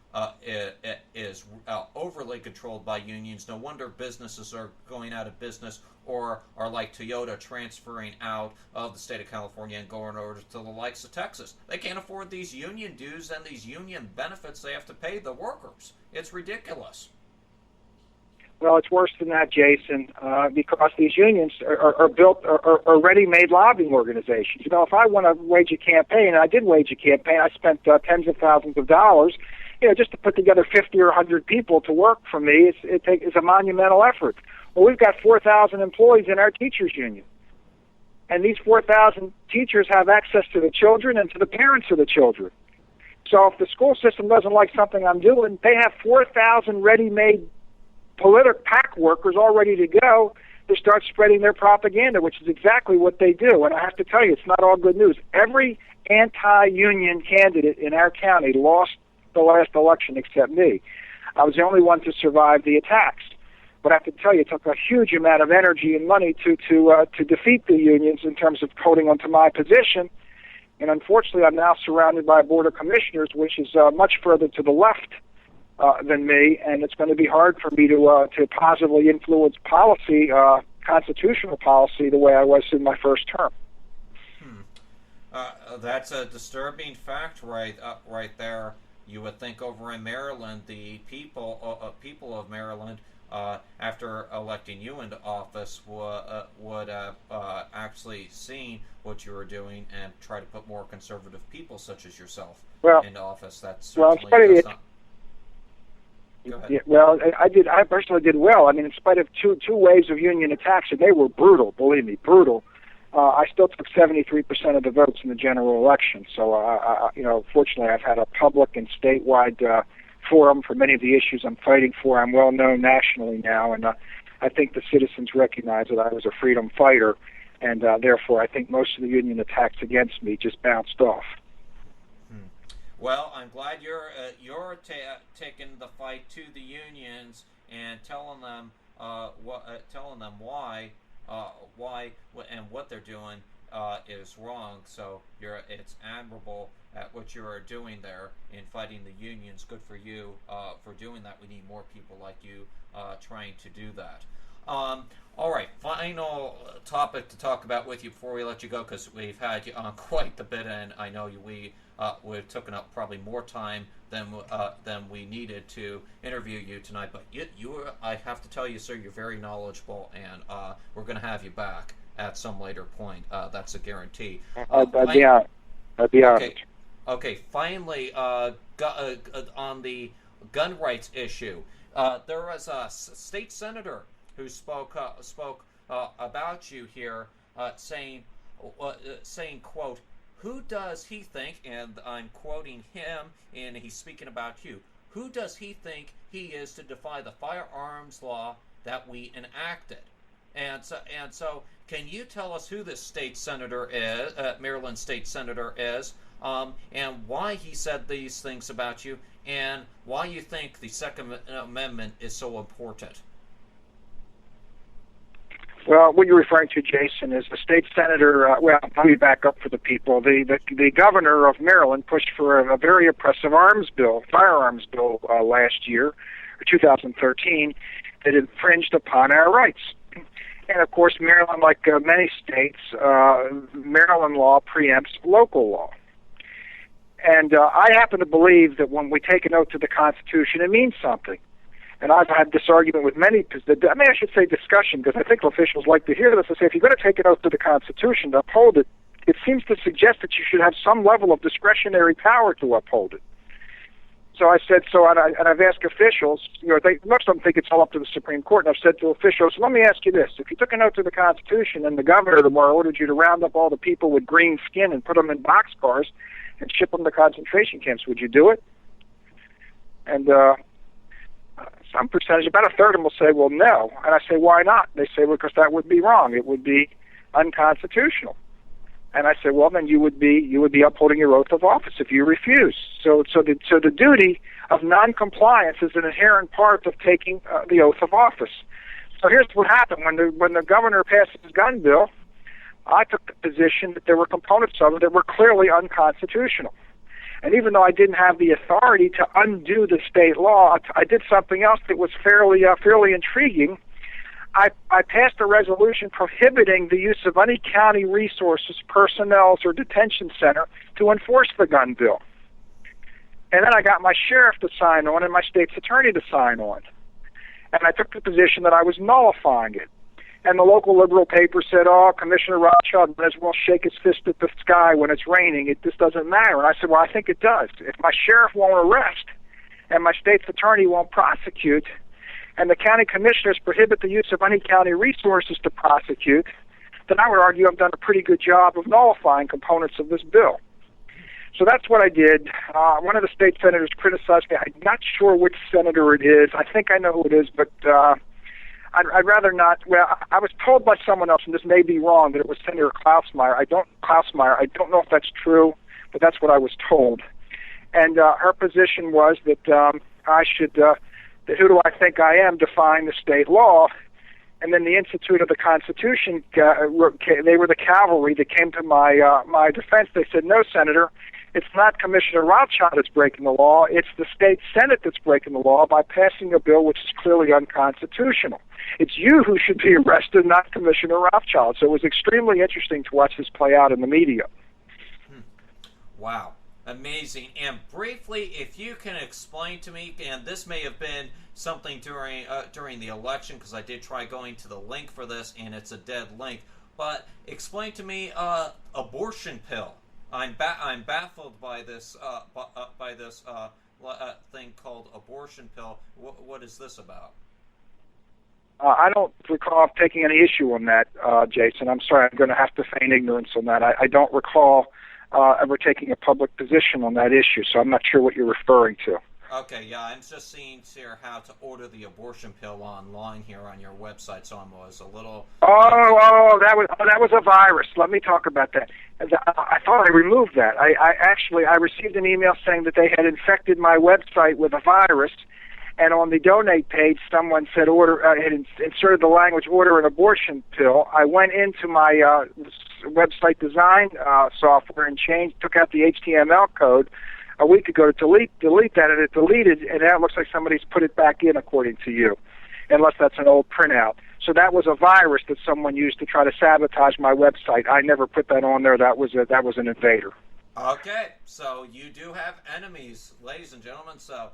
overly controlled by unions. No wonder businesses are going out of business, or are like Toyota transferring out of the state of California and going over to the likes of Texas. They can't afford these union dues and these union benefits they have to pay the workers. It's ridiculous. Well, it's worse than that, Jason, because these unions are ready-made lobbying organizations. You know, if I want to wage a campaign, and I did wage a campaign, I spent tens of thousands of dollars, just to put together 50 or 100 people to work for me. It's a monumental effort. Well, we've got 4,000 employees in our teachers union. And these 4,000 teachers have access to the children and to the parents of the children. So if the school system doesn't like something I'm doing, they have 4,000 ready-made PAC workers all ready to go to start spreading their propaganda, which is exactly what they do. And I have to tell you, it's not all good news. Every anti-union candidate in our county lost the last election except me. I was the only one to survive the attacks. But I have to tell you, it took a huge amount of energy and money to defeat the unions in terms of holding onto my position. And unfortunately, I'm now surrounded by a board of commissioners, which is much further to the left than me, and it's going to be hard for me to positively influence policy, constitutional policy, the way I was in my first term. That's a disturbing fact, right there. You would think over in Maryland, the people of Maryland, after electing you into office, would have actually seen what you were doing and try to put more conservative people, such as yourself, into office. That certainly does not. Go ahead. Yeah, well, I personally did well. I mean, in spite of two waves of union attacks, and they were brutal. Believe me, brutal. I still took 73% of the votes in the general election. So, fortunately, I've had a public and statewide forum for many of the issues I'm fighting for. I'm well known nationally now, and I think the citizens recognize that I was a freedom fighter, and therefore I think most of the union attacks against me just bounced off. Well, I'm glad you're taking the fight to the unions and telling them why and what they're doing is wrong. So it's admirable at what you are doing there in fighting the unions. Good for you for doing that. We need more people like you trying to do that. All right, final topic to talk about with you before we let you go, because we've had you on quite a bit, and I know we've taken up probably more time than we needed to interview you tonight. But I have to tell you, sir, you're very knowledgeable, and we're going to have you back at some later point. That's a guarantee. I'd be honored. Okay. Finally, on the gun rights issue, there was a state senator who spoke about you here, saying, quote, "Who does he think," and I'm quoting him, and he's speaking about you, "who does he think he is to defy the firearms law that we enacted?" And so, can you tell us who this state senator is, Maryland state senator is, and why he said these things about you, and why you think the Second Amendment is so important? Well, what you're referring to, Jason, is the state senator. Well, let me back up for the people. The governor of Maryland pushed for a very oppressive firearms bill last year, or 2013, that infringed upon our rights. And of course, Maryland, like many states, Maryland law preempts local law. And I happen to believe that when we take an oath to the Constitution, it means something. And I've had this argument with many, I should say discussion, because I think officials like to hear this. I say, if you're going to take an oath to the Constitution to uphold it, it seems to suggest that you should have some level of discretionary power to uphold it. So I said, and I've asked officials, most of them think it's all up to the Supreme Court, and I've said to officials, let me ask you this. If you took an oath to the Constitution and the governor tomorrow ordered you to round up all the people with green skin and put them in boxcars and ship them to concentration camps, would you do it? And some percentage, about a third of them will say, well, no. And I say, why not? They say, well, because that would be wrong. It would be unconstitutional. And I say, well, then you would be upholding your oath of office if you refuse. So the duty of noncompliance is an inherent part of taking the oath of office. So here's what happened when the governor passed his gun bill. I took the position that there were components of it that were clearly unconstitutional. And even though I didn't have the authority to undo the state law, I did something else that was fairly intriguing. I passed a resolution prohibiting the use of any county resources, personnel, or detention center to enforce the gun bill. And then I got my sheriff to sign on and my state's attorney to sign on. And I took the position that I was nullifying it. And the local liberal paper said, oh, Commissioner Rothschild might as well shake his fist at the sky when it's raining. This doesn't matter. And I said, well, I think it does. If my sheriff won't arrest and my state's attorney won't prosecute and the county commissioners prohibit the use of any county resources to prosecute, then I would argue I've done a pretty good job of nullifying components of this bill. So that's what I did. One of the state senators criticized me. I'm not sure which senator it is. I think I know who it is, but I'd rather not. Well, I was told by someone else, and this may be wrong, that it was Senator Klausmeyer. I don't know if that's true, but that's what I was told. And her position was that I should, that who do I think I am, defying the state law. And then the Institute of the Constitution, they were the cavalry that came to my defense. They said, no, Senator, it's not Commissioner Rothschild that's breaking the law. It's the state Senate that's breaking the law by passing a bill which is clearly unconstitutional. It's you who should be arrested, not Commissioner Rothschild. So it was extremely interesting to watch this play out in the media. Wow. Amazing. And briefly, if you can explain to me, and this may have been something during the election, because I did try going to the link for this, and it's a dead link, but explain to me abortion pill. I'm baffled by this thing called abortion pill. What is this about? I don't recall taking any issue on that, Jason. I'm sorry. I'm going to have to feign ignorance on that. I don't recall ever taking a public position on that issue, so I'm not sure what you're referring to. Okay, yeah, I'm just seeing here how to order the abortion pill online here on your website, so I was a little... that was a virus. Let me talk about that. I thought I removed that. I received an email saying that they had infected my website with a virus, and on the donate page, someone said had inserted the language "order an abortion pill." I went into my website design software and took out the HTML code a week ago to delete that, and it deleted, and now it looks like somebody's put it back in, according to you, unless that's an old printout. So that was a virus that someone used to try to sabotage my website. I never put that on there. That was an invader. Okay, so you do have enemies, ladies and gentlemen. So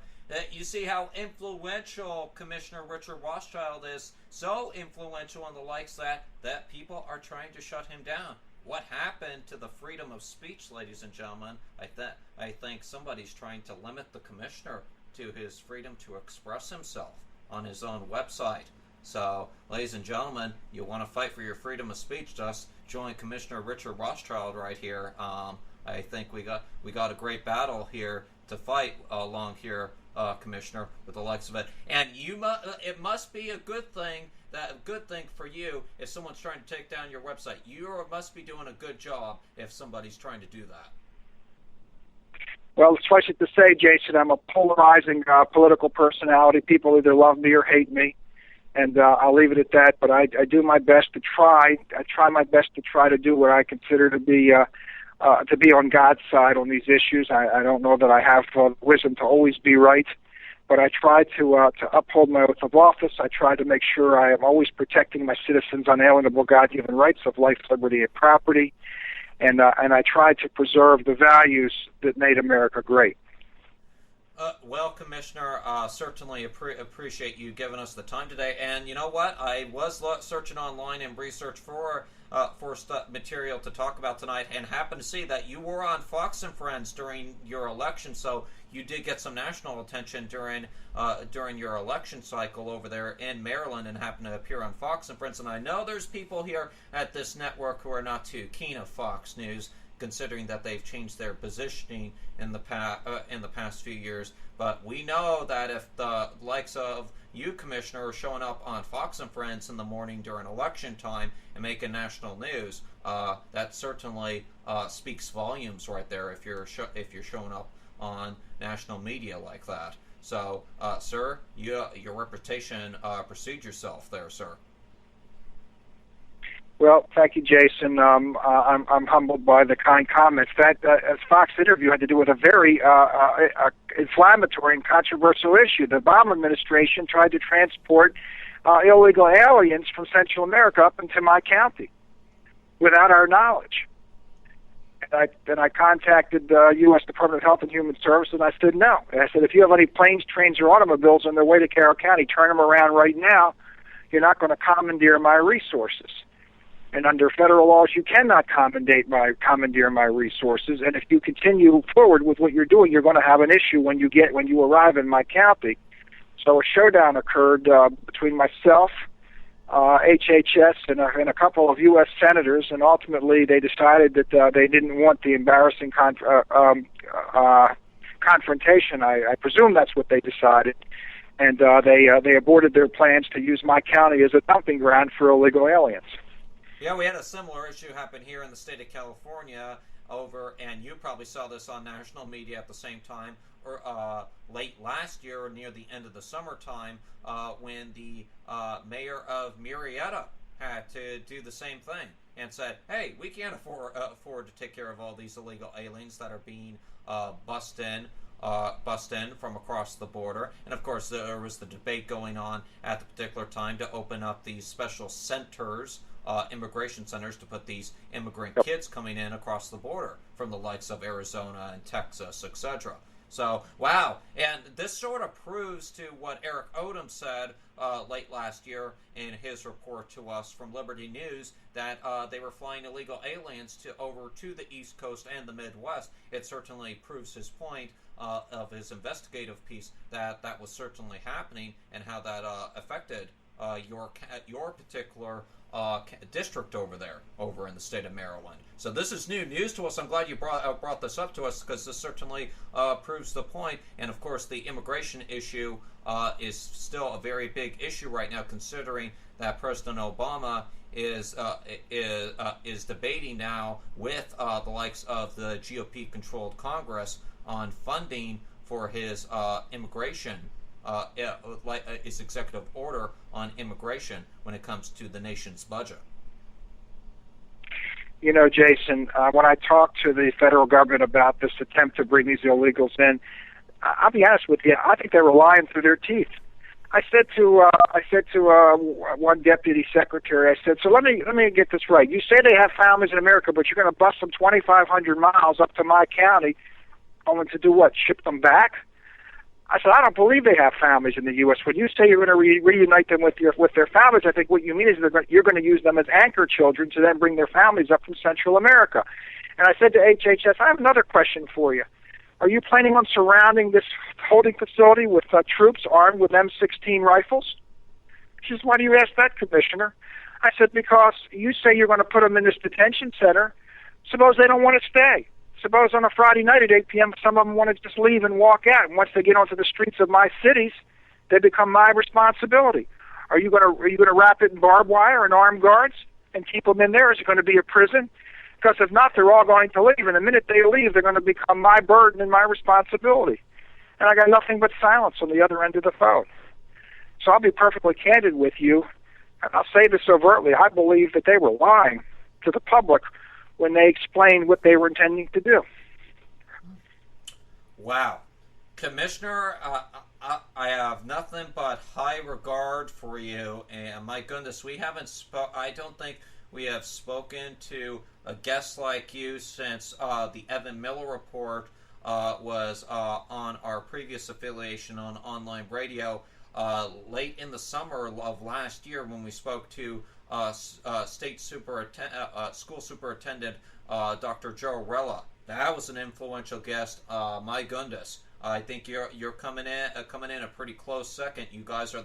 you see how influential Commissioner Richard Rothschild is. So influential and the likes that people are trying to shut him down. What happened to the freedom of speech, ladies and gentlemen? I think somebody's trying to limit the commissioner to his freedom to express himself on his own website. So, ladies and gentlemen, you want to fight for your freedom of speech, just join Commissioner Richard Rothschild right here. I think we got a great battle here to fight along here, Commissioner, with the likes of it. And it must be a good thing for you if someone's trying to take down your website. You must be doing a good job if somebody's trying to do that. Well, suffice it to say, Jason, I'm a polarizing political personality. People either love me or hate me, and I'll leave it at that. But I do my best to try. I try my best to try to do what I consider to be on God's side on these issues. I don't know that I have wisdom to always be right, but I try to uphold my oath of office. I try to make sure I am always protecting my citizens' unalienable God-given rights of life, liberty, and property. And I try to preserve the values that made America great. Well, Commissioner, certainly appreciate you giving us the time today. And you know what? I was searching online and research for material to talk about tonight, and happened to see that you were on Fox and Friends during your election. So you did get some national attention during your election cycle over there in Maryland, and happened to appear on Fox and Friends. And I know there's people here at this network who are not too keen of Fox News, considering that they've changed their positioning in the past few years. But we know that if the likes of you, Commissioner, are showing up on Fox and Friends in the morning during election time and making national news, that certainly speaks volumes right there. If you're showing up on national media like that, so sir, your reputation precedes yourself there, sir. Well, thank you, Jason. I'm humbled by the kind comments. That Fox interview had to do with a very inflammatory and controversial issue. The Obama administration tried to transport illegal aliens from Central America up into my county without our knowledge. And I contacted the U.S. Department of Health and Human Services, and I said no. And I said, if you have any planes, trains, or automobiles on their way to Carroll County, turn them around right now. You're not going to commandeer my resources. And under federal laws, you cannot commandeer my resources. And if you continue forward with what you're doing, you're going to have an issue when you arrive in my county. So a showdown occurred between myself, HHS, and a couple of U.S. senators, and ultimately they decided that they didn't want the embarrassing confrontation. I presume that's what they decided. And they aborted their plans to use my county as a dumping ground for illegal aliens. Yeah, we had a similar issue happen here in the state of California and you probably saw this on national media at the same time, or late last year or near the end of the summertime, when the mayor of Murrieta had to do the same thing and said, hey, we can't afford to take care of all these illegal aliens that are being bussed in from across the border. And of course there was the debate going on at the particular time to open up these special centers, immigration centers, to put these immigrant kids coming in across the border from the likes of Arizona and Texas, etc. So, wow. And this sort of proves to what Eric Odom said late last year in his report to us from Liberty News, that they were flying illegal aliens over to the East Coast and the Midwest. It certainly proves his point of his investigative piece that was certainly happening, and how that affected your particular district over in the state of Maryland. So this is new news to us. I'm glad you brought this up to us, because this certainly proves the point. And of course, the immigration issue is still a very big issue right now, considering that President Obama is debating now with the likes of the GOP-controlled Congress on funding for his immigration. His executive order on immigration when it comes to the nation's budget. You know, Jason, when I talk to the federal government about this attempt to bring these illegals in, I'll be honest with you, I think they're lying through their teeth. I said to one deputy secretary, I said, so let me get this right. You say they have families in America, but you're going to bus them 2,500 miles up to my county, only to do what? Ship them back? I said, I don't believe they have families in the U.S. When you say you're going to reunite them with their families, I think what you mean is you're going to use them as anchor children to then bring their families up from Central America. And I said to HHS, I have another question for you. Are you planning on surrounding this holding facility with troops armed with M16 rifles? She says, why do you ask that, Commissioner? I said, because you say you're going to put them in this detention center. Suppose they don't want to stay. Suppose on a Friday night at 8 p.m. some of them want to just leave and walk out. And once they get onto the streets of my cities, they become my responsibility. Are you going to wrap it in barbed wire and armed guards and keep them in there? Is it going to be a prison? Because if not, they're all going to leave. And the minute they leave, they're going to become my burden and my responsibility. And I got nothing but silence on the other end of the phone. So I'll be perfectly candid with you, and I'll say this overtly. I believe that they were lying to the public when they explained what they were intending to do. Wow. Commissioner, I have nothing but high regard for you, and my goodness, I don't think we have spoken to a guest like you since the Evan-Miller Report was on our previous affiliation on online radio late in the summer of last year when we spoke to school superintendent Dr. Joe Rella. That was an influential guest. My goodness, I think you're coming in a pretty close second. You guys are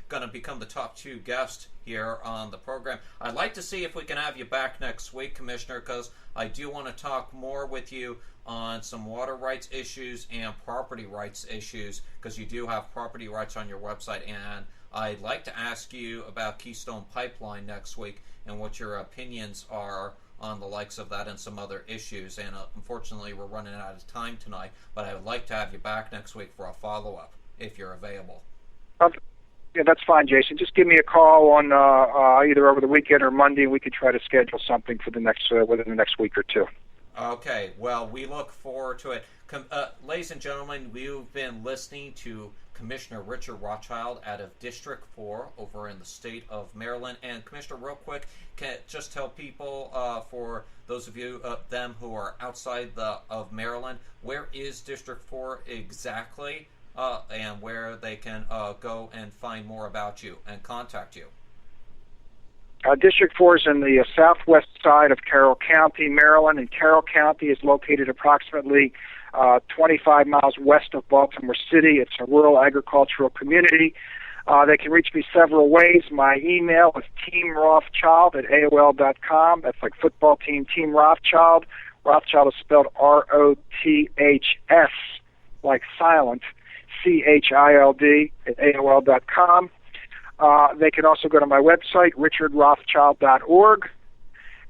going to become the top two guests here on the program. I'd like to see if we can have you back next week, Commissioner, because I do want to talk more with you on some water rights issues and property rights issues, because you do have property rights on your website, and I'd like to ask you about Keystone Pipeline next week and what your opinions are on the likes of that and some other issues. And unfortunately, we're running out of time tonight, but I would like to have you back next week for a follow-up if you're available. Yeah, that's fine, Jason. Just give me a call on either over the weekend or Monday, and we could try to schedule something for the next within the next week or two. Okay, well, we look forward to it. Ladies and gentlemen, we've been listening to Commissioner Richard Rothschild out of District 4 over in the state of Maryland. And Commissioner, real quick, can just tell people, for those of you them who are outside of Maryland, where is District 4 exactly, and where they can go and find more about you and contact you? District 4 is in the southwest side of Carroll County, Maryland, and Carroll County is located approximately 25 miles west of Baltimore City. It's a rural agricultural community. They can reach me several ways. My email is teamrothschild@AOL.com. That's like football team, Team Rothschild. Rothschild is spelled R-O-T-H-S, like silent, C-H-I-L-D, @AOL.com. They can also go to my website, richardrothschild.org,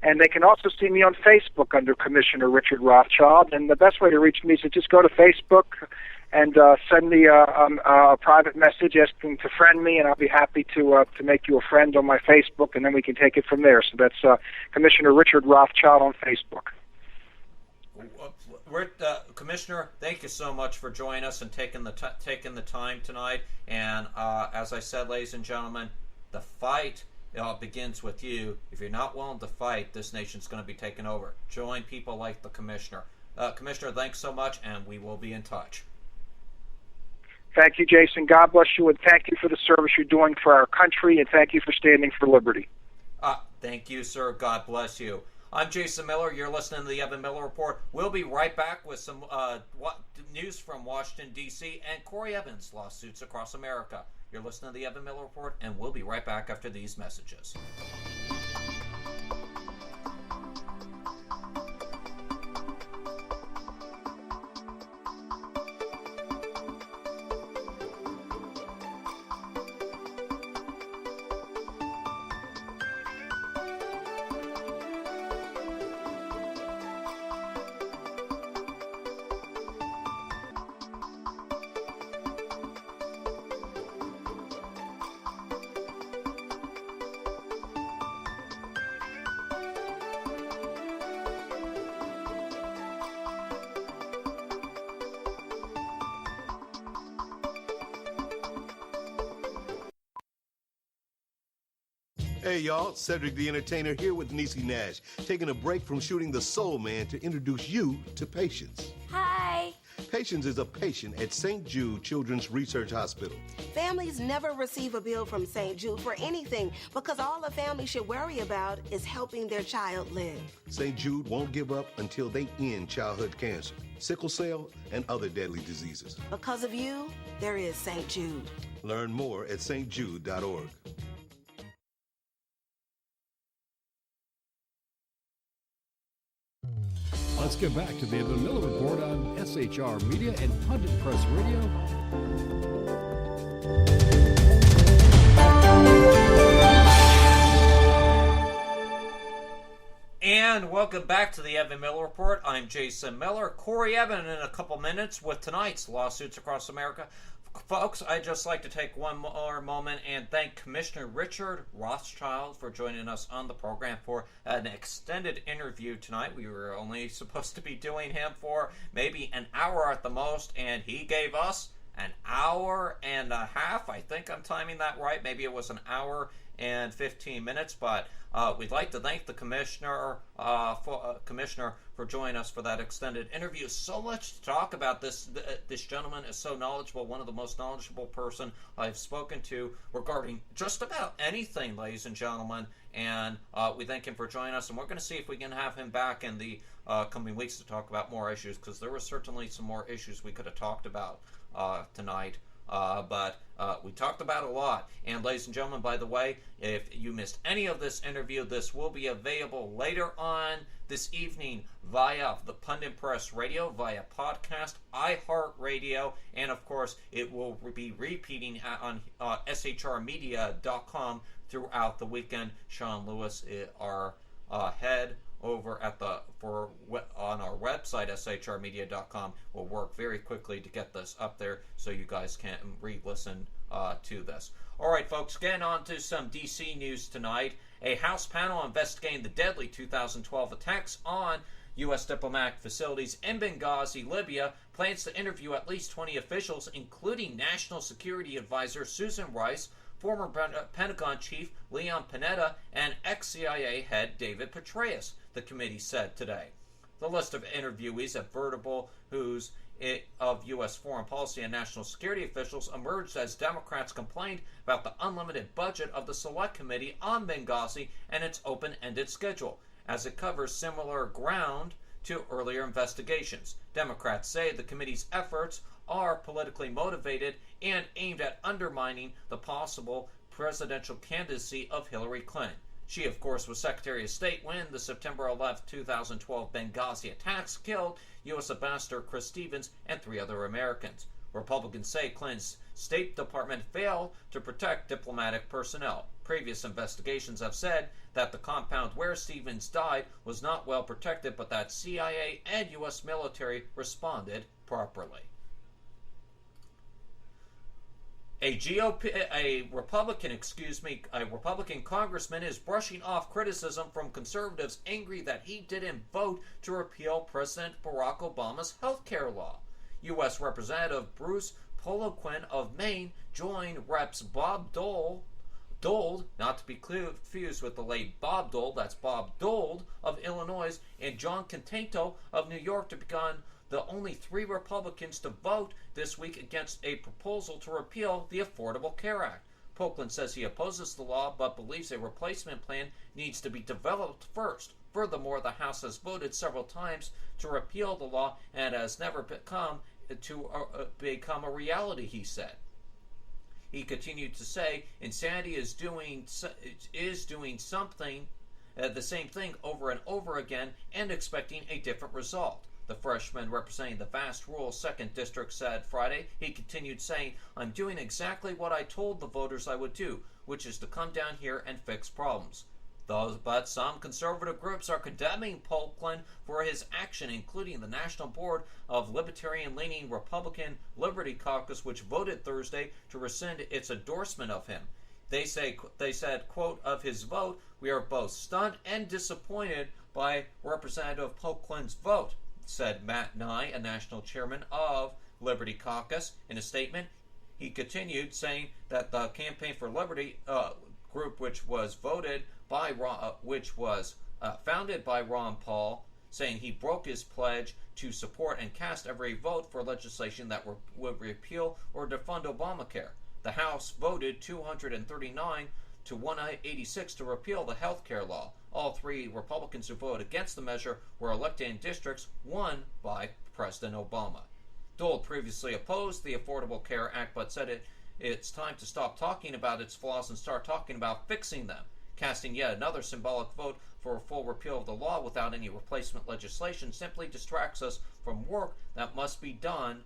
and they can also see me on Facebook under Commissioner Richard Rothschild. And the best way to reach me is to just go to Facebook and send me a private message asking to friend me, and I'll be happy to make you a friend on my Facebook, and then we can take it from there. So that's Commissioner Richard Rothschild on Facebook. Commissioner, thank you so much for joining us and taking the time tonight. And as I said, ladies and gentlemen, the fight begins with you. If you're not willing to fight, this nation's going to be taken over. Join people like the Commissioner. Commissioner, thanks so much, and we will be in touch. Thank you, Jason. God bless you, and thank you for the service you're doing for our country, and thank you for standing for liberty. Thank you, sir. God bless you. I'm Jason Miller. You're listening to the Evan-Miller Report. We'll be right back with some news from Washington, D.C. and Corey Evans' lawsuits across America. You're listening to the Evan-Miller Report, and we'll be right back after these messages. Hey, y'all. Cedric the Entertainer here with Niecy Nash, taking a break from shooting The Soul Man to introduce you to Patience. Hi. Patience is a patient at St. Jude Children's Research Hospital. Families never receive a bill from St. Jude for anything because all a family should worry about is helping their child live. St. Jude won't give up until they end childhood cancer, sickle cell, and other deadly diseases. Because of you, there is St. Jude. Learn more at stjude.org. Let's get back to the Evan-Miller Report on SHR Media and Pundit Press Radio. And welcome back to the Evan-Miller Report. I'm Jason Miller. Corey Evan in a couple minutes with tonight's lawsuits across America. Folks, I'd just like to take one more moment and thank Commissioner Richard Rothschild for joining us on the program for an extended interview tonight. We were only supposed to be doing him for maybe an hour at the most, and he gave us an hour and a half. I think I'm timing that right. Maybe it was an hour and 15 minutes, but we'd like to thank the commissioner for joining us for that extended interview. So much to talk about. This gentleman is so knowledgeable, one of the most knowledgeable person I've spoken to regarding just about anything, ladies and gentlemen, and we thank him for joining us, and we're going to see if we can have him back in the coming weeks to talk about more issues, because there were certainly some more issues we could have talked about tonight. But we talked about a lot. And ladies and gentlemen, by the way, if you missed any of this interview, this will be available later on this evening via the Pundit Press Radio, via podcast, iHeartRadio, and of course it will be repeating on shrmedia.com throughout the weekend. Sean Lewis, our head over at on our website, shrmedia.com, will work very quickly to get this up there so you guys can re-listen to this. All right, folks, getting on to some D.C. news tonight. A House panel investigating the deadly 2012 attacks on U.S. diplomatic facilities in Benghazi, Libya, plans to interview at least 20 officials, including National Security Advisor Susan Rice, former Pentagon Chief Leon Panetta, and ex-CIA head David Petraeus, the committee said today. The list of interviewees at Vertibral who's of U.S. foreign policy and national security officials emerged as Democrats complained about the unlimited budget of the Select Committee on Benghazi and its open-ended schedule, as it covers similar ground to earlier investigations. Democrats say the committee's efforts are politically motivated and aimed at undermining the possible presidential candidacy of Hillary Clinton. She, of course, was Secretary of State when the September 11, 2012 Benghazi attacks killed U.S. Ambassador Chris Stevens and 3 other Americans. Republicans say Clinton's State Department failed to protect diplomatic personnel. Previous investigations have said that the compound where Stevens died was not well protected, but that CIA and U.S. military responded properly. A Republican congressman is brushing off criticism from conservatives angry that he didn't vote to repeal President Barack Obama's health care law. U.S. Representative Bruce Poliquin of Maine joined Reps Bob Dole, not to be confused with the late Bob Dole, that's Bob Dole of Illinois, and John Contento of New York to become the only 3 Republicans to vote this week against a proposal to repeal the Affordable Care Act. Poliquin says he opposes the law but believes a replacement plan needs to be developed first. Furthermore, the House has voted several times to repeal the law and has never become a reality, he said. He continued to say, insanity is doing something, the same thing over and over again and expecting a different result. The freshman representing the vast rural 2nd District said Friday. He continued saying, I'm doing exactly what I told the voters I would do, which is to come down here and fix problems. But some conservative groups are condemning Poliquin for his action, including the National Board of Libertarian-leaning Republican Liberty Caucus, which voted Thursday to rescind its endorsement of him. They said, quote, of his vote, we are both stunned and disappointed by Representative Poliquin's vote, said Matt Nye, a national chairman of Liberty Caucus. In a statement, he continued saying that the Campaign for Liberty group which was voted by founded by Ron Paul, saying he broke his pledge to support and cast every vote for legislation that would repeal or defund Obamacare. The House voted 239 to 186 to repeal the health care law. All three Republicans who voted against the measure were elected in districts won by President Obama. Dole previously opposed the Affordable Care Act, but said it's time to stop talking about its flaws and start talking about fixing them. Casting yet another symbolic vote for a full repeal of the law without any replacement legislation simply distracts us from work that must be done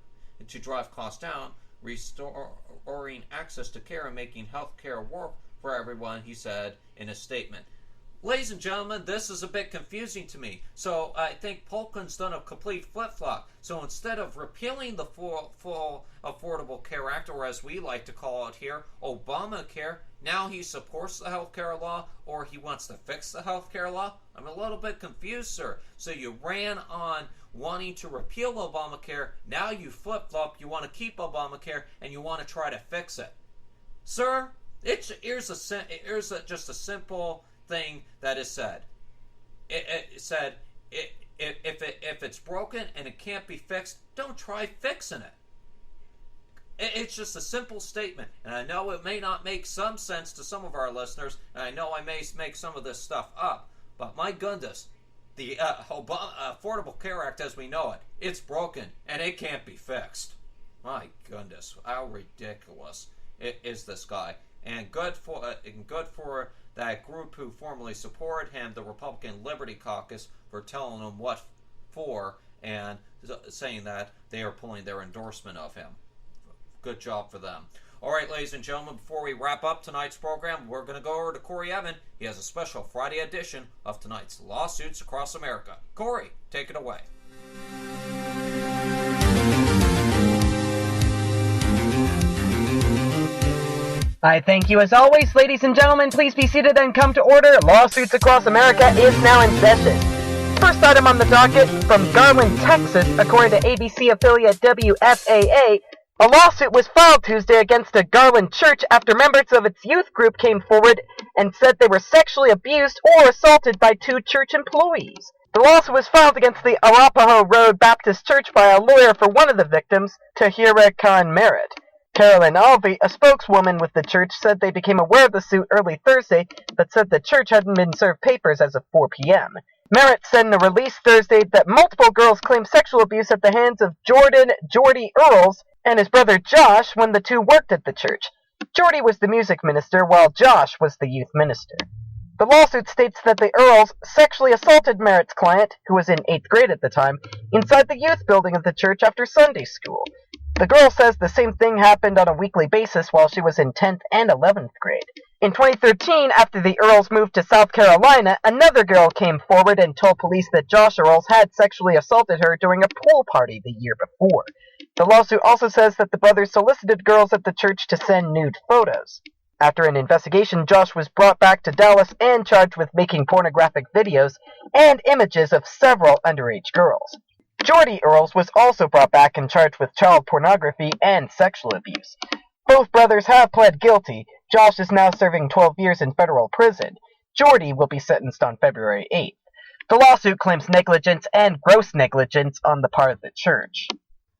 to drive costs down, restoring access to care and making health care work for everyone, he said in a statement. Ladies and gentlemen, this is a bit confusing to me. So I think Polkin's done a complete flip-flop. So instead of repealing the full Affordable Care Act, or as we like to call it here, Obamacare, now he supports the health care law, or he wants to fix the health care law? I'm a little bit confused, sir. So you ran on wanting to repeal Obamacare, now you flip-flop, you want to keep Obamacare, and you want to try to fix it. Sir, here's just a simple thing that is said. It said, if it's broken and it can't be fixed, don't try fixing it. It's just a simple statement, and I know it may not make some sense to some of our listeners, and I know I may make some of this stuff up, but my goodness, the Affordable Care Act as we know it, it's broken, and it can't be fixed. My goodness, how ridiculous is this guy? And good for that group who formally supported him, the Republican Liberty Caucus, for telling him what for and saying that they are pulling their endorsement of him. Good job for them. All right, ladies and gentlemen, before we wrap up tonight's program, we're going to go over to Corey Evan. He has a special Friday edition of tonight's Lawsuits Across America. Corey, take it away. I thank you as always, ladies and gentlemen. Please be seated and come to order. Lawsuits Across America is now in session. First item on the docket from Garland, Texas, according to ABC affiliate WFAA, a lawsuit was filed Tuesday against a Garland church after members of its youth group came forward and said they were sexually abused or assaulted by two church employees. The lawsuit was filed against the Arapahoe Road Baptist Church by a lawyer for one of the victims, Tahira Khan Merritt. Carolyn Alvey, a spokeswoman with the church, said they became aware of the suit early Thursday, but said the church hadn't been served papers as of 4 p.m. Merritt said in a release Thursday that multiple girls claimed sexual abuse at the hands of Jordy Earls and his brother Josh when the two worked at the church. Jordy was the music minister, while Josh was the youth minister. The lawsuit states that the Earls sexually assaulted Merritt's client, who was in 8th grade at the time, inside the youth building of the church after Sunday school. The girl says the same thing happened on a weekly basis while she was in 10th and 11th grade. In 2013, after the Earls moved to South Carolina, another girl came forward and told police that Josh Earls had sexually assaulted her during a pool party the year before. The lawsuit also says that the brothers solicited girls at the church to send nude photos. After an investigation, Josh was brought back to Dallas and charged with making pornographic videos and images of several underage girls. Jordy Earls was also brought back and charged with child pornography and sexual abuse. Both brothers have pled guilty. Josh is now serving 12 years in federal prison. Jordy will be sentenced on February 8th. The lawsuit claims negligence and gross negligence on the part of the church,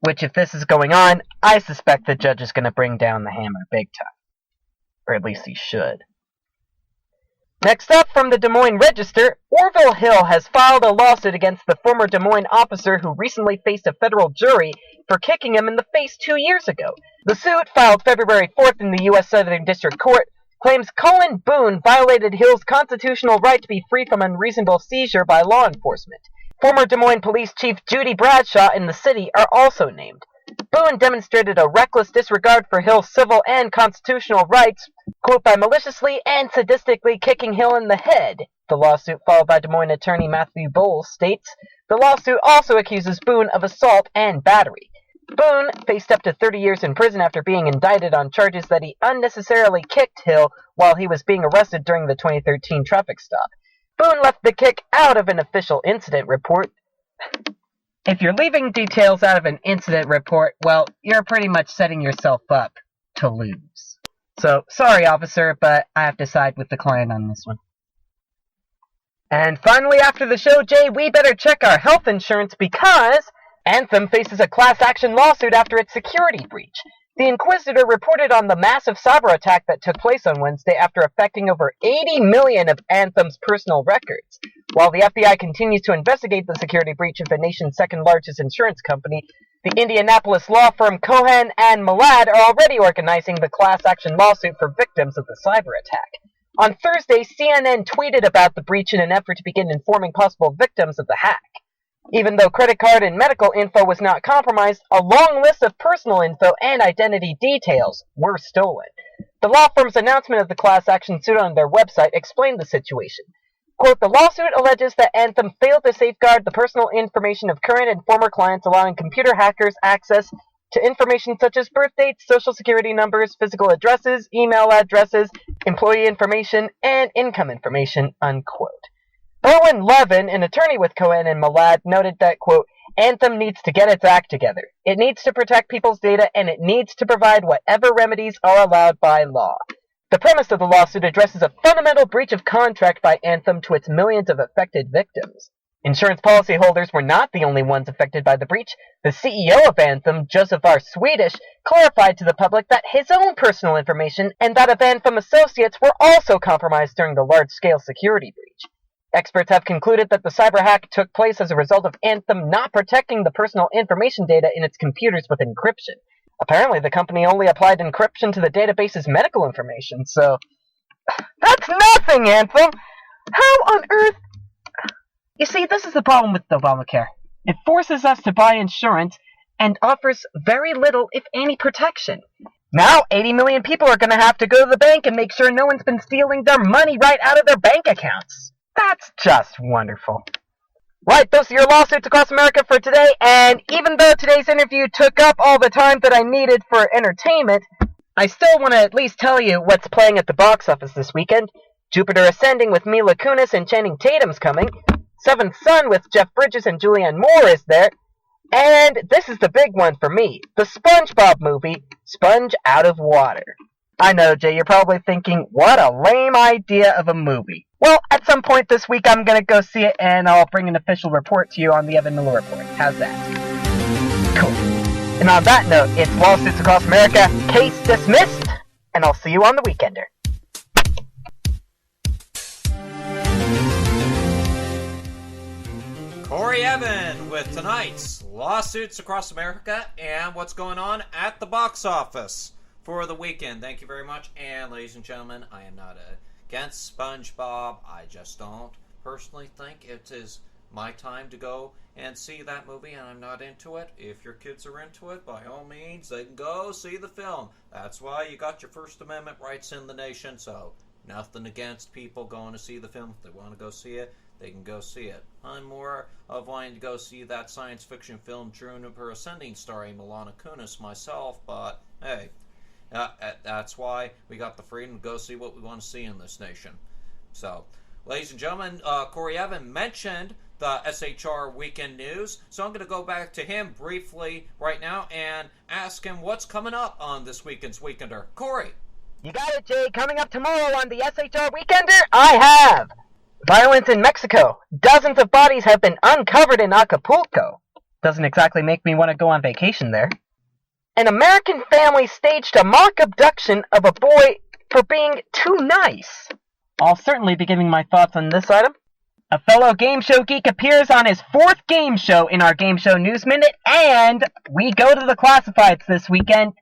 which, if this is going on, I suspect the judge is going to bring down the hammer big time. Or at least he should. Next up, from the Des Moines Register, Orville Hill has filed a lawsuit against the former Des Moines officer who recently faced a federal jury for kicking him in the face 2 years ago. The suit, filed February 4th in the U.S. Southern District Court, claims Colin Boone violated Hill's constitutional right to be free from unreasonable seizure by law enforcement. Former Des Moines Police Chief Judy Bradshaw and the city are also named. Boone demonstrated a reckless disregard for Hill's civil and constitutional rights, quote, by maliciously and sadistically kicking Hill in the head. The lawsuit, filed by Des Moines attorney Matthew Bowles, states the lawsuit also accuses Boone of assault and battery. Boone faced up to 30 years in prison after being indicted on charges that he unnecessarily kicked Hill while he was being arrested during the 2013 traffic stop. Boone left the kick out of an official incident report. If you're leaving details out of an incident report, well, you're pretty much setting yourself up to lose. So, sorry, officer, but I have to side with the client on this one. And finally, after the show, Jay, we better check our health insurance because Anthem faces a class action lawsuit after its security breach. The Inquisitor reported on the massive cyber attack that took place on Wednesday after affecting over 80 million of Anthem's personal records. While the FBI continues to investigate the security breach of the nation's second-largest insurance company, the Indianapolis law firm Cohen and Malad are already organizing the class action lawsuit for victims of the cyber attack. On Thursday, CNN tweeted about the breach in an effort to begin informing possible victims of the hack. Even though credit card and medical info was not compromised, a long list of personal info and identity details were stolen. The law firm's announcement of the class action suit on their website explained the situation. Quote, the lawsuit alleges that Anthem failed to safeguard the personal information of current and former clients, allowing computer hackers access to information such as birth dates, social security numbers, physical addresses, email addresses, employee information, and income information, unquote. Owen Levin, an attorney with Cohen and Malad, noted that, quote, Anthem needs to get its act together. It needs to protect people's data, and it needs to provide whatever remedies are allowed by law. The premise of the lawsuit addresses a fundamental breach of contract by Anthem to its millions of affected victims. Insurance policyholders were not the only ones affected by the breach. The CEO of Anthem, Joseph R. Swedish, clarified to the public that his own personal information and that of Anthem associates were also compromised during the large-scale security breach. Experts have concluded that the cyber hack took place as a result of Anthem not protecting the personal information data in its computers with encryption. Apparently, the company only applied encryption to the database's medical information, so... That's nothing, Anthem! How on earth... You see, this is the problem with Obamacare. It forces us to buy insurance and offers very little, if any, protection. Now, 80 million people are going to have to go to the bank and make sure no one's been stealing their money right out of their bank accounts. That's just wonderful. Right, those are your lawsuits across America for today, and even though today's interview took up all the time that I needed for entertainment, I still want to at least tell you what's playing at the box office this weekend. Jupiter Ascending with Mila Kunis and Channing Tatum's coming. Seventh Son with Jeff Bridges and Julianne Moore is there. And this is the big one for me, the SpongeBob movie, Sponge Out of Water. I know, Jay, you're probably thinking, what a lame idea of a movie. Well, at some point this week I'm going to go see it, and I'll bring an official report to you on the Evan-Miller Report. How's that? Cool. And on that note, it's Lawsuits Across America, case dismissed, and I'll see you on the Weekender. Corey Evan with tonight's Lawsuits Across America and what's going on at the box office for the weekend. Thank you very much. And ladies and gentlemen, I am not against SpongeBob. I just don't personally think it is my time to go and see that movie, and I'm not into it. If your kids are into it, by all means, they can go see the film. That's why you got your First Amendment rights in the nation, so nothing against people going to see the film. If they want to go see it, they can go see it. I'm more of wanting to go see that science fiction film Jupiter Ascending starring Milana Kunis myself, but hey, that's why we got the freedom to go see what we want to see in this nation. So, ladies and gentlemen, Corey Evan mentioned the SHR Weekend News, so I'm going to go back to him briefly right now and ask him what's coming up on this weekend's Weekender. Corey! You got it, Jay. Coming up tomorrow on the SHR Weekender, I have violence in Mexico. Dozens of bodies have been uncovered in Acapulco. Doesn't exactly make me want to go on vacation there. An American family staged a mock abduction of a boy for being too nice. I'll certainly be giving my thoughts on this item. A fellow game show geek appears on his 4th game show in our Game Show News Minute, and we go to the classifieds this weekend.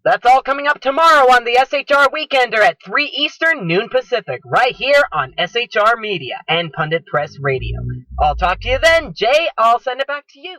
That's all coming up tomorrow on the SHR Weekender at 3 Eastern, noon Pacific, right here on SHR Media and Pundit Press Radio. I'll talk to you then. Jay, I'll send it back to you.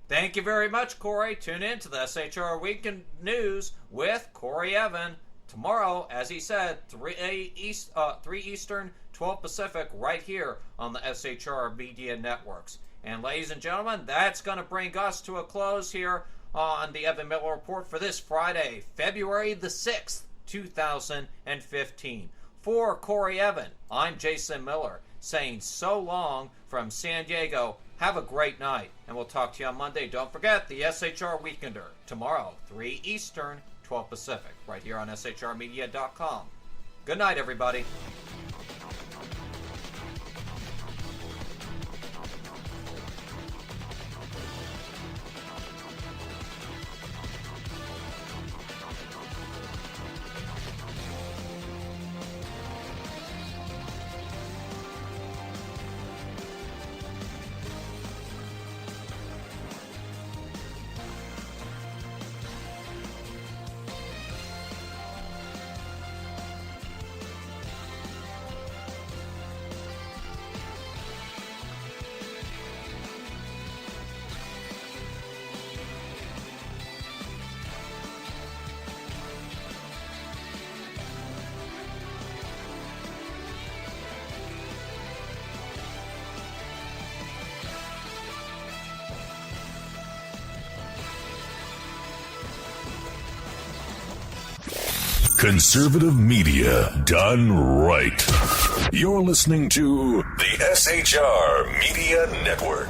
Thank you very much, Corey. Tune in to the SHR Weekend News with Corey Evan tomorrow, as he said, 3 Eastern, 12 Pacific, right here on the SHR Media Networks. And ladies and gentlemen, that's going to bring us to a close here on the Evan-Miller Report for this Friday, February the 6th, 2015. For Corey Evan, I'm Jason Miller, saying so long from San Diego. Have a great night, and we'll talk to you on Monday. Don't forget the SHR Weekender tomorrow, 3 Eastern, 12 Pacific, right here on shrmedia.com. Good night, everybody. Conservative media done right. You're listening to the SHR Media Network.